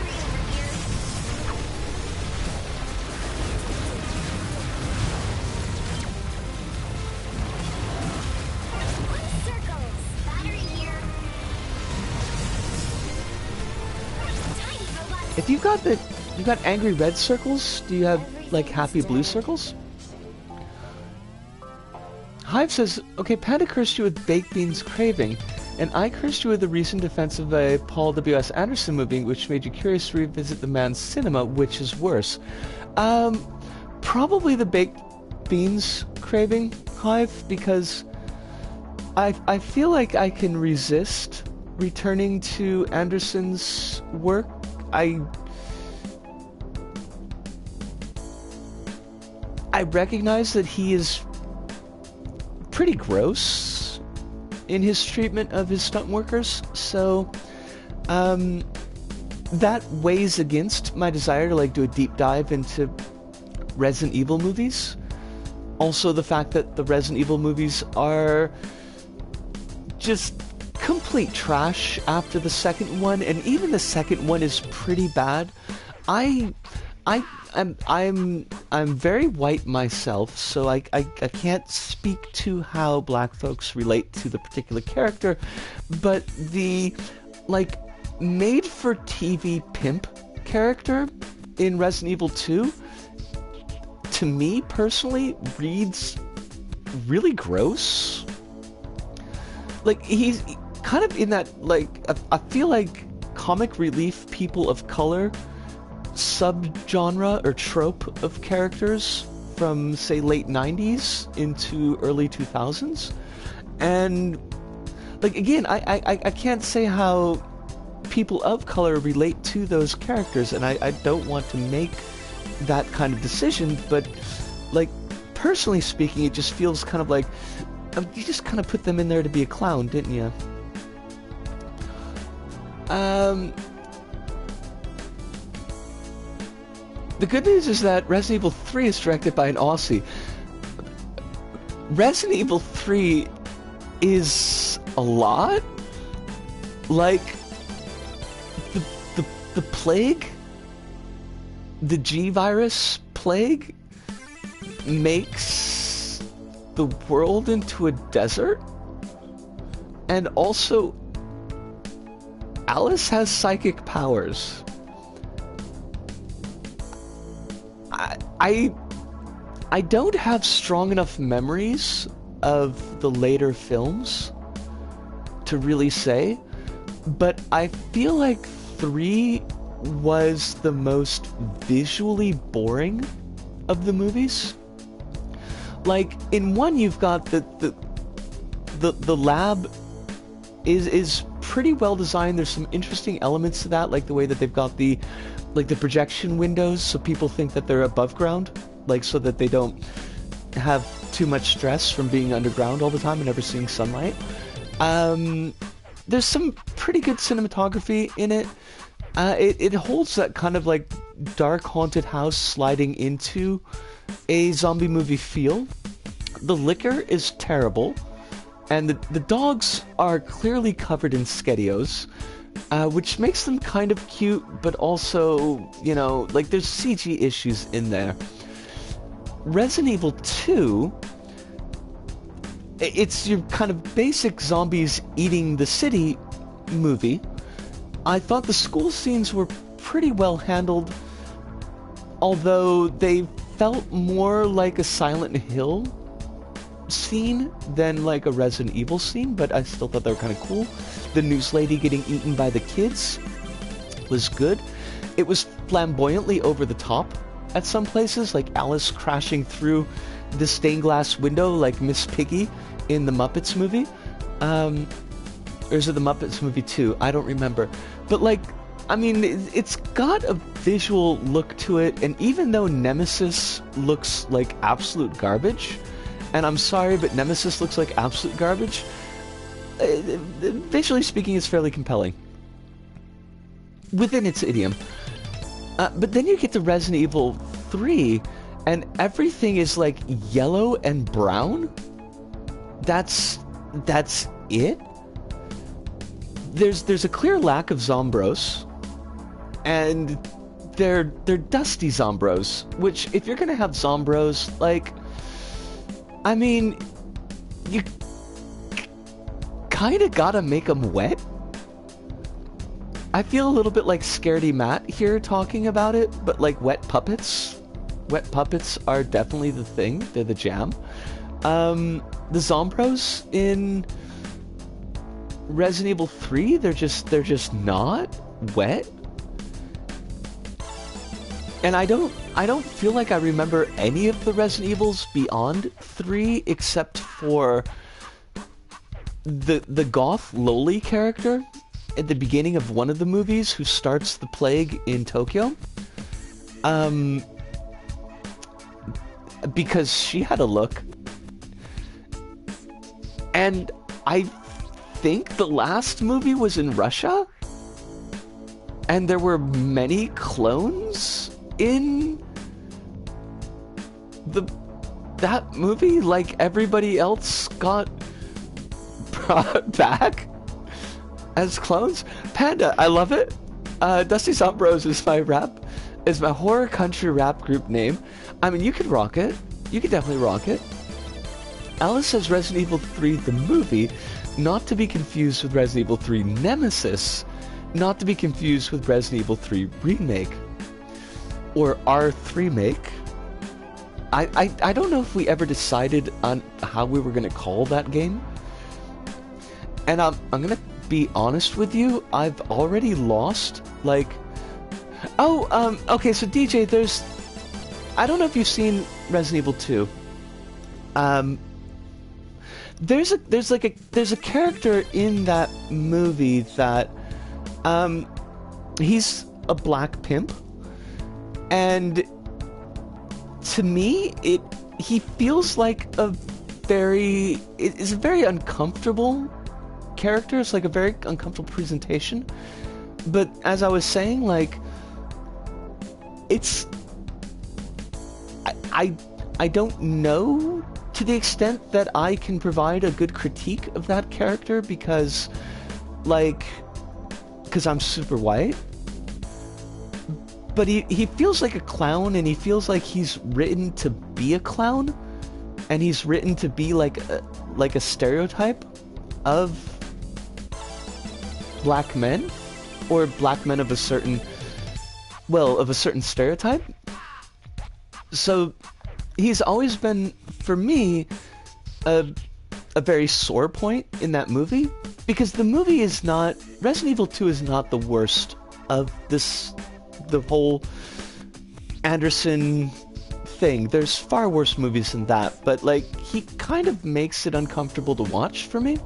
If you got angry red circles, do you have like happy blue circles? Hive says, okay, Panda cursed you with baked beans craving, and I cursed you with the recent defense of a Paul W.S. Anderson movie, which made you curious to revisit the man's cinema. Which is worse? Probably the baked beans craving, Hive, because I feel like I can resist returning to Anderson's work. I recognize that he is pretty gross in his treatment of his stunt workers, so that weighs against my desire to like do a deep dive into Resident Evil movies. Also the fact that the Resident Evil movies are just complete trash after the second one, and even the second one is pretty bad. I'm very white myself, so I can't speak to how black folks relate to the particular character, but the like made for TV pimp character in Resident Evil 2 to me personally reads really gross. Like he's kind of in that, like, I feel like comic relief people of color subgenre or trope of characters from, say, late 90s into early 2000s. And, like, again, I can't say how people of color relate to those characters, and I don't want to make that kind of decision, but, like, personally speaking, it just feels kind of like, you just kind of put them in there to be a clown, didn't you? The good news is that Resident Evil 3 is directed by an Aussie. Resident Evil 3 is a lot. Like, the plague, the G virus plague, makes the world into a desert. And also, Alice has psychic powers. I don't have strong enough memories of the later films to really say, but I feel like 3 was the most visually boring of the movies. Like, in 1 you've got the lab is pretty well designed. There's some interesting elements to that, like the way that they've got the projection windows, so people think that they're above ground, like so that they don't have too much stress from being underground all the time and never seeing sunlight. There's some pretty good cinematography in it. It holds that kind of like dark haunted house sliding into a zombie movie feel. The liquor is terrible, and the dogs are clearly covered in Skedios, which makes them kind of cute, but also, you know, like there's CG issues in there. Resident Evil 2, it's your kind of basic zombies eating the city movie. I thought the school scenes were pretty well handled, although they felt more like a Silent Hill scene than like a Resident Evil scene, but I still thought they were kind of cool. The news lady getting eaten by the kids was good. It was flamboyantly over the top at some places, like Alice crashing through the stained glass window like Miss Piggy in the Muppets movie. Or is it the Muppets movie 2? I don't remember. But like, I mean, it's got a visual look to it, and even though Nemesis looks like absolute garbage, and I'm sorry, but Nemesis looks like absolute garbage, visually speaking, it's fairly compelling within its idiom. But then you get to Resident Evil 3, and everything is like yellow and brown. That's it. There's a clear lack of Zombros, and they're dusty Zombros, which, if you're gonna have Zombros, like, I mean, you kinda gotta make them wet. I feel a little bit like Scaredy Matt here talking about it, but like wet puppets. Wet puppets are definitely the thing. They're the jam. The Zombros in Resident Evil 3, they're just not wet. And I don't feel like I remember any of the Resident Evils beyond 3 except for the goth Loli character at the beginning of one of the movies who starts the plague in Tokyo. Because she had a look. And I think the last movie was in Russia, and there were many clones in that movie. Like, everybody else got brought back as clones. Panda, I love it. Dusty Zombros is my horror country rap group name. I mean, you could rock it. You could definitely rock it. Alice says Resident Evil 3 the movie, not to be confused with Resident Evil 3 Nemesis, not to be confused with Resident Evil 3 Remake, or R3 Make. I don't know if we ever decided on how we were going to call that game. And I'm going to be honest with you, I've already lost, like... Oh, okay, so DJ, I don't know if you've seen Resident Evil 2. There's a character in that movie that he's a black pimp, and to me he feels like it's a very uncomfortable character. It's like a very uncomfortable presentation, but as I was saying, like, I don't know to the extent that I can provide a good critique of that character, because I'm super white, but he feels like a clown, and he feels like he's written to be a clown, and he's written to be like a stereotype of black men, or black men of a certain stereotype. So he's always been, for me, a very sore point in that movie, because the movie is not, Resident Evil 2 is not the worst of the whole Anderson thing. There's far worse movies than that, but like, he kind of makes it uncomfortable to watch for me.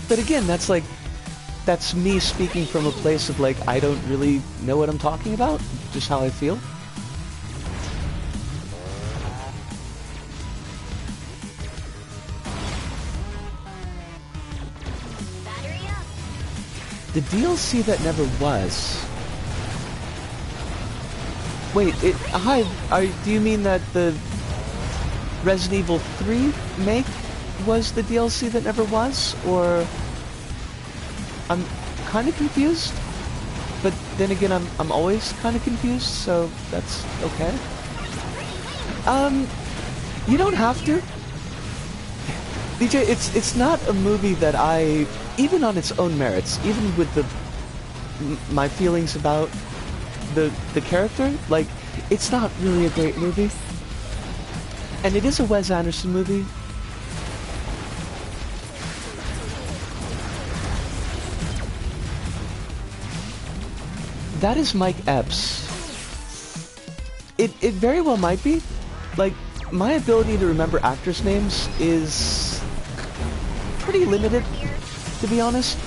But again, that's me speaking from a place of like, I don't really know what I'm talking about, just how I feel. The DLC that never was. Wait, do you mean that the Resident Evil 3 make was the DLC that never was? Or I'm kind of confused, but then again, I'm always kind of confused, so that's okay. You don't have to. DJ, it's not a movie that I, even on its own merits, even with my feelings about the character, like, it's not really a great movie. And it is a Wes Anderson movie. That is Mike Epps. It very well might be. Like, my ability to remember actors' names is pretty limited, to be honest.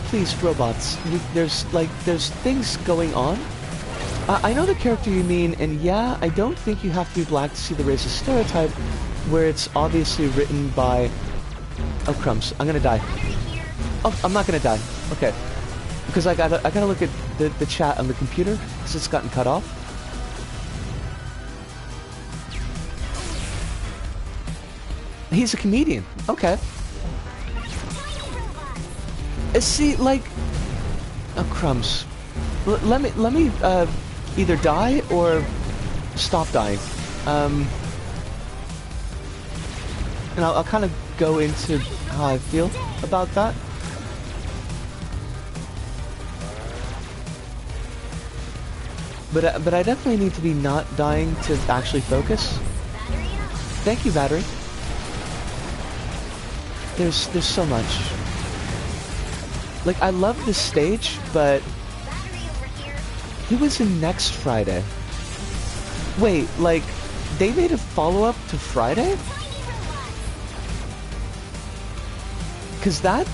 Please, robots. There's things going on. I know the character you mean, and yeah, I don't think you have to be black to see the racist stereotype, where it's obviously written by... Oh, crumbs. I'm gonna die. Oh, I'm not gonna die. Okay. Because I gotta look at the chat on the computer, because it's gotten cut off. He's a comedian. Okay. See, like... Oh, crumbs. Let me either die or stop dying. And I'll kind of go into how I feel about that. But I definitely need to be not dying to actually focus. Thank you, battery. There's so much. Like, I love this stage, but he was in Next Friday. Wait, like, they made a follow-up to Friday? Because that,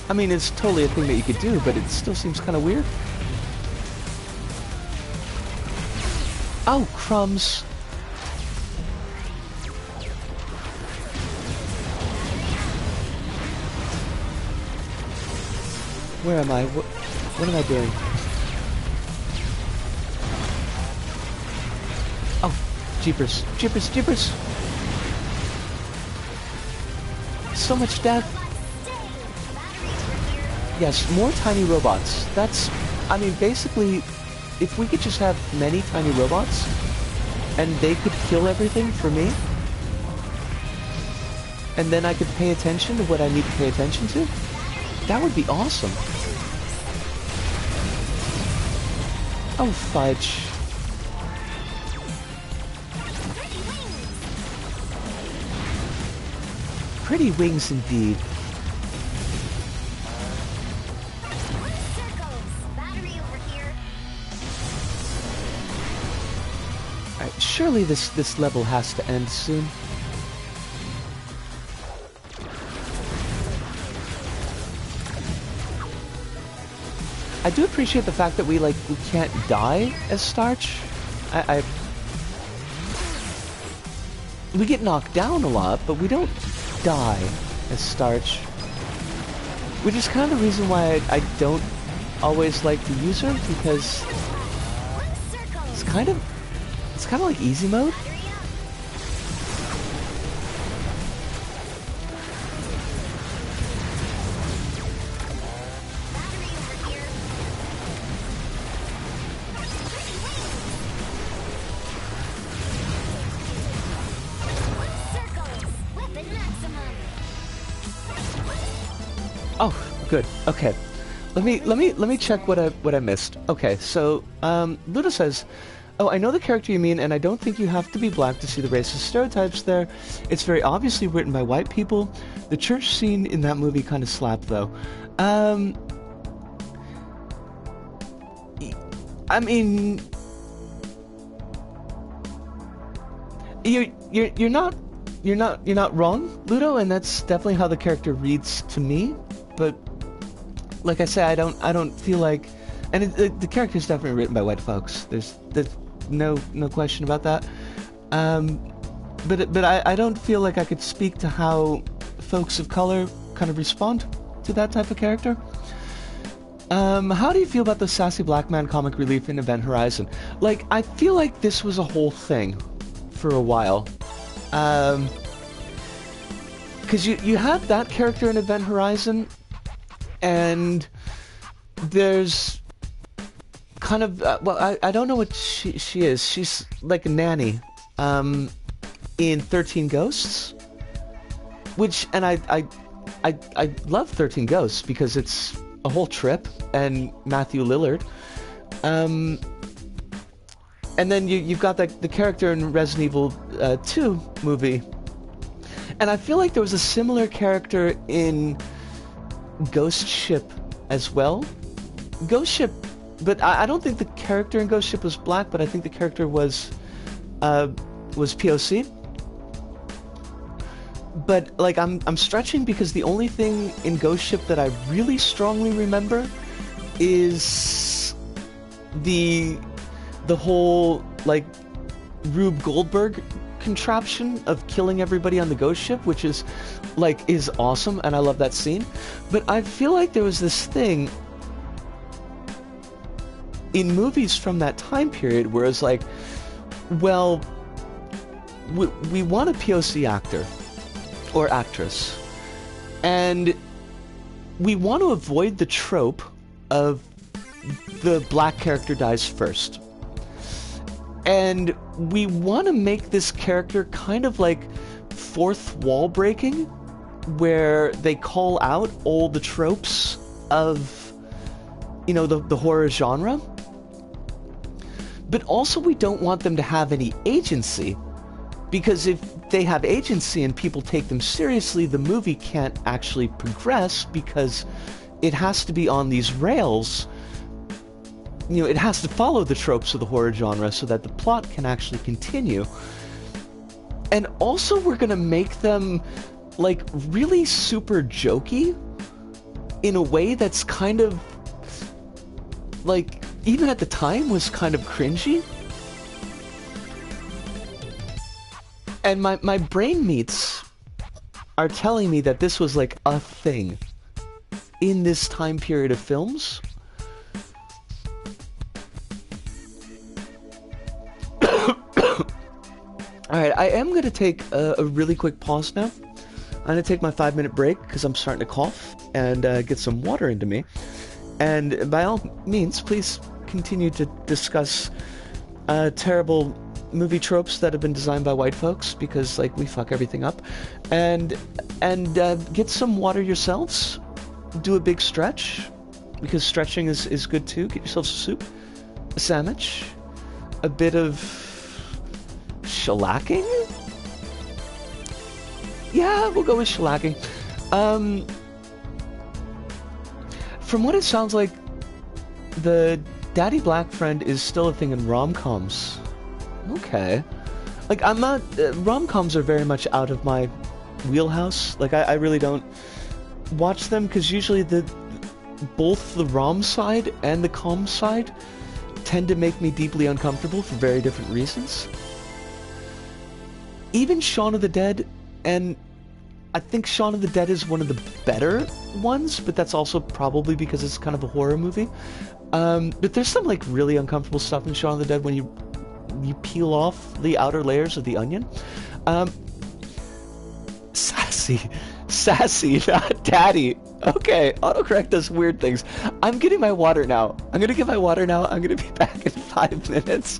I mean, it's totally a thing that you could do, but it still seems kind of weird. Oh, crumbs. Where am I? What am I doing? Oh, jeepers, jeepers, jeepers. So much death. Yes, more tiny robots. That's, I mean, basically, if we could just have many tiny robots, and they could kill everything for me, and then I could pay attention to what I need to pay attention to, that would be awesome. Oh, fudge. Pretty wings indeed. Alright, surely this level has to end soon. I do appreciate the fact that we can't die as Starch. We get knocked down a lot, but we don't die as Starch. Which is kind of the reason why I don't always like to use her, because it's kind of like easy mode. Oh, good. Okay. Let me check what I missed. Okay, so Luda says, "Oh, I know the character you mean, and I don't think you have to be black to see the racist stereotypes there. It's very obviously written by white people. The church scene in that movie kind of slapped, though. I mean, you're not wrong, Ludo, and that's definitely how the character reads to me. But like I say, I don't feel like, and the character is definitely written by white folks. There's no question about that. But I don't feel like I could speak to how folks of color kind of respond to that type of character. How do you feel about the sassy black man comic relief in Event Horizon? Like, I feel like this was a whole thing for a while. Because you had that character in Event Horizon, and there's kind of well, I don't know what she is. She's like a nanny in 13 Ghosts, which, and I love 13 Ghosts because it's a whole trip, and Matthew Lillard. And then you've got the character in Resident Evil 2 movie. And I feel like there was a similar character in Ghost Ship as well. Ghost Ship, but I don't think the character in Ghost Ship was black, but I think the character was POC. But like I'm stretching because the only thing in Ghost Ship that I really strongly remember is the whole like Rube Goldberg contraption of killing everybody on the Ghost Ship, which is awesome, and I love that scene. But I feel like there was this thing in movies from that time period where it's like, well, we want a POC actor or actress, and we want to avoid the trope of the black character dies first. And we want to make this character kind of like fourth wall breaking, where they call out all the tropes of, you know, the horror genre. But also we don't want them to have any agency, because if they have agency and people take them seriously, the movie can't actually progress, because it has to be on these rails. You know, it has to follow the tropes of the horror genre so that the plot can actually continue. And also we're gonna make them like really super jokey in a way that's kind of like, even at the time, was kind of cringy. And my brain meats are telling me that this was like a thing in this time period of films. Alright, I am going to take a really quick pause now. I'm going to take my 5-minute break because I'm starting to cough, and get some water into me. And by all means, please continue to discuss terrible movie tropes that have been designed by white folks, because like we fuck everything up. And get some water yourselves. Do a big stretch, because stretching is good too. Get yourself some soup, a sandwich, a bit of shellacking? Yeah, we'll go with shellacking. From what it sounds like, the daddy black friend is still a thing in rom-coms. Okay. Like, I'm not... rom-coms are very much out of my wheelhouse. Like, I really don't watch them, because usually both the ROM side and the COM side tend to make me deeply uncomfortable for very different reasons. Even Shaun of the Dead, and I think Shaun of the Dead is one of the better ones, but that's also probably because it's kind of a horror movie. But there's some like really uncomfortable stuff in Shaun of the Dead when you peel off the outer layers of the onion. Sassy, not daddy. Okay, autocorrect does weird things. I'm getting my water now. I'm gonna get my water now. I'm gonna be back in 5 minutes.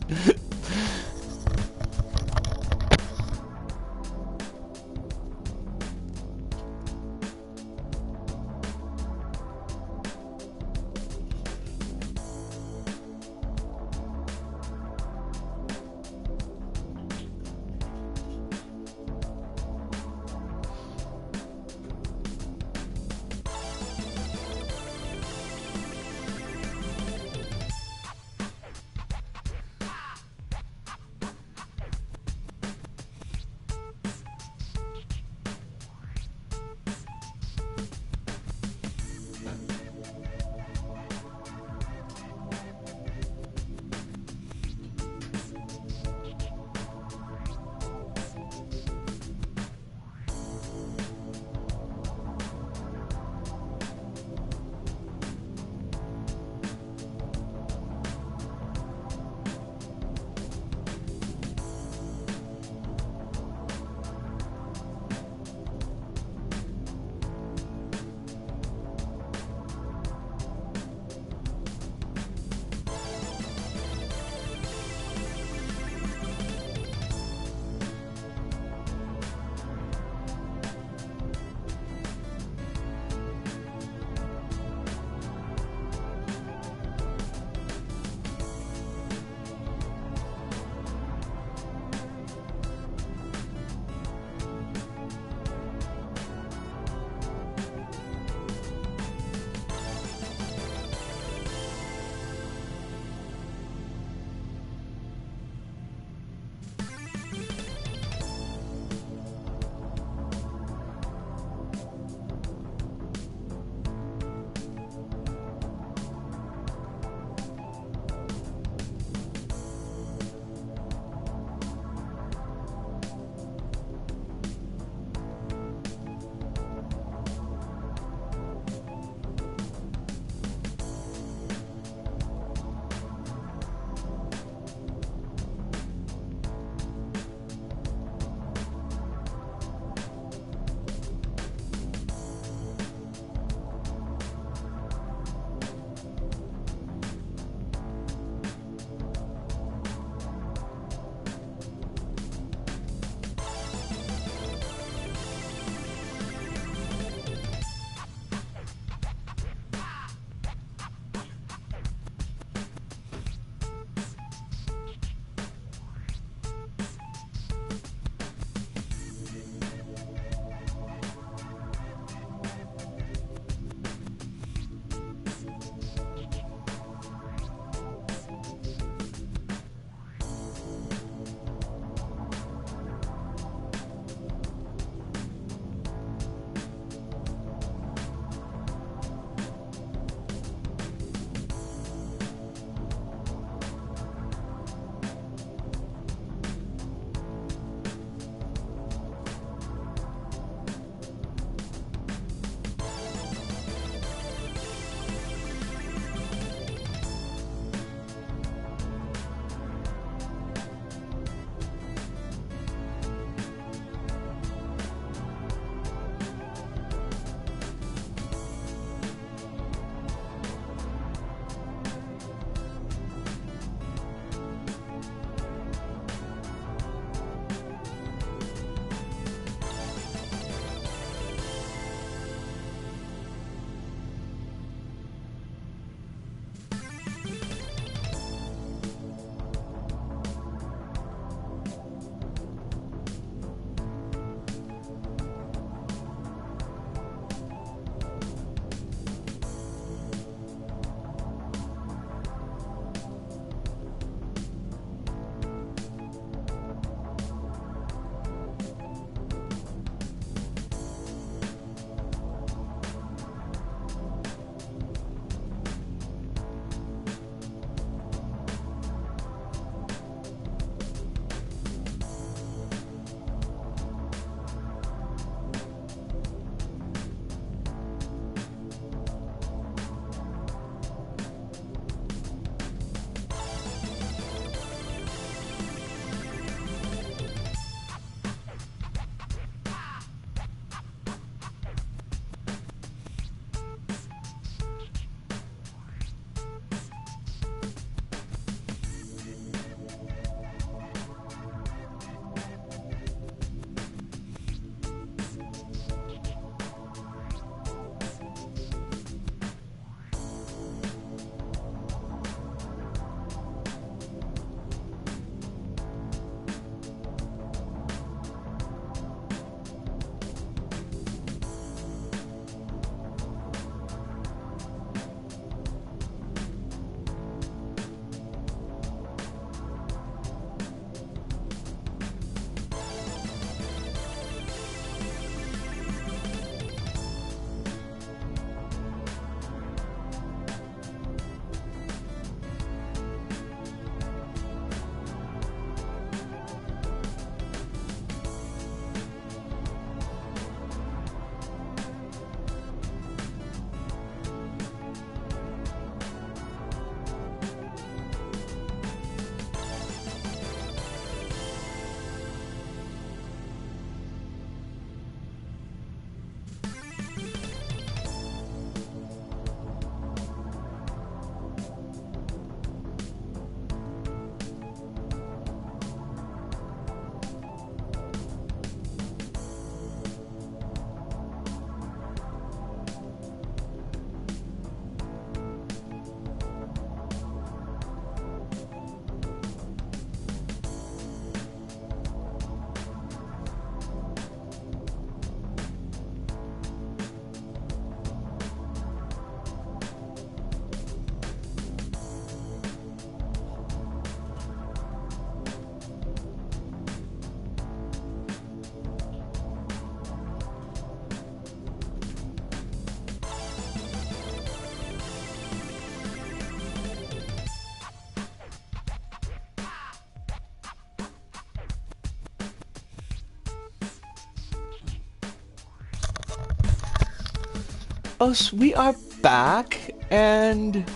Oh, so we are back, and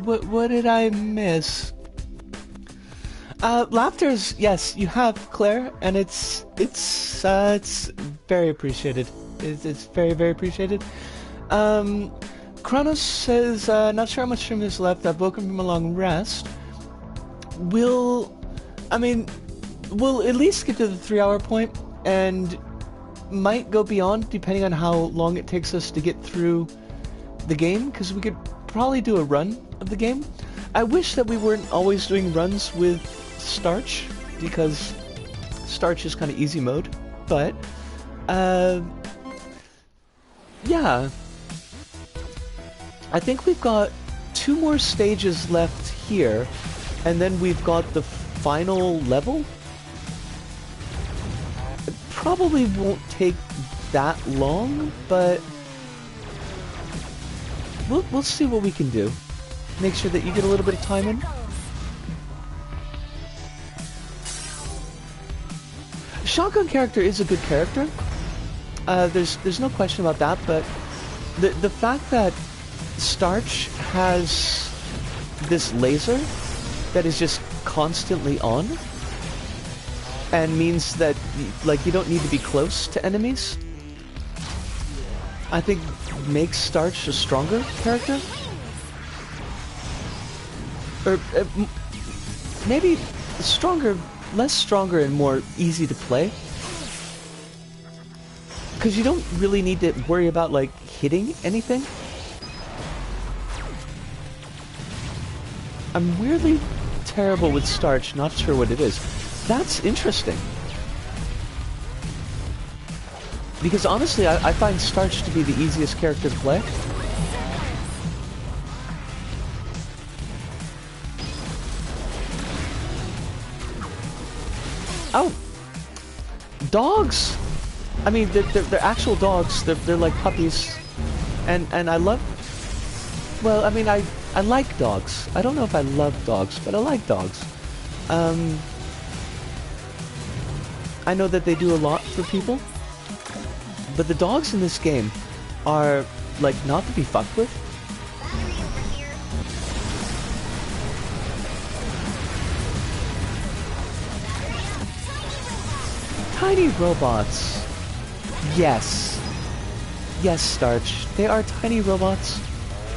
what did I miss? Laughters, yes, you have, Claire, and it's very appreciated. It's very, very appreciated. Kronos says, not sure how much stream is left. I've woken from a long rest. We'll at least get to the 3-hour point, and might go beyond depending on how long it takes us to get through the game, because we could probably do a run of the game. I wish that we weren't always doing runs with Starch, because Starch is kind of easy mode, but yeah, I think we've got 2 more stages left here, and then we've got the final level. It probably won't take that long, but we'll see what we can do. Make sure that you get a little bit of time in. Shotgun character is a good character. There's no question about that, but the fact that Starch has this laser that is just constantly on, and means that like you don't need to be close to enemies, I think makes Starch a stronger character. Or maybe less stronger and more easy to play. Because you don't really need to worry about, like, hitting anything. I'm weirdly terrible with Starch, not sure what it is. That's interesting. Because honestly, I find Starch to be the easiest character to play. Oh! Dogs! I mean, they're actual dogs. They're like puppies. And I love... Well, I mean, I like dogs. I don't know if I love dogs, but I like dogs. I know that they do a lot for people. But the dogs in this game are, like, not to be fucked with. Tiny robots. Yes. Yes, Starch. They are tiny robots,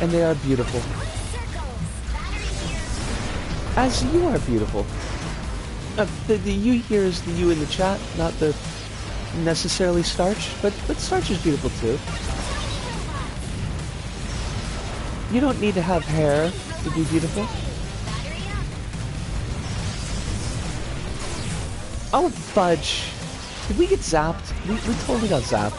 and they are beautiful. As you are beautiful. The you here is the you in the chat, not the necessarily Starch, but Starch is beautiful too. You don't need to have hair to be beautiful. Oh, fudge. Did we get zapped? We totally got zapped.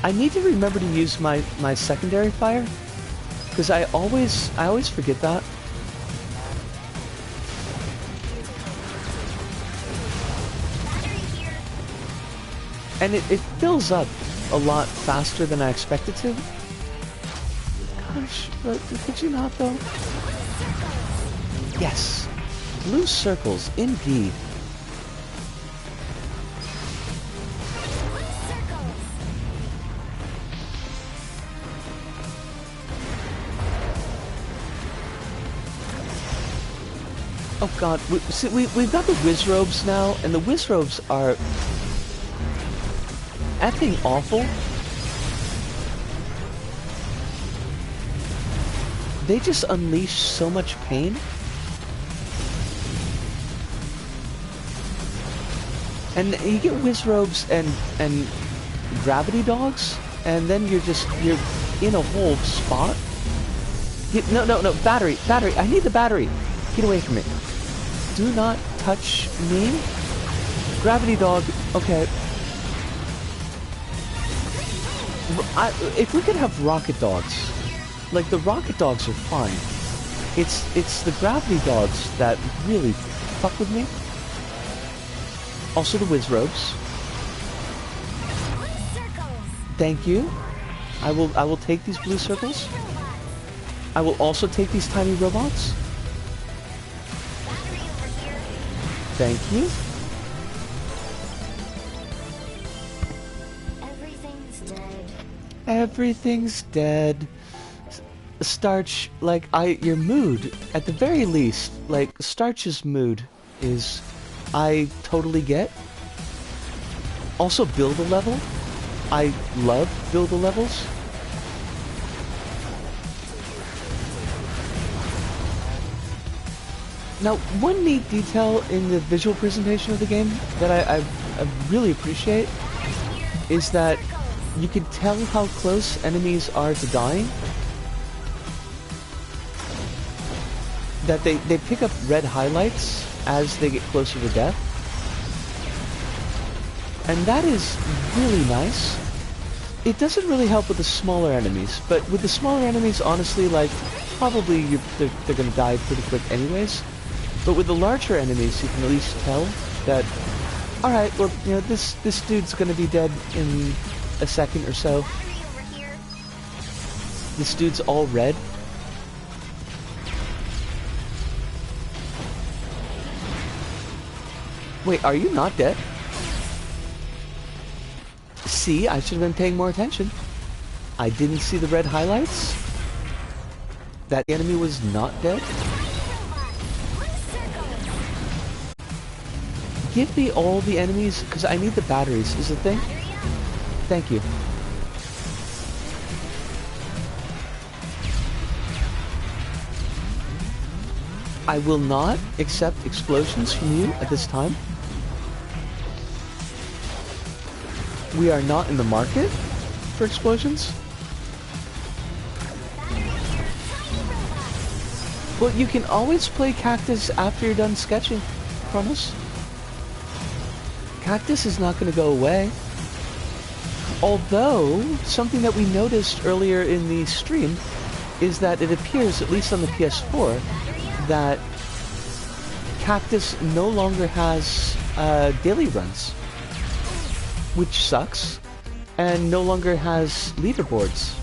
I need to remember to use my secondary fire, because I always forget that. And it fills up a lot faster than I expected to. Gosh, but could you not though? Yes. Blue circles, indeed. Oh god, we've got the whiz robes now, and the whiz robes are effing awful. They just unleash so much pain. And you get whiz robes and gravity dogs, and then you're in a whole spot. No, battery, I need the battery. Get away from it. Do not touch me. Gravity dog, okay. If we could have rocket dogs, like the rocket dogs are fine. It's the gravity dogs that really fuck with me. Also the whiz robes. Thank you. I will take these blue circles. I will also take these tiny robots. Thank you. Everything's dead. Starch, like, your mood, at the very least, like, Starch's mood is, I totally get. Also, build a level. I love build a levels. Now, one neat detail in the visual presentation of the game that I really appreciate is that you can tell how close enemies are to dying. That they pick up red highlights as they get closer to death. And that is really nice. It doesn't really help with the smaller enemies, but with the smaller enemies, honestly, like, probably they're gonna die pretty quick anyways. But with the larger enemies, you can at least tell that, alright, well, you know, this dude's gonna be dead in a second or so. This dude's all red. Wait, are you not dead? See, I should have been paying more attention. I didn't see the red highlights. That enemy was not dead. Give me all the enemies, because I need the batteries, is the thing. Thank you. I will not accept explosions from you at this time. We are not in the market for explosions. Well, you can always play Cactus after you're done sketching, Promise. Cactus is not going to go away. Although, something that we noticed earlier in the stream is that it appears, at least on the PS4, that Cactus no longer has daily runs, which sucks, and no longer has leaderboards.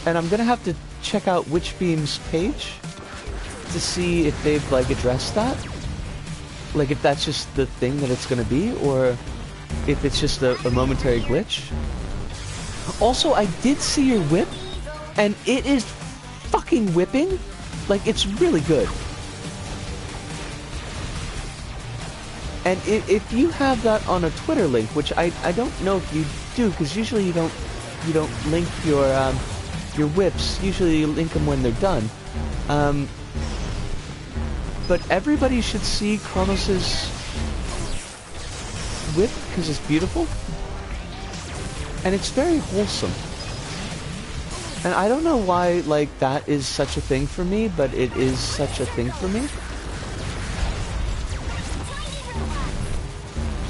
And I'm gonna have to check out Witchbeam's page to see if they've, like, addressed that. Like, if that's just the thing that it's gonna be, or if it's just a momentary glitch. Also, I did see your whip, and it is fucking whipping. Like, it's really good. And if you have that on a Twitter link, which I don't know if you do, because usually you don't link your whips. Usually you link them when they're done. But everybody should see Kronos's whip because it's beautiful, and it's very wholesome. And I don't know why, like, that is such a thing for me, but it is such a thing for me.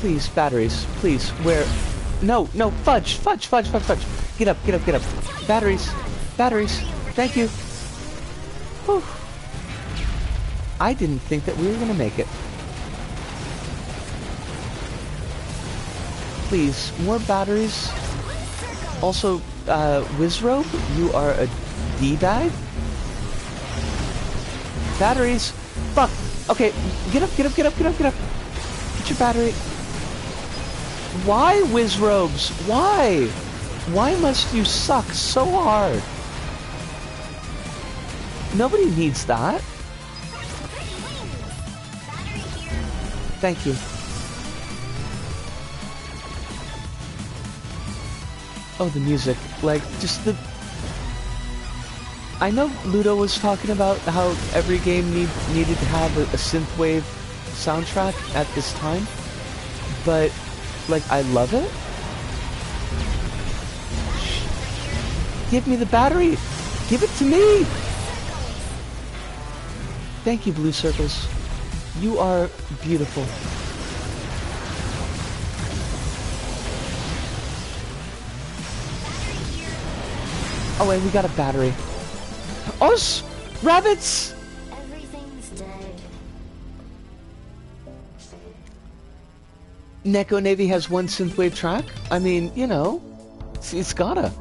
Please, batteries, please, where? No, fudge. Get up. Batteries, thank you. Whew. I didn't think that we were gonna make it. Please, more batteries. Also, Wizrobe, you are a D-bag. Batteries. Fuck. Okay, get up. Get your battery. Why, Wizrobes? Why? Why must you suck so hard? Nobody needs that. Thank you. Oh, the music. Like, just the... I know Ludo was talking about how every game needed to have a synthwave soundtrack at this time, but, like, I love it. Give me the battery! Give it to me! Thank you, Blue Circles. You are beautiful. Oh, and we got a battery. Us! Rabbits! Everything's dead. Neko Navy has one synthwave track? I mean, you know, it's gotta.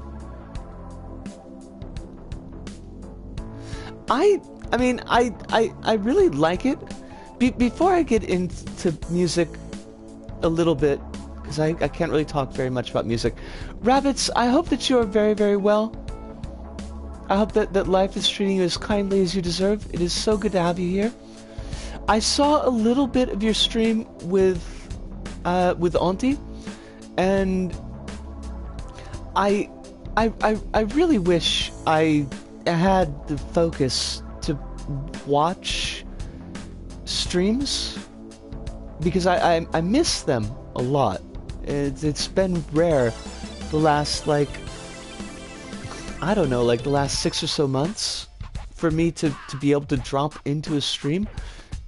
I really like it. Before I get into music a little bit, because I can't really talk very much about music. Rabbits, I hope that you're very, very well. I hope that life is treating you as kindly as you deserve. It is so good to have you here. I saw a little bit of your stream with Auntie, and I really wish I had the focus to watch streams, because I miss them a lot. It's been rare the last, like, I don't know, like the last 6 or so months for me to be able to drop into a stream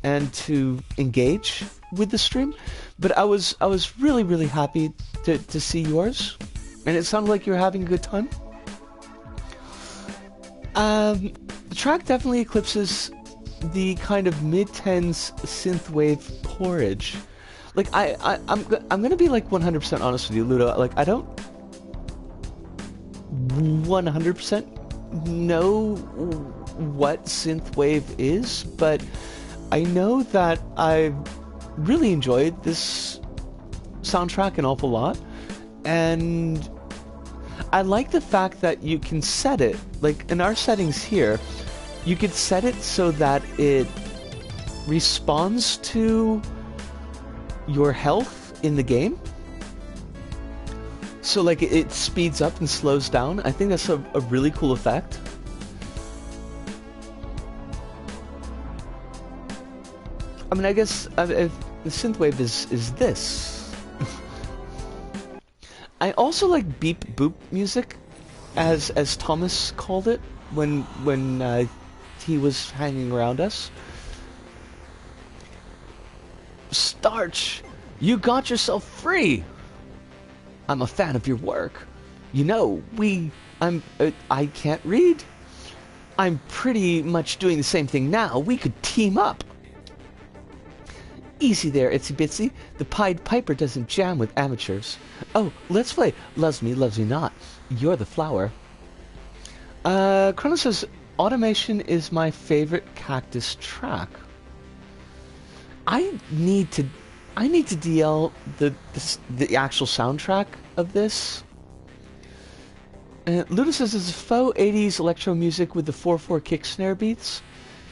and to engage with the stream. But I was really, really happy to see yours, and it sounded like you were having a good time. The track definitely eclipses the kind of mid-tens synthwave porridge. Like, I'm gonna be like 100% honest with you, Ludo. Like, I don't 100% know what synthwave is, but I know that I really enjoyed this soundtrack an awful lot, and I like the fact that you can set it, like in our settings here, you could set it so that it responds to your health in the game. So like it speeds up and slows down. I think that's a really cool effect. I mean, I guess if the synthwave is this. I also like beep boop music, as Thomas called it when he was hanging around us. Starch, you got yourself free. I'm a fan of your work. You know, I can't read. I'm pretty much doing the same thing now. We could team up. Easy there, Itsy Bitsy. The Pied Piper doesn't jam with amateurs. Oh, let's play Loves Me, Loves Me Not. You're the flower. Chrono says, Automation is my favorite Cactus track. I need to DL the actual soundtrack of this. Luda says it's faux 80s electro music with the 4/4 kick snare beats.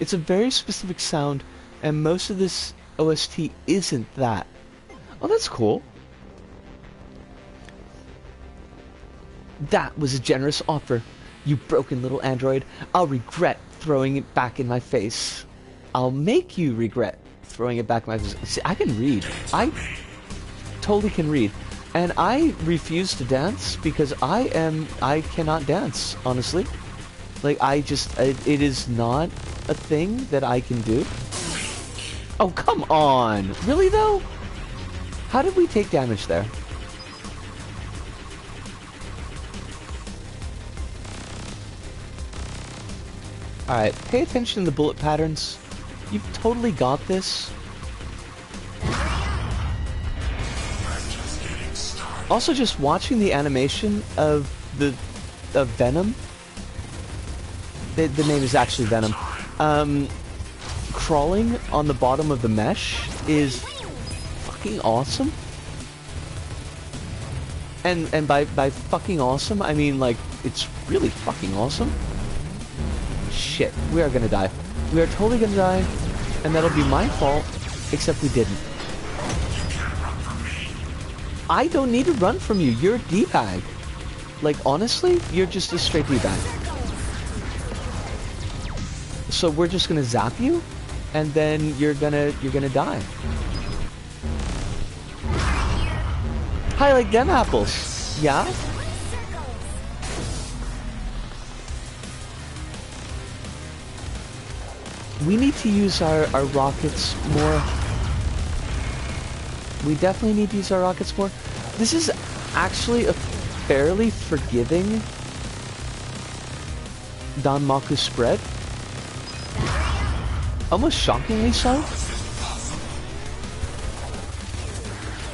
It's a very specific sound, and most of this OST isn't that. Oh, that's cool. That was a generous offer, you broken little android. I'll regret throwing it back in my face. I'll make you regret throwing it back in my face. See, I can read. I totally can read. And I refuse to dance because I cannot dance, honestly. Like, it is not a thing that I can do. Oh, come on! Really, though? How did we take damage there? Alright, pay attention to the bullet patterns. You've totally got this. Also, just watching the animation of Venom. The name is actually Venom. Crawling on the bottom of the mesh is fucking awesome. And by fucking awesome, I mean, like, it's really fucking awesome. Shit, we are gonna die. We are totally gonna die, and that'll be my fault, except we didn't. I don't need to run from you. You're a D-bag. Like, honestly, you're just a straight D-bag. So we're just gonna zap you, and then you're gonna die. Hi, like them apples. Yeah? We need to use our rockets more. We definitely need to use our rockets more. This is actually a fairly forgiving Danmaku spread. Almost shockingly so.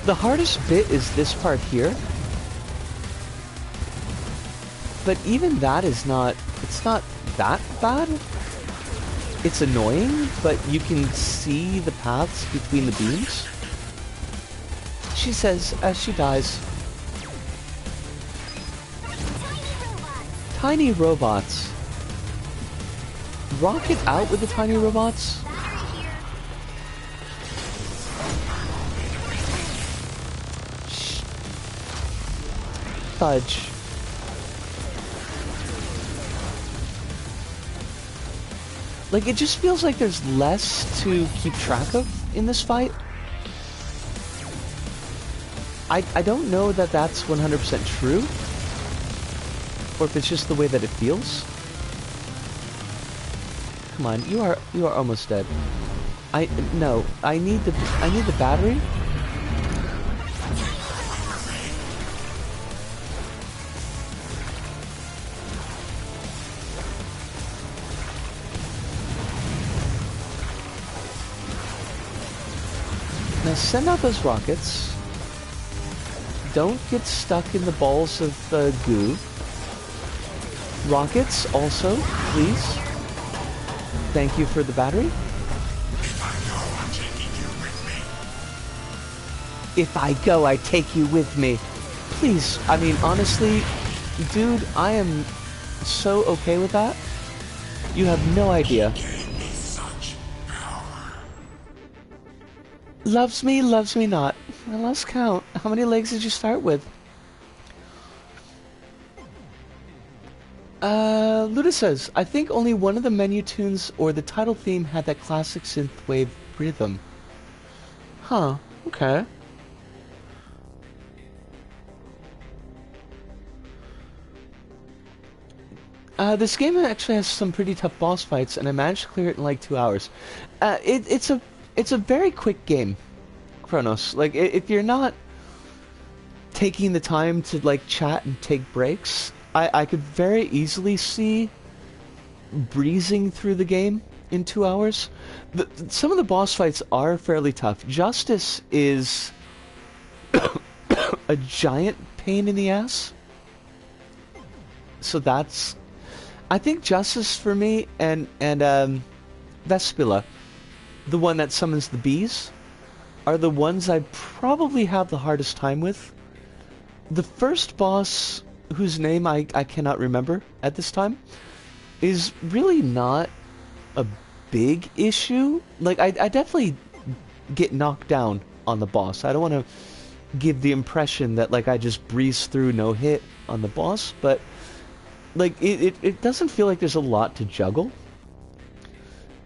The hardest bit is this part here. But even that is not... It's not that bad. It's annoying, but you can see the paths between the beams. she says as she dies. Tiny robots. Rocket out with the tiny robots? Shh. Fudge. Like, it just feels like there's less to keep track of in this fight. I don't know that that's 100% true, or if it's just the way that it feels. Come on, you are almost dead. No, I need the battery. Now send out those rockets. Don't get stuck in the balls of goo. Rockets also, please. Thank you for the battery. If I go, I'm taking you with me. If I go, I take you with me. Please, I mean, honestly, dude, I am so okay with that. You have no idea. Gave me such power. Loves me not. Well, let's count. How many legs did you start with? Luda says, I think only one of the menu tunes or the title theme had that classic synthwave rhythm. Huh, okay. This game actually has some pretty tough boss fights, and I managed to clear it in like 2 hours. It's a very quick game, Chronos. Like, if you're not taking the time to like chat and take breaks, I could very easily see breezing through the game in 2 hours. Some of the boss fights are fairly tough. Justice is a giant pain in the ass. So that's, I think Justice for me and Vespula, the one that summons the bees, are the ones I probably have the hardest time with. The first boss, whose name I cannot remember at this time, is really not a big issue. Like, I definitely get knocked down on the boss. I don't want to give the impression that, like, I just breeze through no hit on the boss, but, like, it doesn't feel like there's a lot to juggle.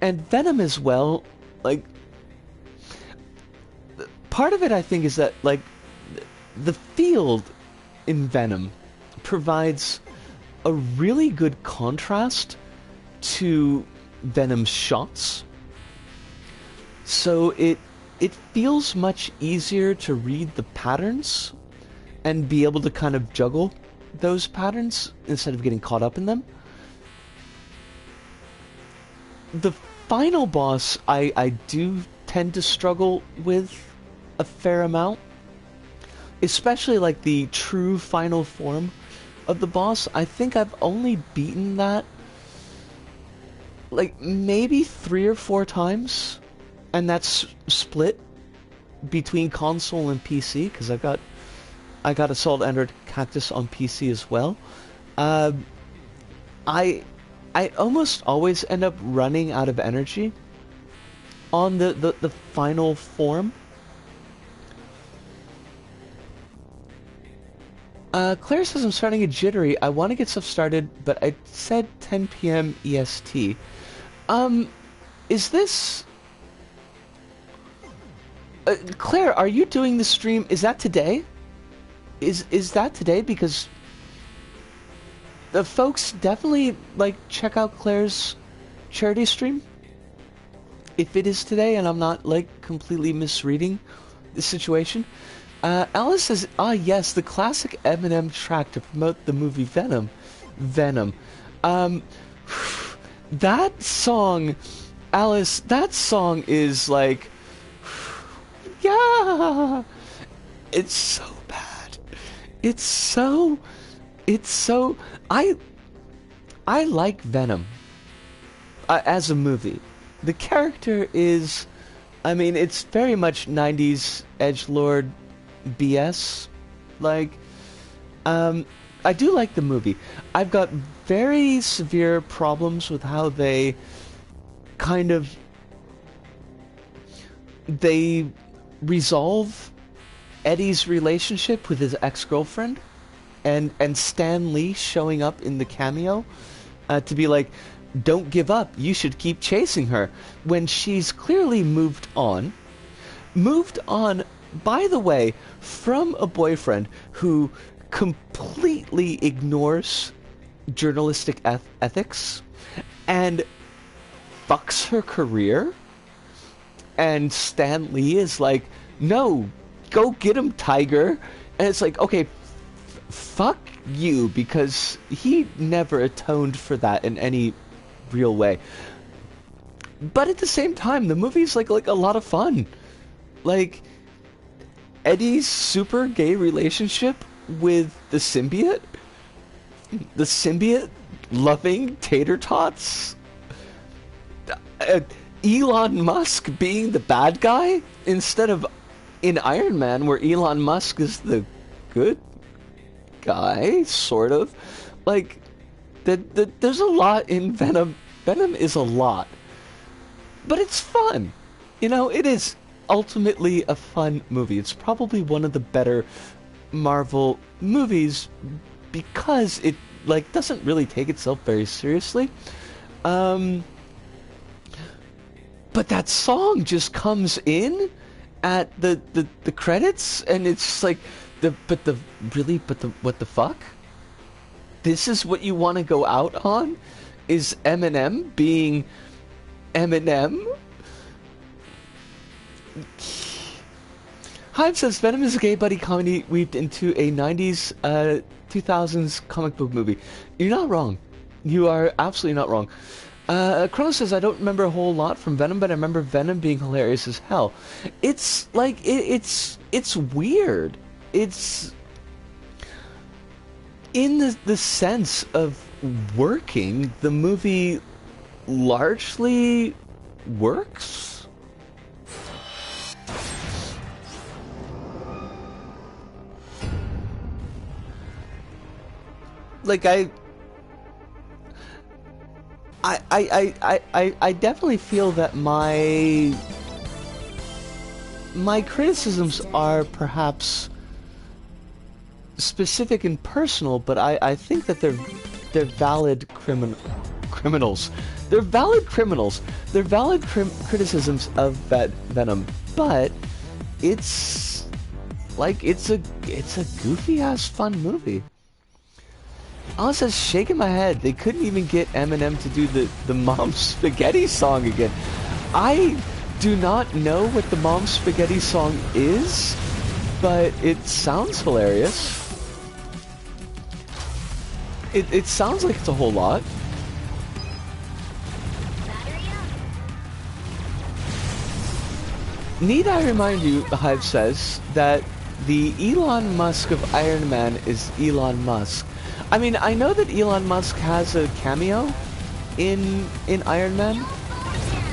And Venom as well, like, part of it, I think, is that, like, the field in Venom provides a really good contrast to Venom's shots. So it feels much easier to read the patterns and be able to kind of juggle those patterns instead of getting caught up in them. The final boss I do tend to struggle with a fair amount, especially like the true final form of the boss. I think I've only beaten that like maybe 3 or 4 times, and that's split between console and PC, because I got Assault Entered Cactus on PC as well. I almost always end up running out of energy on the final form. Claire says I'm starting to get jittery. I want to get stuff started, but I said 10 p.m. EST. Is this... Claire, are you doing the stream? Is that today? Is that today? Because the folks definitely, like, check out Claire's charity stream. If it is today and I'm not, like, completely misreading the situation. Alice says, yes, the classic Eminem track to promote the movie Venom. That song, Alice, that song is like, yeah, it's so bad. It's so, I like Venom as a movie. The character is, I mean, it's very much 90s edgelord BS. Like, I do like the movie. I've got very severe problems with how they kind of they resolve Eddie's relationship with his ex-girlfriend, and Stan Lee showing up in the cameo to be like, don't give up, you should keep chasing her, when she's clearly moved on, by the way, from a boyfriend who completely ignores journalistic ethics and fucks her career. And Stan Lee is like, no, go get him, Tiger. And it's like, okay, fuck you, because he never atoned for that in any real way. But at the same time, the movie's like a lot of fun. Like, Eddie's super gay relationship with the symbiote loving tater tots, Elon Musk being the bad guy instead of in Iron Man, where Elon Musk is the good guy, sort of. Like, there's a lot in Venom. Venom is a lot, but it's fun. You know, it is ultimately a fun movie. It's probably one of the better Marvel movies because it like doesn't really take itself very seriously. But that song just comes in at the credits, and it's just like what the fuck? This is what you want to go out on? Is Eminem being Eminem? Hive says Venom is a gay buddy comedy weaved into a 90s, 2000s comic book movie. You're not wrong. You are absolutely not wrong. Chrono says, I don't remember a whole lot from Venom, but I remember Venom being hilarious as hell. It's like, it's weird. It's in the sense of working, the movie largely works. Like, I definitely feel that my criticisms are perhaps specific and personal, but I think that they're valid criminals. They're valid criminals. They're valid criticisms of Venom, but it's like it's a goofy ass fun movie. Alice says, shaking my head. They couldn't even get Eminem to do the Mom Spaghetti song again. I do not know what the Mom Spaghetti song is, but it sounds hilarious. It sounds like it's a whole lot. Need I remind you, the Hive says, that the Elon Musk of Iron Man is Elon Musk. I mean, I know that Elon Musk has a cameo in Iron Man,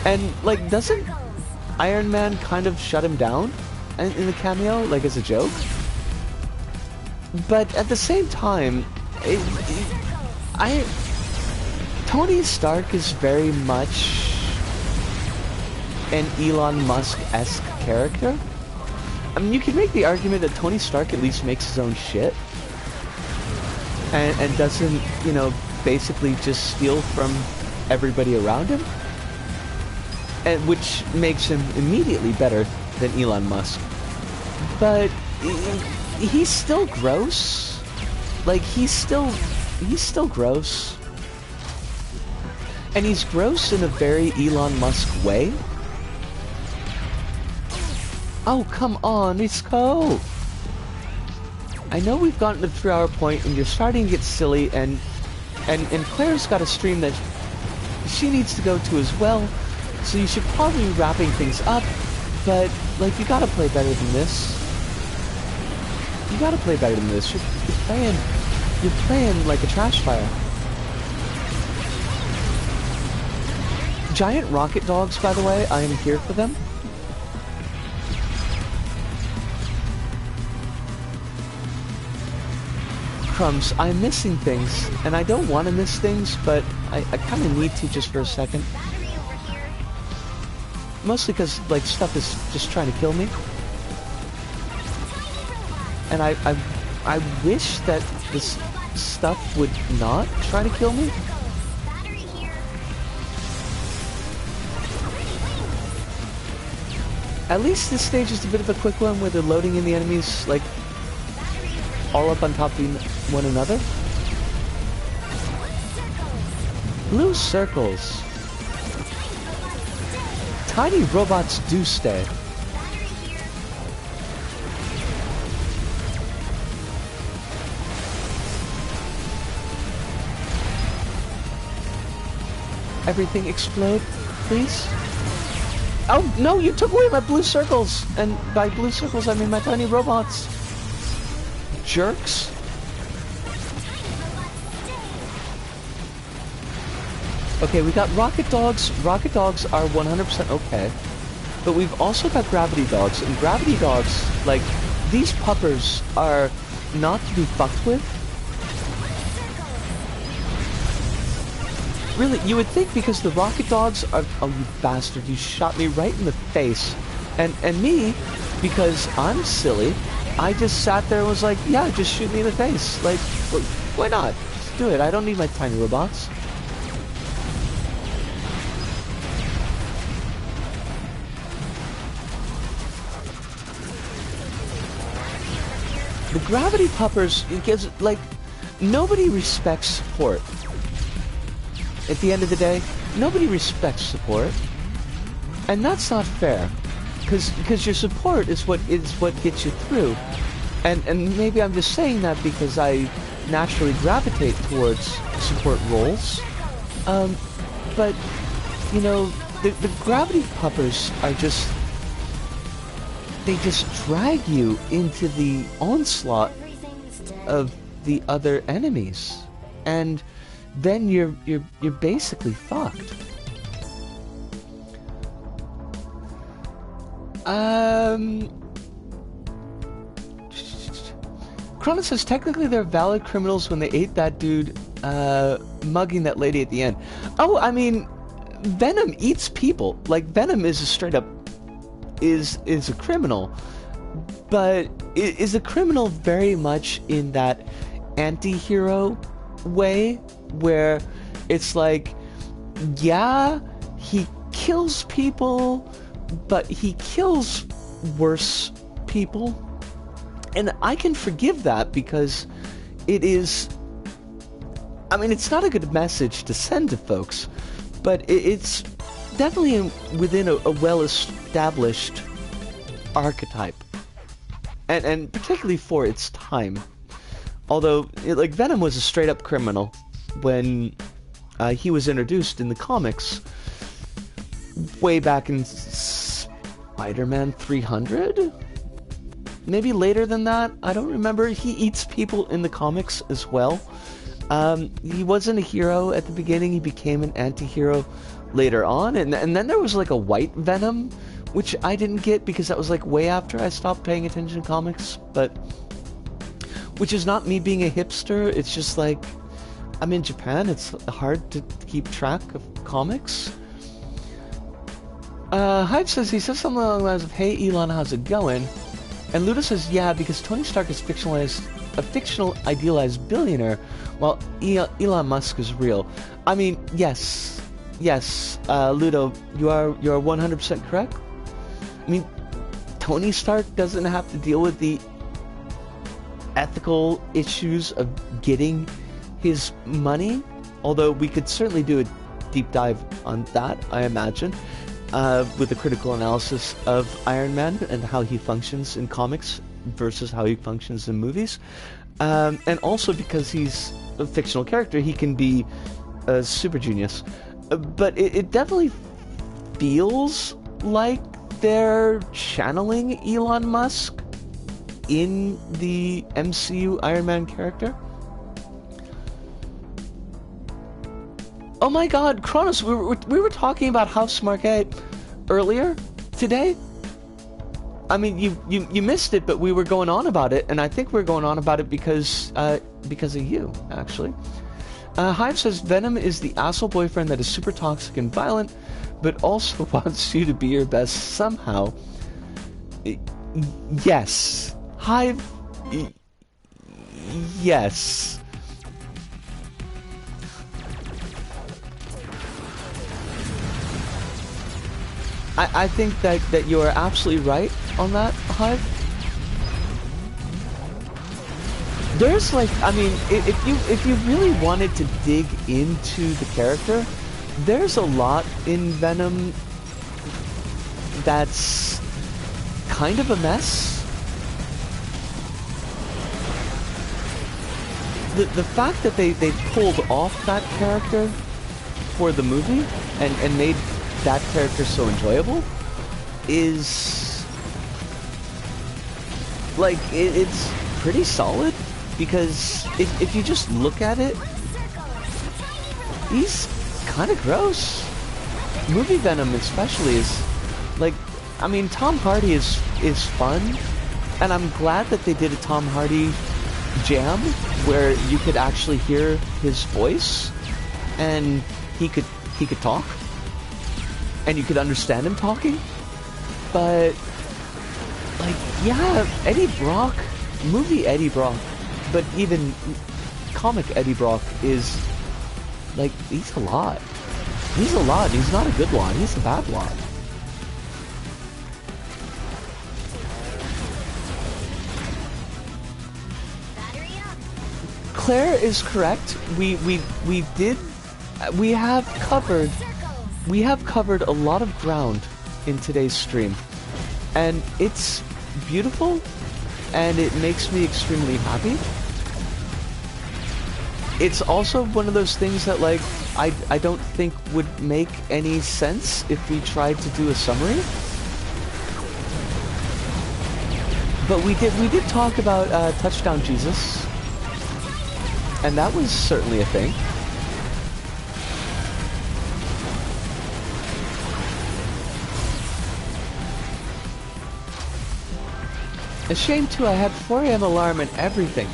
and like, doesn't Iron Man kind of shut him down in the cameo, like as a joke? But at the same time, Tony Stark is very much an Elon Musk-esque character. I mean, you can make the argument that Tony Stark at least makes his own shit. And doesn't, you know, basically just steal from everybody around him. And which makes him immediately better than Elon Musk. But he's still gross. Like, he's still gross. And he's gross in a very Elon Musk way. Oh, come on, let's go! I know we've gotten to the 3-hour point, and you're starting to get silly, and Claire's got a stream that she needs to go to as well, so you should probably be wrapping things up, but, like, you gotta play better than this. You gotta play better than this. You're playing like a trash fire. Giant rocket dogs, by the way, I am here for them. breadcrumbs. I'm missing things, and I don't want to miss things, but I kind of need to just for a second. Mostly because, like, stuff is just trying to kill me. And I wish that this stuff would not try to kill me. At least this stage is a bit of a quick one where they're loading in the enemies, like, all up on top of one another. Blue circles. Tiny robots do stay. Everything explode, please? Oh, no, you took away my blue circles! And by blue circles, I mean my tiny robots. Jerks. Okay, we got rocket dogs. Rocket dogs are 100% okay. But we've also got gravity dogs. And gravity dogs, like, these puppers are not to be fucked with. Really, you would think because the rocket dogs are... Oh, you bastard, you shot me right in the face. And me, because I'm silly, I just sat there and was like, yeah, just shoot me in the face. Like, why not? Just do it. I don't need my tiny robots. The gravity puppers, because, like, nobody respects support. At the end of the day, nobody respects support. And that's not fair. Because your support is what gets you through. And maybe I'm just saying that because I naturally gravitate towards support roles. But, you know, the gravity puppers are just... They just drag you into the onslaught of the other enemies. And then you're basically fucked. Chrono says technically they're valid criminals when they ate that dude mugging that lady at the end. Oh, I mean, Venom eats people. Like, Venom is a straight up is a criminal, but is a criminal very much in that anti-hero way where it's like, yeah, he kills people, but he kills worse people. And I can forgive that because it is... I mean, it's not a good message to send to folks, but it's definitely within a well-established archetype. And particularly for its time. Although, like, Venom was a straight-up criminal when he was introduced in the comics way back in Spider-Man 300? Maybe later than that? I don't remember. He eats people in the comics as well. He wasn't a hero at the beginning. He became an anti-hero later on. And then there was like a white Venom, which I didn't get because that was like way after I stopped paying attention to comics. But, which is not me being a hipster. It's just like, I'm in Japan. It's hard to keep track of comics. Hyde says, he says something along the lines of, hey Elon, how's it going? And Luda says, yeah, because Tony Stark is a fictional idealized billionaire, while Elon Musk is real. I mean, yes, Ludo, you're 100% correct. I mean, Tony Stark doesn't have to deal with the ethical issues of getting his money, although we could certainly do a deep dive on that, I imagine. With a critical analysis of Iron Man and how he functions in comics versus how he functions in movies. And also because he's a fictional character, he can be a super genius. But it definitely feels like they're channeling Elon Musk in the MCU Iron Man character. Oh my god, Kronos, we were talking about House Marquette earlier today. I mean, you missed it, but we were going on about it, and I think we're going on about it because of you, actually. Hive says Venom is the asshole boyfriend that is super toxic and violent, but also wants you to be your best somehow. Yes. Hive... Yes. I think that you are absolutely right on that, Hive. There's like, I mean, if you really wanted to dig into the character, there's a lot in Venom that's kind of a mess. The fact that they pulled off that character for the movie and made that character so enjoyable is like it's pretty solid, because if you just look at it, he's kind of gross. Movie Venom especially is like, I mean, Tom Hardy is fun, and I'm glad that they did a Tom Hardy jam where you could actually hear his voice and he could talk and you could understand him talking. But like, yeah, Eddie Brock, movie Eddie Brock, but even comic Eddie Brock is like, he's a lot. He's a lot. He's not a good lot. He's a bad lot. Claire is correct. We have covered a lot of ground in today's stream, and it's beautiful, and it makes me extremely happy. It's also one of those things that, like, I don't think would make any sense if we tried to do a summary. But we did talk about Touchdown Jesus, and that was certainly a thing. A shame too, I had 4 AM alarm and everything.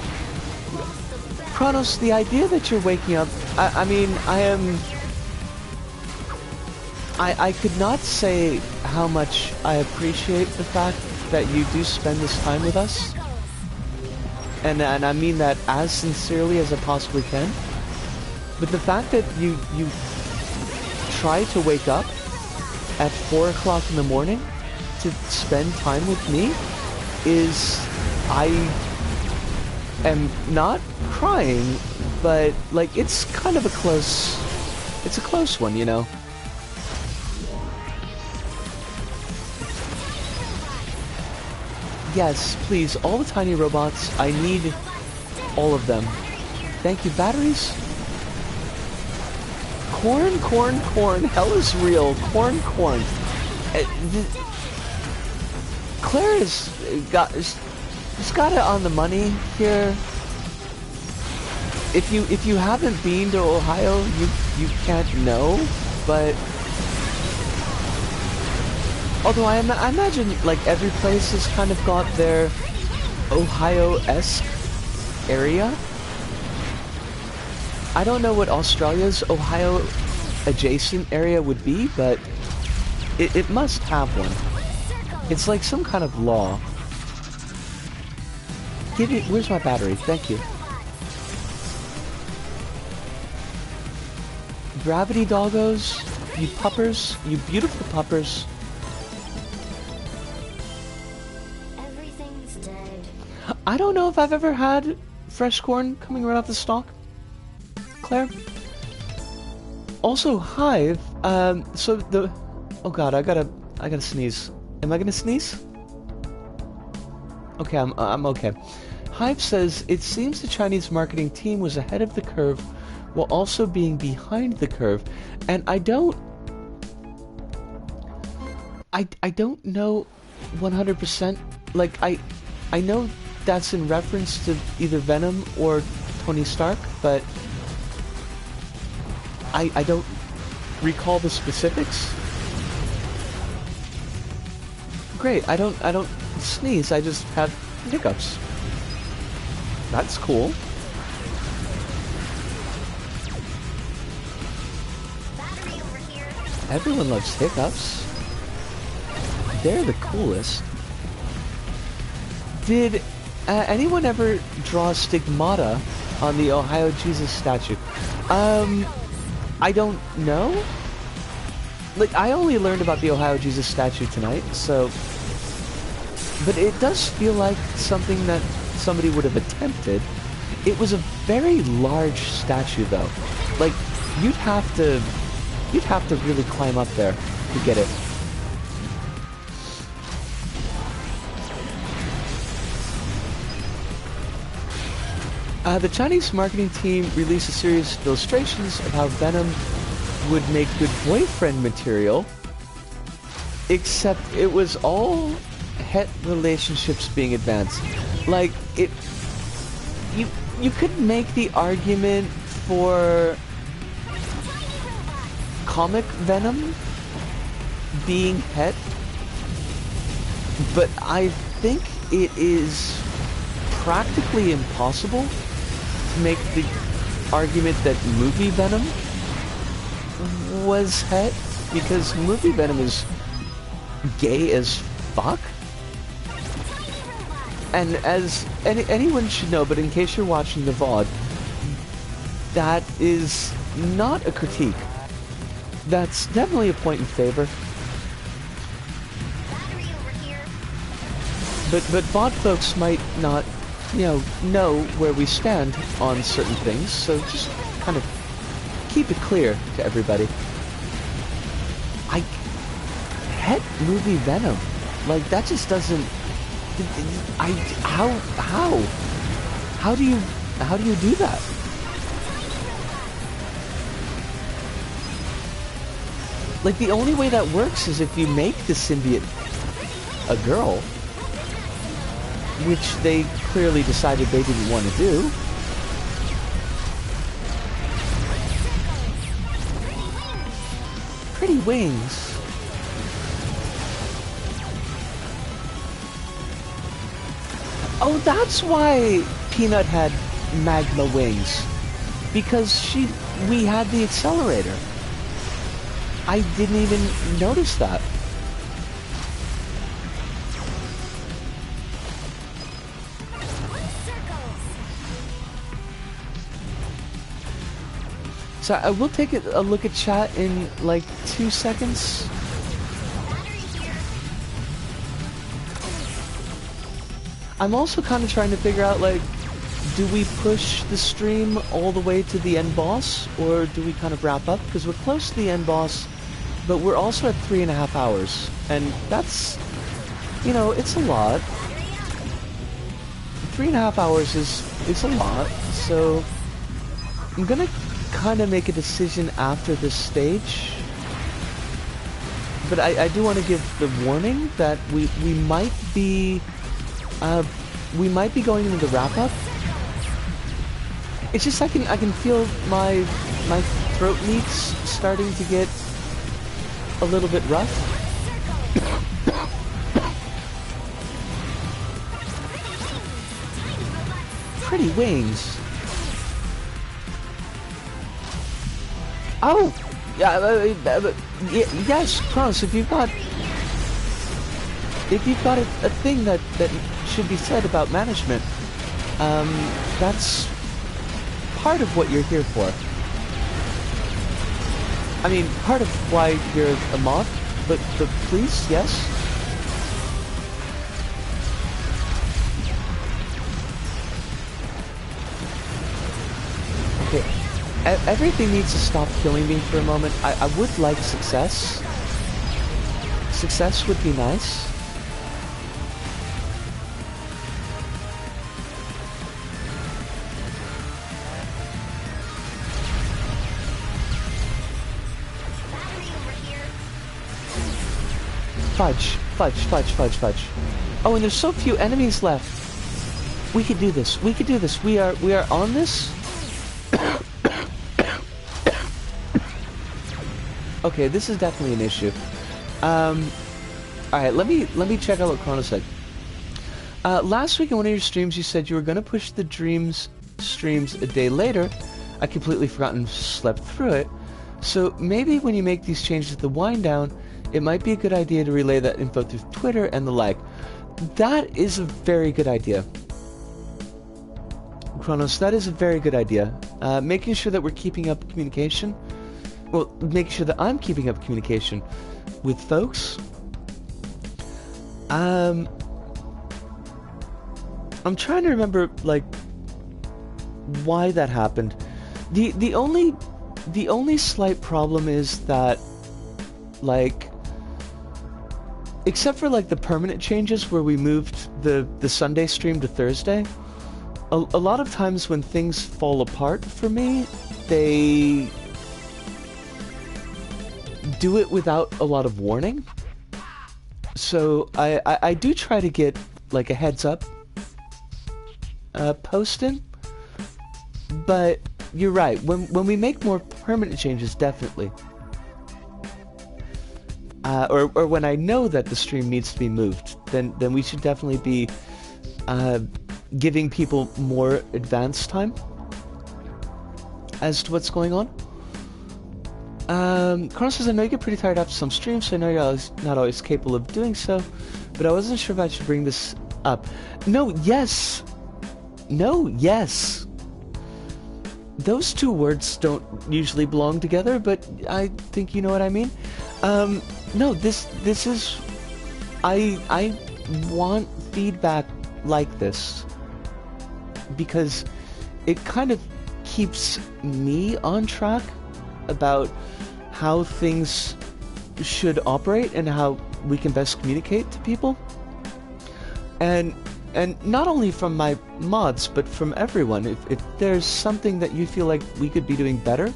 Kronos, the idea that you're waking up, I mean, I could not say how much I appreciate the fact that you do spend this time with us. And I mean that as sincerely as I possibly can. But the fact that you try to wake up at 4 o'clock in the morning to spend time with me is, I am not crying, but like, it's kind of a close one, you know. Yes, please, all the tiny robots, I need all of them. Thank you. Batteries? Corn, corn, corn, hell is real. Corn, corn. Claire has got it on the money here. If you haven't been to Ohio, you can't know, but although I imagine like every place has kind of got their Ohio-esque area. I don't know what Australia's Ohio adjacent area would be, but it must have one. It's like some kind of law. Where's my battery? Thank you. Gravity doggos, you puppers, you beautiful puppers. Everything's dead. I don't know if I've ever had fresh corn coming right off the stalk, Claire. Also, Hive, so the... Oh god, I gotta sneeze. Am I gonna sneeze? Okay, I'm okay. Hive says, it seems the Chinese marketing team was ahead of the curve while also being behind the curve. And I don't know 100%. Like, I know that's in reference to either Venom or Tony Stark, but I don't recall the specifics. Great, I don't sneeze, I just have hiccups. That's cool. Battery over here. Everyone loves hiccups. They're the coolest. Did anyone ever draw stigmata on the Ohio Jesus statue? I don't know. Like, I only learned about the Ohio Jesus statue tonight, so... But it does feel like something that somebody would have attempted. It was a very large statue, though. Like, you'd have to really climb up there to get it. The Chinese marketing team released a series of illustrations of how Venom would make good boyfriend material, except it was all het relationships being advanced. Like, you could make the argument for comic Venom being het, but I think it is practically impossible to make the argument that movie Venom was het, because movie Venom is gay as fuck. And as anyone should know, but in case you're watching the VOD, that is not a critique. That's definitely a point in favor. Battery over here. But VOD folks might not, know where we stand on certain things, so just kind of keep it clear to everybody. Het movie Venom. Like, that just doesn't... How do you do that? Like, the only way that works is if you make the symbiote a girl, which they clearly decided they didn't want to do. Pretty wings. Oh, that's why Peanut had magma wings. Because we had the accelerator. I didn't even notice that. So I will take a look at chat in like 2 seconds. I'm also kind of trying to figure out, like, do we push the stream all the way to the end boss, or do we kind of wrap up? Because we're close to the end boss, but we're also at 3.5 hours, and that's, it's a lot. 3.5 hours is a lot, so I'm gonna kind of make a decision after this stage. But I do want to give the warning that we might be going into the wrap up. It's just I can feel my throat meats starting to get a little bit rough. Pretty wings. Oh, yeah, yes, Kronos. If you've got a thing that should be said about management, that's part of what you're here for. I mean, part of why you're a mod, but please, yes. Okay, everything needs to stop killing me for a moment. I would like success. Success would be nice. Fudge. Oh, and there's so few enemies left. We could do this. We are on this. Okay, this is definitely an issue. Alright, let me check out what Chrono said. Last week in one of your streams, you said you were going to push the Dreams streams a day later. I completely forgot and slept through it. So maybe when you make these changes to the wind down, it might be a good idea to relay that info through Twitter and the like. That is a very good idea. Kronos, that is a very good idea. Making sure that we're keeping up communication. Well, making sure that I'm keeping up communication with folks. I'm trying to remember, like, why that happened. The only slight problem is that, like, except for like the permanent changes where we moved the Sunday stream to Thursday, a lot of times when things fall apart for me, they do it without a lot of warning. So I do try to get like a heads up posting, but you're right. When we make more permanent changes, definitely. Or when I know that the stream needs to be moved, then we should definitely be giving people more advance time as to what's going on. Carl says, I know you get pretty tired after some streams, so I know you're not always capable of doing so, but I wasn't sure if I should bring this up. No, yes. Those two words don't usually belong together, but I think you know what I mean. No, this is... I want feedback like this, because it kind of keeps me on track about how things should operate and how we can best communicate to people. And not only from my mods, but from everyone. If there's something that you feel like we could be doing better,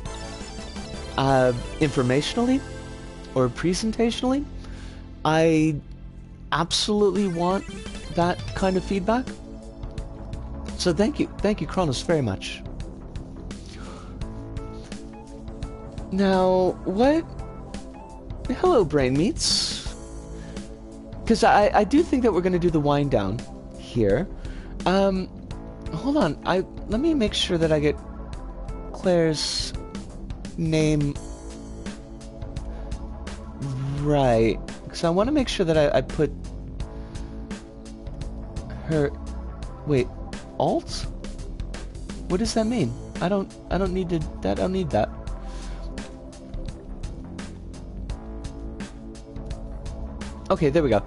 informationally or presentationally, I absolutely want that kind of feedback. So thank you, Kronos, very much. Now, what? Hello, Brain Meats. Because I do think that we're going to do the wind down here. Hold on. Let me make sure that I get Claire's name right. Because I want to make sure that I put her... Wait, alt? What does that mean? I don't need to... I don't need that. Okay, there we go.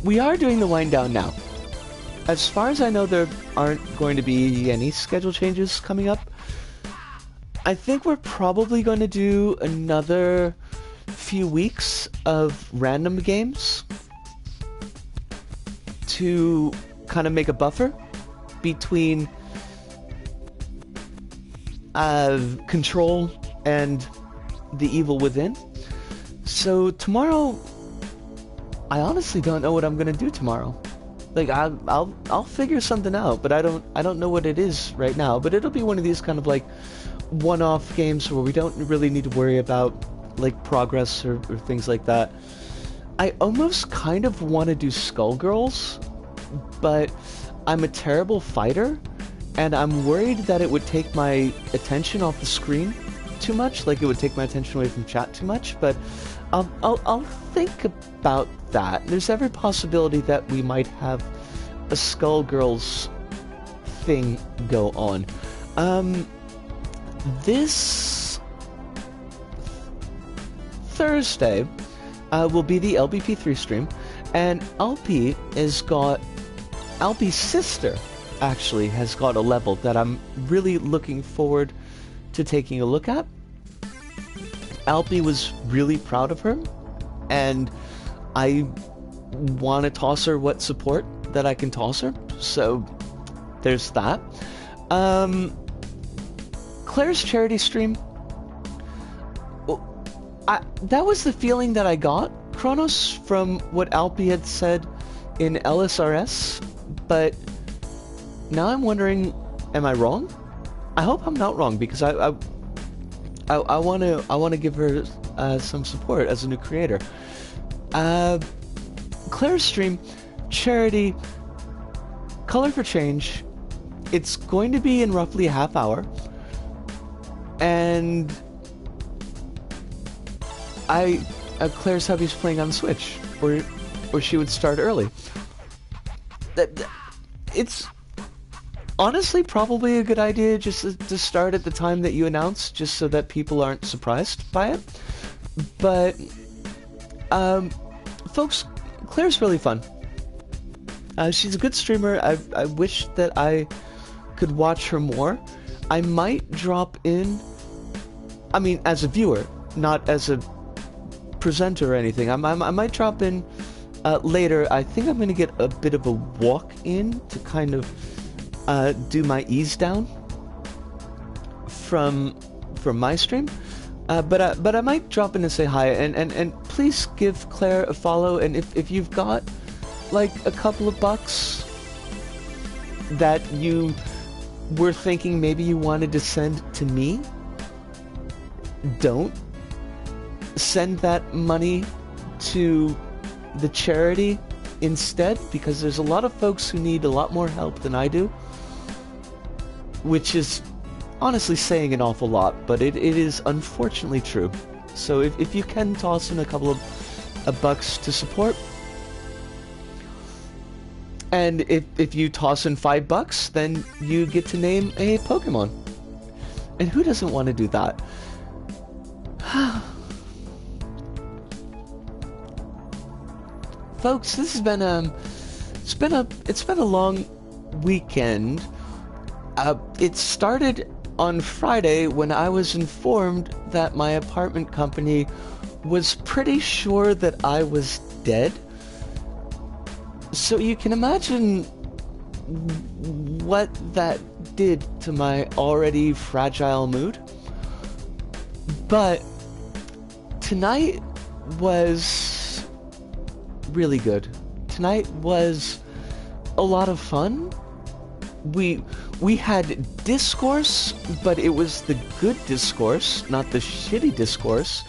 We are doing the wind down now. As far as I know, there aren't going to be any schedule changes coming up. I think we're probably going to do another few weeks of random games to kind of make a buffer between Control and the Evil Within. So tomorrow, I honestly don't know what I'm gonna do tomorrow. Like I'll figure something out, but I don't know what it is right now. But it'll be one of these kind of like one-off games where we don't really need to worry about like progress or things like that. I almost kind of want to do Skullgirls, but I'm a terrible fighter, and I'm worried that it would take my attention off the screen too much. Like it would take my attention away from chat too much. But I'll think about that. There's every possibility that we might have a Skullgirls thing go on. This Thursday will be the LBP3 stream, and Alpy's sister actually has got a level that I'm really looking forward to taking a look at. Alpy was really proud of her, and I want to toss her what support that I can toss her, so there's that. Claire's charity stream, that was the feeling that I got, Kronos, from what Alpy had said in LSRS, but now I'm wondering, am I wrong? I hope I'm not wrong, because I want to give her some support as a new creator. Claire's stream, charity, Color for Change. It's going to be in roughly a half hour, and Claire's hubby's playing on Switch, or she would start early. It's honestly probably a good idea just to start at the time that you announce, just so that people aren't surprised by it. But folks, Claire's really fun. She's a good streamer. I wish that I could watch her more. I might drop in, I mean, as a viewer, not as a presenter or anything. I might drop in later. I think I'm going to get a bit of a walk in to kind of do my ease down from my stream. But I might drop in and say hi, and please give Claire a follow. And if you've got like a couple of bucks that you were thinking maybe you wanted to send to me, don't send that money to the charity instead, because there's a lot of folks who need a lot more help than I do, which is honestly saying an awful lot, but it is unfortunately true. So if you can toss in a couple of bucks to support, and if you toss in $5, then you get to name a Pokemon. And who doesn't want to do that? Folks, this has been it's been a long weekend. It started on Friday when I was informed that my apartment company was pretty sure that I was dead. So you can imagine what that did to my already fragile mood. But tonight was really good. Tonight was a lot of fun. We had discourse, but it was the good discourse, not the shitty discourse.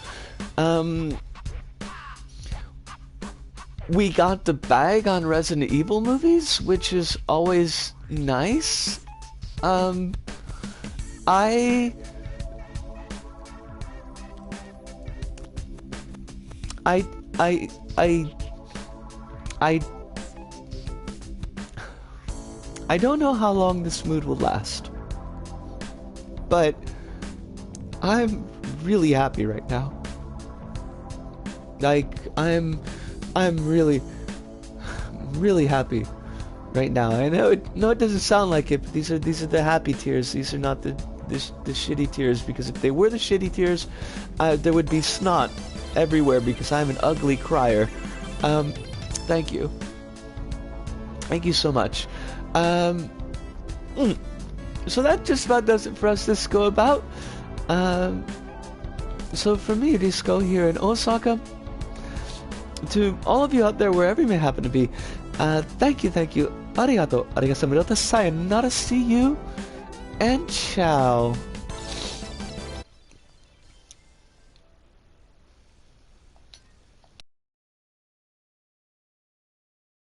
We got the bag on Resident Evil movies, which is always nice. I don't know how long this mood will last, but I'm really happy right now. Like, I'm really happy right now. I know it doesn't sound like it, but these are the happy tears. These are not the shitty tears, because if they were the shitty tears, there would be snot everywhere, because I'm an ugly crier. Thank you. Thank you so much. So that just about does it for us this go about. So for me, Risco here in Osaka, to all of you out there, wherever you may happen to be, thank you. Arigato. Arigato. Sayonara. See you, and ciao.